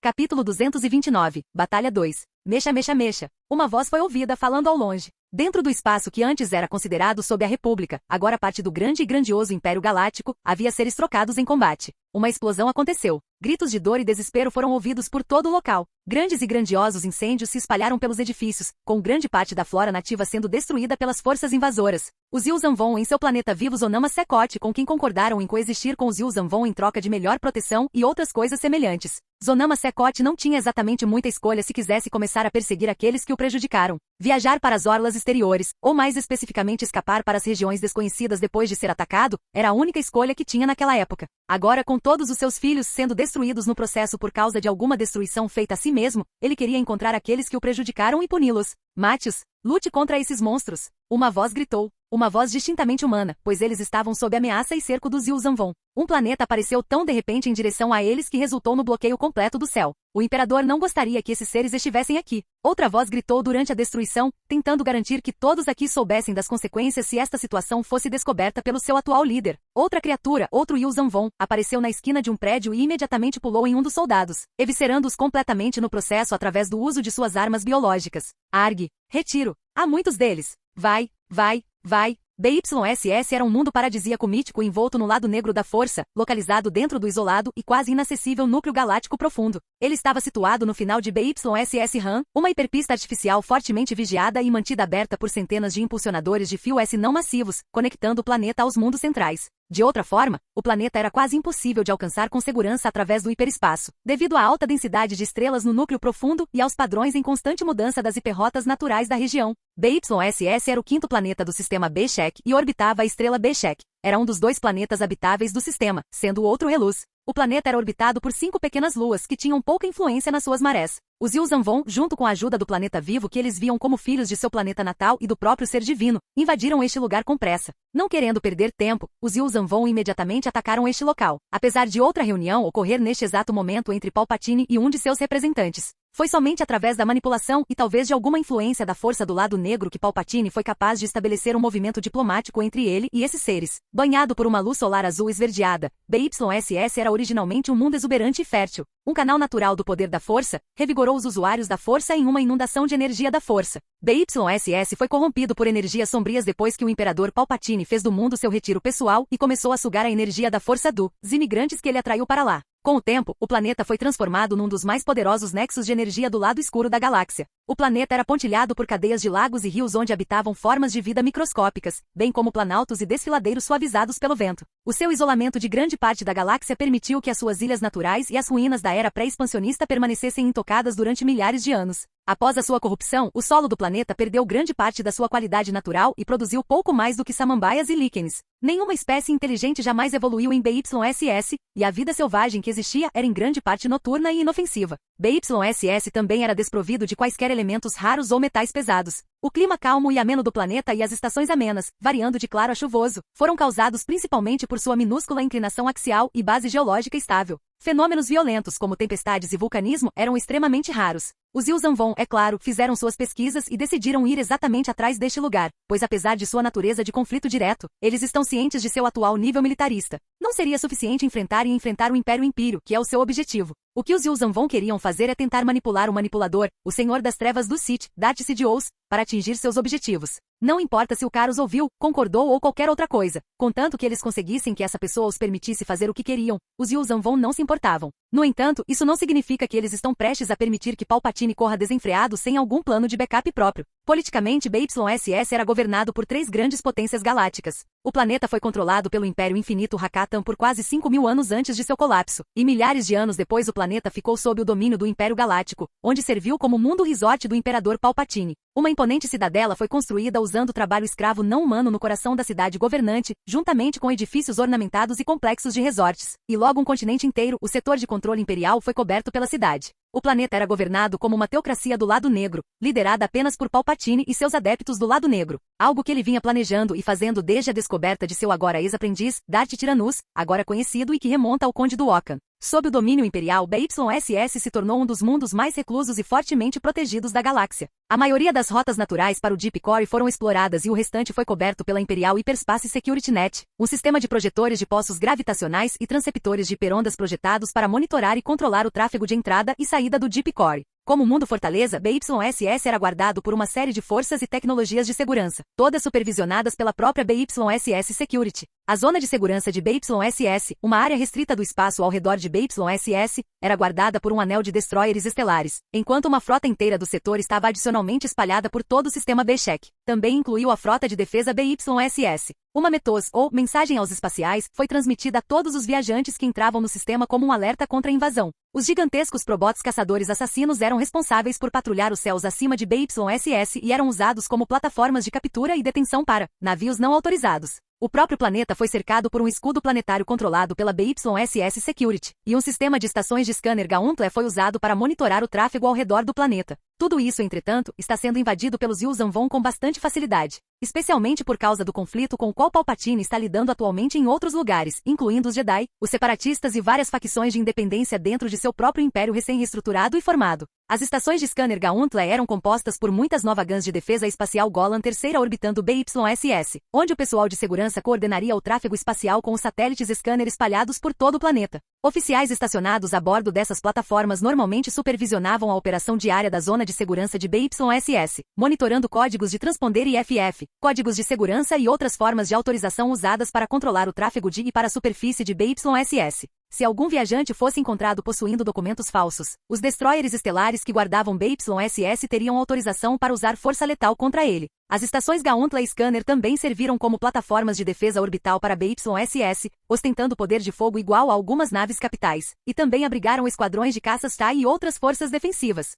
Capítulo 229, Batalha 2. Mexa, mexa, mexa. Uma voz foi ouvida falando ao longe. Dentro do espaço que antes era considerado sob a República, agora parte do grande e grandioso Império Galáctico, havia seres trocados em combate. Uma explosão aconteceu. Gritos de dor e desespero foram ouvidos por todo o local. Grandes e grandiosos incêndios se espalharam pelos edifícios, com grande parte da flora nativa sendo destruída pelas forças invasoras. Os Yuzhan Vong em seu planeta vivo Zonama Sekot, com quem concordaram em coexistir com os Yuzhan Vong em troca de melhor proteção e outras coisas semelhantes. Zonama Sekot não tinha exatamente muita escolha se quisesse começar a perseguir aqueles que o prejudicaram. Viajar para as orlas exteriores, ou mais especificamente escapar para as regiões desconhecidas depois de ser atacado, era a única escolha que tinha naquela época. Agora, com todos os seus filhos sendo destruídos no processo por causa de alguma destruição feita a si mesmo, ele queria encontrar aqueles que o prejudicaram e puni-los. Mate-os. Lute contra esses monstros. Uma voz gritou. Uma voz distintamente humana, pois eles estavam sob ameaça e cerco dos Yuzhan Vong. Um planeta apareceu tão de repente em direção a eles que resultou no bloqueio completo do céu. O imperador não gostaria que esses seres estivessem aqui. Outra voz gritou durante a destruição, tentando garantir que todos aqui soubessem das consequências se esta situação fosse descoberta pelo seu atual líder. Outra criatura, outro Yuzhan Vong, apareceu na esquina de um prédio e imediatamente pulou em um dos soldados, eviscerando-os completamente no processo através do uso de suas armas biológicas. Arg. Retiro. Há muitos deles. Vai. BYSS era um mundo paradisíaco mítico envolto no lado negro da força, localizado dentro do isolado e quase inacessível núcleo galáctico profundo. Ele estava situado no final de BYSS RAM, uma hiperpista artificial fortemente vigiada e mantida aberta por centenas de impulsionadores de fio S não massivos, conectando o planeta aos mundos centrais. De outra forma, o planeta era quase impossível de alcançar com segurança através do hiperespaço, devido à alta densidade de estrelas no núcleo profundo e aos padrões em constante mudança das hiperrotas naturais da região. BYSS era o quinto planeta do sistema Beschek e orbitava a estrela Beschek. Era um dos 2 planetas habitáveis do sistema, sendo o outro reluz. O planeta era orbitado por 5 pequenas luas que tinham pouca influência nas suas marés. Os Yuzhanvon, junto com a ajuda do planeta vivo que eles viam como filhos de seu planeta natal e do próprio ser divino, invadiram este lugar com pressa. Não querendo perder tempo, os Yuzhanvon imediatamente atacaram este local, apesar de outra reunião ocorrer neste exato momento entre Palpatine e um de seus representantes. Foi somente através da manipulação e talvez de alguma influência da força do lado negro que Palpatine foi capaz de estabelecer um movimento diplomático entre ele e esses seres. Banhado por uma luz solar azul esverdeada, BYSS era originalmente um mundo exuberante e fértil. Um canal natural do poder da força, revigorou os usuários da força em uma inundação de energia da força. BYSS foi corrompido por energias sombrias depois que o imperador Palpatine fez do mundo seu retiro pessoal e começou a sugar a energia da força dos imigrantes que ele atraiu para lá. Com o tempo, o planeta foi transformado num dos mais poderosos nexos de energia do lado escuro da galáxia. O planeta era pontilhado por cadeias de lagos e rios onde habitavam formas de vida microscópicas, bem como planaltos e desfiladeiros suavizados pelo vento. O seu isolamento de grande parte da galáxia permitiu que as suas ilhas naturais e as ruínas da era pré-expansionista permanecessem intocadas durante milhares de anos. Após a sua corrupção, o solo do planeta perdeu grande parte da sua qualidade natural e produziu pouco mais do que samambaias e líquenes. Nenhuma espécie inteligente jamais evoluiu em BYSS, e a vida selvagem que existia era em grande parte noturna e inofensiva. BYSS também era desprovido de quaisquer elementos raros ou metais pesados. O clima calmo e ameno do planeta e as estações amenas, variando de claro a chuvoso, foram causados principalmente por sua minúscula inclinação axial e base geológica estável. Fenômenos violentos como tempestades e vulcanismo eram extremamente raros. Os Yuzhanvon, é claro, fizeram suas pesquisas e decidiram ir exatamente atrás deste lugar, pois apesar de sua natureza de conflito direto, eles estão cientes de seu atual nível militarista. Não seria suficiente enfrentar o Império Impírio, que é o seu objetivo. O que os Yuzhanvon queriam fazer é tentar manipular o manipulador, o Senhor das Trevas do Sith, Darth Sidious, para atingir seus objetivos. Não importa se o Carus ouviu, concordou ou qualquer outra coisa, contanto que eles conseguissem que essa pessoa os permitisse fazer o que queriam, os Yuzhanvon não se importavam. No entanto, isso não significa que eles estão prestes a permitir que Palpatine corra desenfreado sem algum plano de backup próprio. Politicamente, BYSS era governado por 3 grandes potências galácticas. O planeta foi controlado pelo Império Infinito Hakatan por quase 5.000 anos antes de seu colapso, e milhares de anos depois o planeta ficou sob o domínio do Império Galáctico, onde serviu como mundo resort do Imperador Palpatine. Uma imponente cidadela foi construída usando trabalho escravo não humano no coração da cidade governante, juntamente com edifícios ornamentados e complexos de resorts. E logo um continente inteiro, o setor de controle imperial foi coberto pela cidade. O planeta era governado como uma teocracia do lado negro, liderada apenas por Palpatine e seus adeptos do lado negro, algo que ele vinha planejando e fazendo desde a descoberta de seu agora ex-aprendiz, Darth Tyrannus, agora conhecido e que remonta ao Conde do Ocan. Sob o domínio imperial, BYSS se tornou um dos mundos mais reclusos e fortemente protegidos da galáxia. A maioria das rotas naturais para o Deep Core foram exploradas e o restante foi coberto pela Imperial Hyperspace Security Net, um sistema de projetores de poços gravitacionais e transceptores de hiperondas projetados para monitorar e controlar o tráfego de entrada e saída do Deep Core. Como mundo fortaleza, BYSS era guardado por uma série de forças e tecnologias de segurança, todas supervisionadas pela própria BYSS Security. A zona de segurança de BYSS, uma área restrita do espaço ao redor de BYSS, era guardada por um anel de destroyers estelares, enquanto uma frota inteira do setor estava adicionalmente espalhada por todo o sistema Beschek. Também incluiu a frota de defesa BYSS. Uma METOS, ou Mensagem aos Espaciais, foi transmitida a todos os viajantes que entravam no sistema como um alerta contra a invasão. Os gigantescos probots caçadores assassinos eram responsáveis por patrulhar os céus acima de BYSS e eram usados como plataformas de captura e detenção para navios não autorizados. O próprio planeta foi cercado por um escudo planetário controlado pela BYSS Security, e um sistema de estações de scanner Gauntlet foi usado para monitorar o tráfego ao redor do planeta. Tudo isso, entretanto, está sendo invadido pelos Yuzhanvon com bastante facilidade, especialmente por causa do conflito com o qual Palpatine está lidando atualmente em outros lugares, incluindo os Jedi, os separatistas e várias facções de independência dentro de seu próprio império recém-reestruturado e formado. As estações de scanner Gauntlet eram compostas por muitas novagans de defesa espacial Golan III orbitando BYSS, onde o pessoal de segurança coordenaria o tráfego espacial com os satélites scanner espalhados por todo o planeta. Oficiais estacionados a bordo dessas plataformas normalmente supervisionavam a operação diária da zona de segurança de BYSS, monitorando códigos de transponder e FF, códigos de segurança e outras formas de autorização usadas para controlar o tráfego de e para a superfície de BYSS. Se algum viajante fosse encontrado possuindo documentos falsos, os destroyers estelares que guardavam BYSS teriam autorização para usar força letal contra ele. As estações Gauntlet Scanner também serviram como plataformas de defesa orbital para BYSS, ostentando poder de fogo igual a algumas naves capitais, e também abrigaram esquadrões de caças TIE e outras forças defensivas.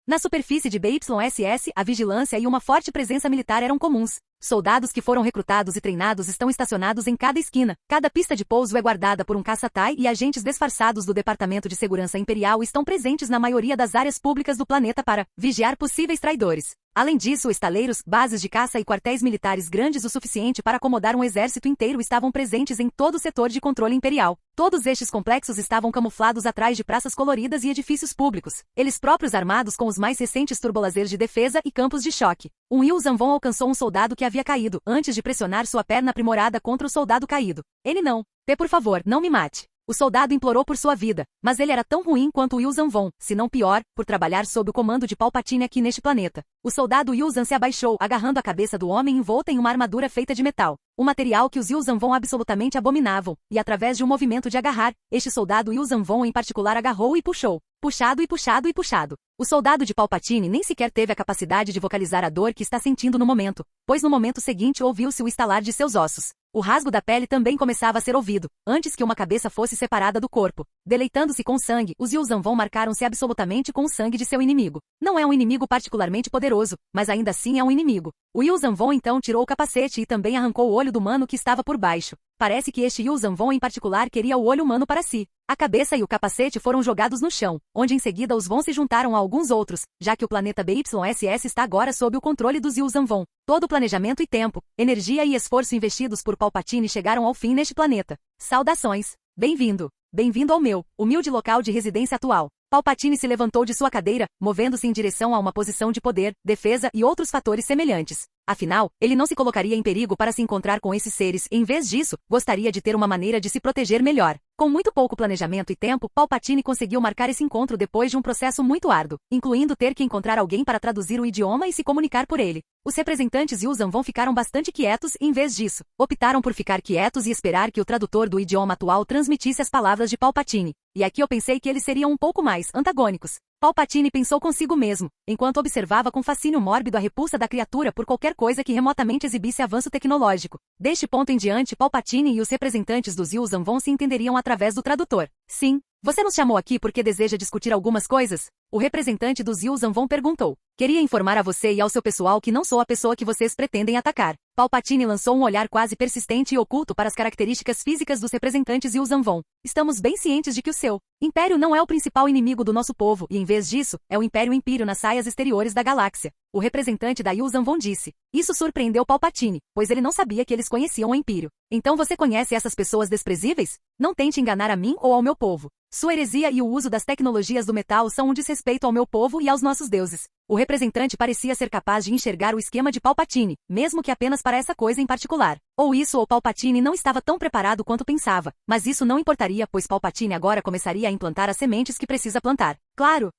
Na superfície de BYSS, a vigilância e uma forte presença militar eram comuns. Soldados que foram recrutados e treinados estão estacionados em cada esquina. Cada pista de pouso é guardada por um caça-TIE e agentes disfarçados do Departamento de Segurança Imperial estão presentes na maioria das áreas públicas do planeta para vigiar possíveis traidores. Além disso, estaleiros, bases de caça e quartéis militares grandes o suficiente para acomodar um exército inteiro estavam presentes em todo o setor de controle imperial. Todos estes complexos estavam camuflados atrás de praças coloridas e edifícios públicos, eles próprios armados com os mais recentes turbolaser de defesa e campos de choque. Um Yuuzhan Vong alcançou um soldado que havia caído, antes de pressionar sua perna aprimorada contra o soldado caído. Ele não. Por favor, não me mate. O soldado implorou por sua vida, mas ele era tão ruim quanto o Yuuzhan Vong, se não pior, por trabalhar sob o comando de Palpatine aqui neste planeta. O soldado Yuuzhan se abaixou, agarrando a cabeça do homem envolta em uma armadura feita de metal. Um material que os Yuuzhan Vong absolutamente abominavam, e através de um movimento de agarrar, este soldado Yuuzhan Vong em particular agarrou e puxou. Puxado e puxado e puxado. O soldado de Palpatine nem sequer teve a capacidade de vocalizar a dor que está sentindo no momento, pois no momento seguinte ouviu-se o estalar de seus ossos. O rasgo da pele também começava a ser ouvido, antes que uma cabeça fosse separada do corpo. Deleitando-se com sangue, os Yuuzhan Vong marcaram-se absolutamente com o sangue de seu inimigo. Não é um inimigo particularmente poderoso, mas ainda assim é um inimigo. O Yuuzhan Vong então tirou o capacete e também arrancou o olho do humano que estava por baixo. Parece que este Yuuzhan Vong em particular queria o olho humano para si. A cabeça e o capacete foram jogados no chão, onde em seguida os Vong se juntaram a alguns outros, já que o planeta BYSS está agora sob o controle dos Yuuzhan Vong. Todo o planejamento e tempo, energia e esforço investidos por Palpatine chegaram ao fim neste planeta. Saudações! Bem-vindo! Bem-vindo ao meu, humilde local de residência atual. Palpatine se levantou de sua cadeira, movendo-se em direção a uma posição de poder, defesa e outros fatores semelhantes. Afinal, ele não se colocaria em perigo para se encontrar com esses seres e, em vez disso, gostaria de ter uma maneira de se proteger melhor. Com muito pouco planejamento e tempo, Palpatine conseguiu marcar esse encontro depois de um processo muito árduo, incluindo ter que encontrar alguém para traduzir o idioma e se comunicar por ele. Os representantes Yuuzhan Vong ficaram bastante quietos e, em vez disso, optaram por ficar quietos e esperar que o tradutor do idioma atual transmitisse as palavras de Palpatine. E aqui eu pensei que eles seriam um pouco mais antagônicos. Palpatine pensou consigo mesmo, enquanto observava com fascínio mórbido a repulsa da criatura por qualquer coisa que remotamente exibisse avanço tecnológico. Deste ponto em diante, Palpatine e os representantes dos Yuuzhan Vong se entenderiam através do tradutor. Sim, você nos chamou aqui porque deseja discutir algumas coisas? O representante dos Yuuzhan Vong perguntou. Queria informar a você e ao seu pessoal que não sou a pessoa que vocês pretendem atacar. Palpatine lançou um olhar quase persistente e oculto para as características físicas dos representantes Yuuzhan Vong. Estamos bem cientes de que o seu Império não é o principal inimigo do nosso povo e, em vez disso, é o Império Império nas saias exteriores da galáxia. O representante da Yuuzhan Vong disse. Isso surpreendeu Palpatine, pois ele não sabia que eles conheciam o Império. Então você conhece essas pessoas desprezíveis? Não tente enganar a mim ou ao meu povo. Sua heresia e o uso das tecnologias do metal são um desrespeito ao meu povo e aos nossos deuses. O representante parecia ser capaz de enxergar o esquema de Palpatine, mesmo que apenas para essa coisa em particular. Ou isso ou Palpatine não estava tão preparado quanto pensava, mas isso não importaria pois Palpatine agora começaria a implantar as sementes que precisa plantar. Claro,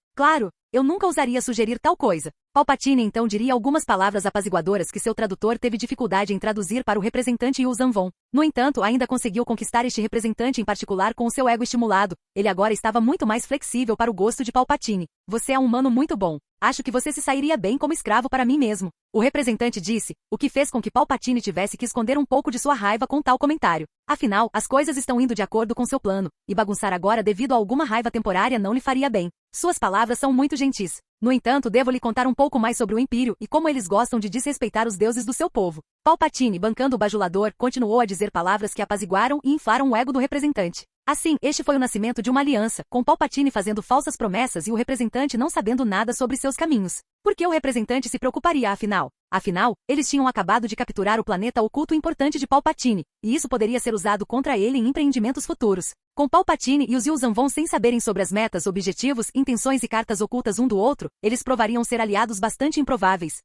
eu nunca ousaria sugerir tal coisa. Palpatine então diria algumas palavras apaziguadoras que seu tradutor teve dificuldade em traduzir para o representante Yuuzhan Vong. No entanto, ainda conseguiu conquistar este representante em particular com o seu ego estimulado. Ele agora estava muito mais flexível para o gosto de Palpatine. Você é um humano muito bom. Acho que você se sairia bem como escravo para mim mesmo. O representante disse, o que fez com que Palpatine tivesse que esconder um pouco de sua raiva com tal comentário. Afinal, as coisas estão indo de acordo com seu plano, e bagunçar agora devido a alguma raiva temporária não lhe faria bem. Suas palavras são muito gentis. No entanto, devo lhe contar um pouco mais sobre o Império e como eles gostam de desrespeitar os deuses do seu povo. Palpatine, bancando o bajulador, continuou a dizer palavras que apaziguaram e inflaram o ego do representante. Assim, este foi o nascimento de uma aliança, com Palpatine fazendo falsas promessas e o representante não sabendo nada sobre seus caminhos. Por que o representante se preocuparia afinal? Afinal, eles tinham acabado de capturar o planeta oculto importante de Palpatine, e isso poderia ser usado contra ele em empreendimentos futuros. Com Palpatine e os Yuuzhan Vong sem saberem sobre as metas, objetivos, intenções e cartas ocultas um do outro, eles provariam ser aliados bastante improváveis.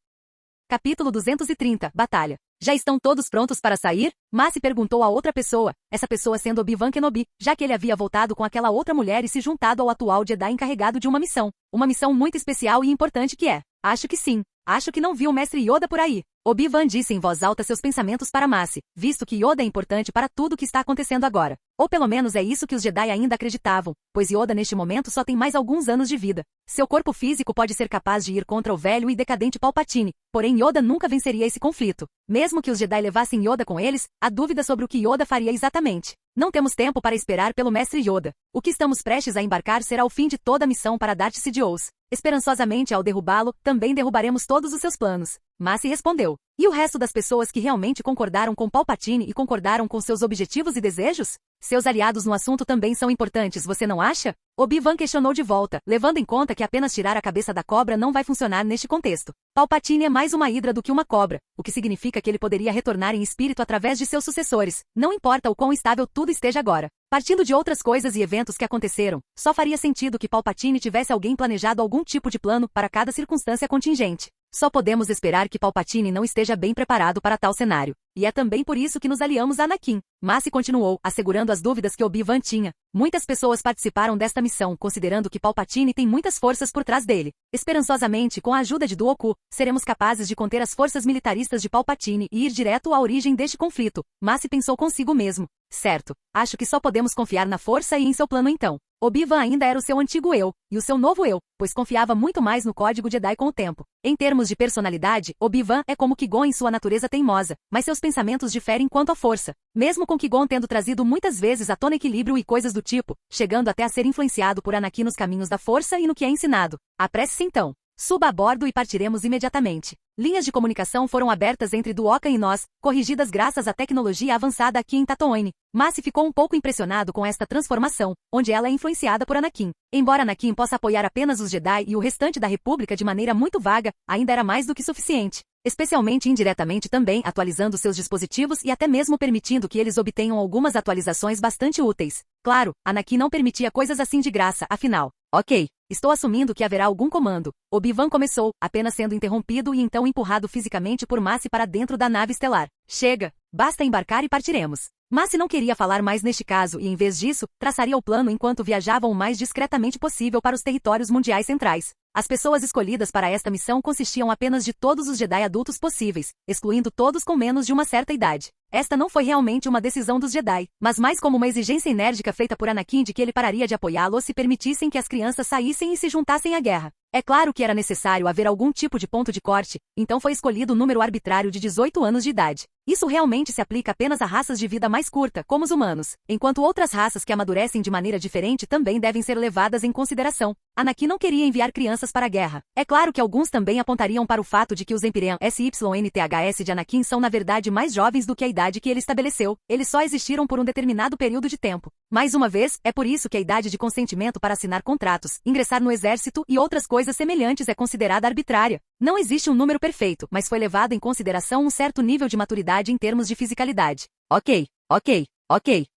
Capítulo 230, Batalha. Já estão todos prontos para sair? Mace perguntou a outra pessoa, essa pessoa sendo Obi-Wan Kenobi, já que ele havia voltado com aquela outra mulher e se juntado ao atual Jedi encarregado de uma missão. Uma missão muito especial e importante que é. Acho que sim. Acho que não vi o mestre Yoda por aí. Obi-Wan disse em voz alta seus pensamentos para Massi, visto que Yoda é importante para tudo o que está acontecendo agora. Ou pelo menos é isso que os Jedi ainda acreditavam, pois Yoda neste momento só tem mais alguns anos de vida. Seu corpo físico pode ser capaz de ir contra o velho e decadente Palpatine, porém Yoda nunca venceria esse conflito. Mesmo que os Jedi levassem Yoda com eles, há dúvida sobre o que Yoda faria exatamente. Não temos tempo para esperar pelo Mestre Yoda. O que estamos prestes a embarcar será o fim de toda a missão para Darth Sidious. Esperançosamente, ao derrubá-lo, também derrubaremos todos os seus planos. Massi respondeu. E o resto das pessoas que realmente concordaram com Palpatine e concordaram com seus objetivos e desejos? Seus aliados no assunto também são importantes, você não acha? Obi-Wan questionou de volta, levando em conta que apenas tirar a cabeça da cobra não vai funcionar neste contexto. Palpatine é mais uma hidra do que uma cobra, o que significa que ele poderia retornar em espírito através de seus sucessores, não importa o quão estável tudo esteja agora. Partindo de outras coisas e eventos que aconteceram, só faria sentido que Palpatine tivesse alguém planejado algum tipo de plano para cada circunstância contingente. Só podemos esperar que Palpatine não esteja bem preparado para tal cenário. E é também por isso que nos aliamos a Anakin. Massi continuou, assegurando as dúvidas que Obi-Wan tinha. Muitas pessoas participaram desta missão, considerando que Palpatine tem muitas forças por trás dele. Esperançosamente, com a ajuda de Dooku, seremos capazes de conter as forças militaristas de Palpatine e ir direto à origem deste conflito. Massi pensou consigo mesmo. Certo, acho que só podemos confiar na força e em seu plano então. Obi-Wan ainda era o seu antigo eu, e o seu novo eu, pois confiava muito mais no código Jedi com o tempo. Em termos de personalidade, Obi-Wan é como Qui-Gon em sua natureza teimosa, mas seus pensamentos diferem quanto à força. Mesmo com Qui-Gon tendo trazido muitas vezes à tona equilíbrio e coisas do tipo, chegando até a ser influenciado por Anakin nos caminhos da força e no que é ensinado. Apresse-se então. Suba a bordo e partiremos imediatamente. Linhas de comunicação foram abertas entre Duokan e nós, corrigidas graças à tecnologia avançada aqui em Tatooine. Massi ficou um pouco impressionado com esta transformação, onde ela é influenciada por Anakin. Embora Anakin possa apoiar apenas os Jedi e o restante da República de maneira muito vaga, ainda era mais do que suficiente. Especialmente indiretamente também, atualizando seus dispositivos e até mesmo permitindo que eles obtenham algumas atualizações bastante úteis. Claro, Anakin não permitia coisas assim de graça, afinal. Ok, estou assumindo que haverá algum comando. Obi-Wan começou, apenas sendo interrompido e então empurrado fisicamente por Massi para dentro da nave estelar. Chega, basta embarcar e partiremos. Massi não queria falar mais neste caso e, em vez disso, traçaria o plano enquanto viajavam o mais discretamente possível para os territórios mundiais centrais. As pessoas escolhidas para esta missão consistiam apenas de todos os Jedi adultos possíveis, excluindo todos com menos de uma certa idade. Esta não foi realmente uma decisão dos Jedi, mas mais como uma exigência enérgica feita por Anakin de que ele pararia de apoiá-lo se permitissem que as crianças saíssem e se juntassem à guerra. É claro que era necessário haver algum tipo de ponto de corte, então foi escolhido o número arbitrário de 18 anos de idade. Isso realmente se aplica apenas a raças de vida mais curta, como os humanos, enquanto outras raças que amadurecem de maneira diferente também devem ser levadas em consideração. Anakin não queria enviar crianças para a guerra. É claro que alguns também apontariam para o fato de que os Empyrean SYNTHS de Anakin são na verdade mais jovens do que a idade que ele estabeleceu, eles só existiram por um determinado período de tempo. Mais uma vez, é por isso que a idade de consentimento para assinar contratos, ingressar no exército e outras coisas semelhantes é considerada arbitrária. Não existe um número perfeito, mas foi levado em consideração um certo nível de maturidade em termos de fisicalidade. Ok.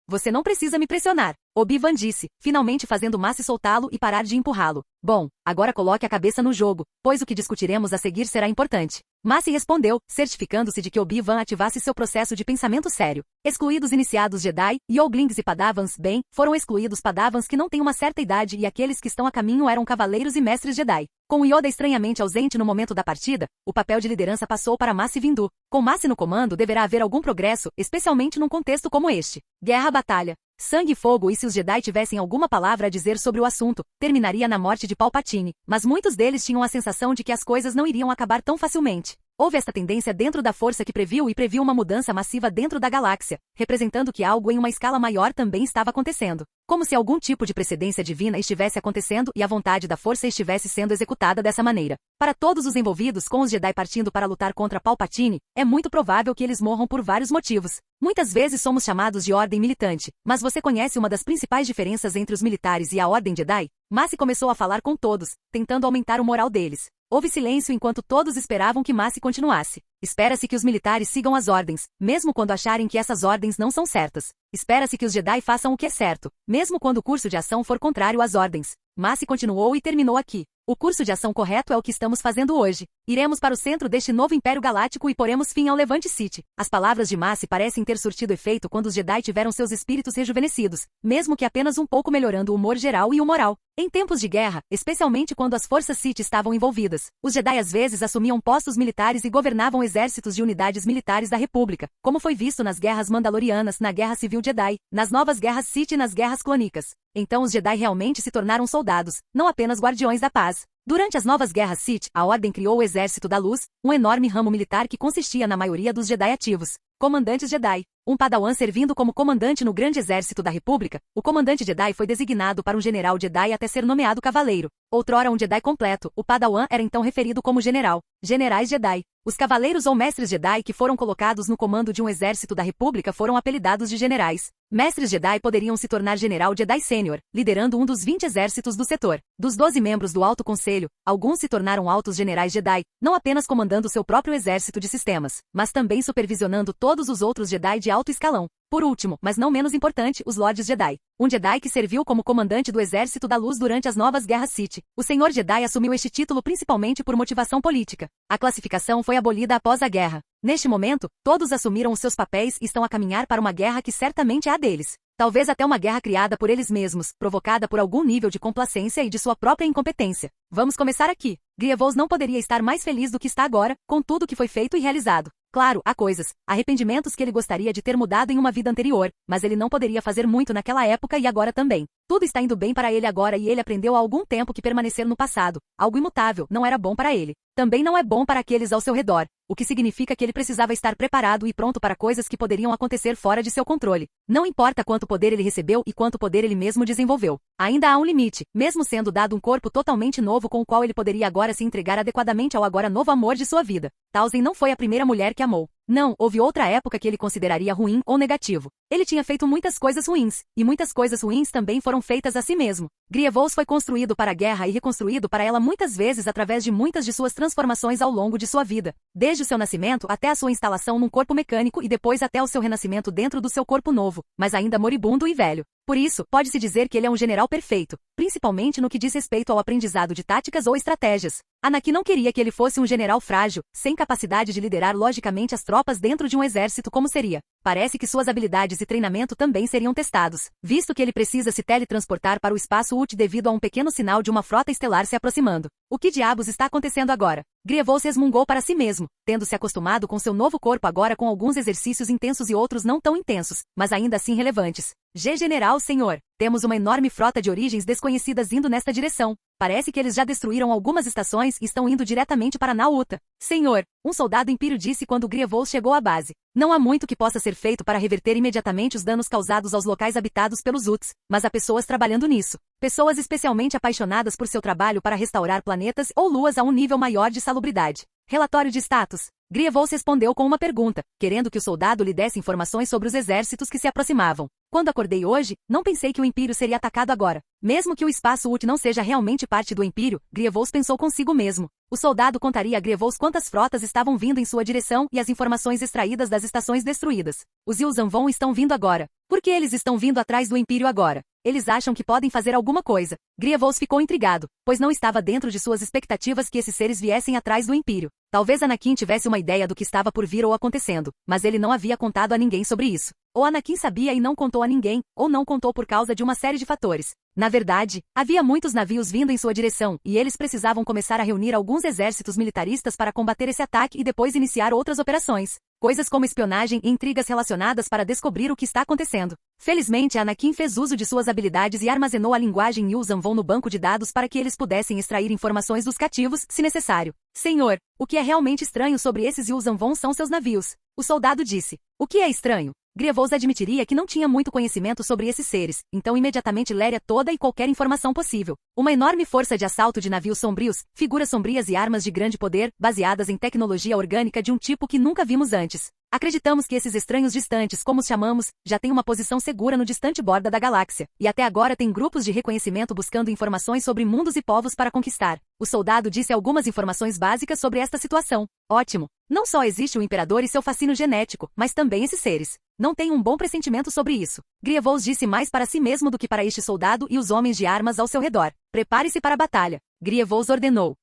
Você não precisa me pressionar. Obi-Wan disse, finalmente fazendo Massi soltá-lo e parar de empurrá-lo. Bom, agora coloque a cabeça no jogo, pois o que discutiremos a seguir será importante. Massi respondeu, certificando-se de que Obi-Wan ativasse seu processo de pensamento sério. Excluídos iniciados Jedi, Younglings e Padawans, bem, foram excluídos Padawans que não têm uma certa idade e aqueles que estão a caminho eram cavaleiros e mestres Jedi. Com Yoda estranhamente ausente no momento da partida, o papel de liderança passou para Massi Windu. Com Massi no comando deverá haver algum progresso, especialmente num contexto como este. Guerra-batalha. Sangue e fogo, e se os Jedi tivessem alguma palavra a dizer sobre o assunto, terminaria na morte de Palpatine, mas muitos deles tinham a sensação de que as coisas não iriam acabar tão facilmente. Houve esta tendência dentro da força que previu uma mudança massiva dentro da galáxia, representando que algo em uma escala maior também estava acontecendo. Como se algum tipo de precedência divina estivesse acontecendo e a vontade da força estivesse sendo executada dessa maneira. Para todos os envolvidos com os Jedi partindo para lutar contra Palpatine, é muito provável que eles morram por vários motivos. Muitas vezes somos chamados de ordem militante, mas você conhece uma das principais diferenças entre os militares e a ordem Jedi? Massi começou a falar com todos, tentando aumentar o moral deles. Houve silêncio enquanto todos esperavam que Massi continuasse. Espera-se que os militares sigam as ordens, mesmo quando acharem que essas ordens não são certas. Espera-se que os Jedi façam o que é certo, mesmo quando o curso de ação for contrário às ordens. Massi continuou e terminou aqui. O curso de ação correto é o que estamos fazendo hoje. Iremos para o centro deste novo Império Galáctico e poremos fim ao Levante City. As palavras de Massi parecem ter surtido efeito quando os Jedi tiveram seus espíritos rejuvenescidos, mesmo que apenas um pouco melhorando o humor geral e o moral. Em tempos de guerra, especialmente quando as forças Sith estavam envolvidas, os Jedi às vezes assumiam postos militares e governavam exércitos de unidades militares da República, como foi visto nas Guerras Mandalorianas, na Guerra Civil Jedi, nas Novas Guerras Sith e nas Guerras Clônicas. Então os Jedi realmente se tornaram soldados, não apenas guardiões da paz. Durante as Novas Guerras Sith, a Ordem criou o Exército da Luz, um enorme ramo militar que consistia na maioria dos Jedi ativos. Comandantes Jedi. Um Padawan servindo como comandante no Grande Exército da República, o comandante Jedi foi designado para um general Jedi até ser nomeado cavaleiro. Outrora um Jedi completo, o Padawan era então referido como general. Generais Jedi. Os cavaleiros ou mestres Jedi que foram colocados no comando de um exército da República foram apelidados de generais. Mestres Jedi poderiam se tornar general Jedi Sênior, liderando um dos 20 exércitos do setor. Dos 12 membros do Alto Conselho, alguns se tornaram altos generais Jedi, não apenas comandando seu próprio exército de sistemas, mas também supervisionando todos os outros Jedi de alto escalão. Por último, mas não menos importante, os Lords Jedi. Um Jedi que serviu como comandante do Exército da Luz durante as Novas Guerras Sith. O Senhor Jedi assumiu este título principalmente por motivação política. A classificação foi abolida após a guerra. Neste momento, todos assumiram os seus papéis e estão a caminhar para uma guerra que certamente é a deles. Talvez até uma guerra criada por eles mesmos, provocada por algum nível de complacência e de sua própria incompetência. Vamos começar aqui. Grievous não poderia estar mais feliz do que está agora, com tudo que foi feito e realizado. Claro, há coisas, arrependimentos que ele gostaria de ter mudado em uma vida anterior, mas ele não poderia fazer muito naquela época e agora também. Tudo está indo bem para ele agora e ele aprendeu há algum tempo que permanecer no passado, algo imutável, não era bom para ele. Também não é bom para aqueles ao seu redor, o que significa que ele precisava estar preparado e pronto para coisas que poderiam acontecer fora de seu controle. Não importa quanto poder ele recebeu e quanto poder ele mesmo desenvolveu. Ainda há um limite, mesmo sendo dado um corpo totalmente novo com o qual ele poderia agora se entregar adequadamente ao agora novo amor de sua vida. Talzin não foi a primeira mulher que amou. Não, houve outra época que ele consideraria ruim ou negativo. Ele tinha feito muitas coisas ruins, e muitas coisas ruins também foram feitas a si mesmo. Grievous foi construído para a guerra e reconstruído para ela muitas vezes através de muitas de suas transformações ao longo de sua vida. Desde o seu nascimento até a sua instalação num corpo mecânico e depois até o seu renascimento dentro do seu corpo novo, mas ainda moribundo e velho. Por isso, pode-se dizer que ele é um general perfeito, principalmente no que diz respeito ao aprendizado de táticas ou estratégias. Anakin não queria que ele fosse um general frágil, sem capacidade de liderar logicamente as tropas dentro de um exército como seria. Parece que suas habilidades e treinamento também seriam testados, visto que ele precisa se teletransportar para o espaço útil devido a um pequeno sinal de uma frota estelar se aproximando. O que diabos está acontecendo agora? Grievous resmungou para si mesmo, tendo se acostumado com seu novo corpo agora com alguns exercícios intensos e outros não tão intensos, mas ainda assim relevantes. General Senhor, temos uma enorme frota de origens desconhecidas indo nesta direção. Parece que eles já destruíram algumas estações e estão indo diretamente para Nauta. Senhor, um soldado impírio disse quando Grievous chegou à base. Não há muito que possa ser feito para reverter imediatamente os danos causados aos locais habitados pelos Utts, mas há pessoas trabalhando nisso. Pessoas especialmente apaixonadas por seu trabalho para restaurar planetas ou luas a um nível maior de salubridade. Relatório de status. Grievous respondeu com uma pergunta, querendo que o soldado lhe desse informações sobre os exércitos que se aproximavam. Quando acordei hoje, não pensei que o Império seria atacado agora. Mesmo que o espaço útil não seja realmente parte do Império, Grievous pensou consigo mesmo. O soldado contaria a Grievous quantas frotas estavam vindo em sua direção e as informações extraídas das estações destruídas. Os Yuzhan Vong estão vindo agora. Por que eles estão vindo atrás do Império agora? Eles acham que podem fazer alguma coisa. Grievous ficou intrigado, pois não estava dentro de suas expectativas que esses seres viessem atrás do Império. Talvez Anakin tivesse uma ideia do que estava por vir ou acontecendo, mas ele não havia contado a ninguém sobre isso. Ou Anakin sabia e não contou a ninguém, ou não contou por causa de uma série de fatores. Na verdade, havia muitos navios vindo em sua direção, e eles precisavam começar a reunir alguns exércitos militaristas para combater esse ataque e depois iniciar outras operações. Coisas como espionagem e intrigas relacionadas para descobrir o que está acontecendo. Felizmente, Anakin fez uso de suas habilidades e armazenou a linguagem Yuzhan Vong no banco de dados para que eles pudessem extrair informações dos cativos, se necessário. Senhor, o que é realmente estranho sobre esses Yuzhan Vong são seus navios. O soldado disse. O que é estranho? Grievous admitiria que não tinha muito conhecimento sobre esses seres, então imediatamente leria toda e qualquer informação possível. Uma enorme força de assalto de navios sombrios, figuras sombrias e armas de grande poder, baseadas em tecnologia orgânica de um tipo que nunca vimos antes. Acreditamos que esses estranhos distantes, como os chamamos, já têm uma posição segura no distante borda da galáxia, e até agora tem grupos de reconhecimento buscando informações sobre mundos e povos para conquistar. O soldado disse algumas informações básicas sobre esta situação. Ótimo! Não só existe o Imperador e seu fascínio genético, mas também esses seres. Não tenho um bom pressentimento sobre isso. Grievous disse mais para si mesmo do que para este soldado e os homens de armas ao seu redor. Prepare-se para a batalha. Grievous ordenou.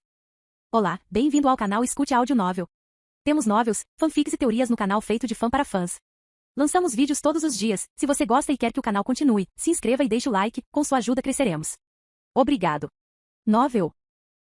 Olá, bem-vindo ao canal Escute Áudio Novel. Temos novels, fanfics e teorias no canal feito de fã para fãs. Lançamos vídeos todos os dias. Se você gosta e quer que o canal continue, se inscreva e deixe o like, com sua ajuda cresceremos. Obrigado. Novel.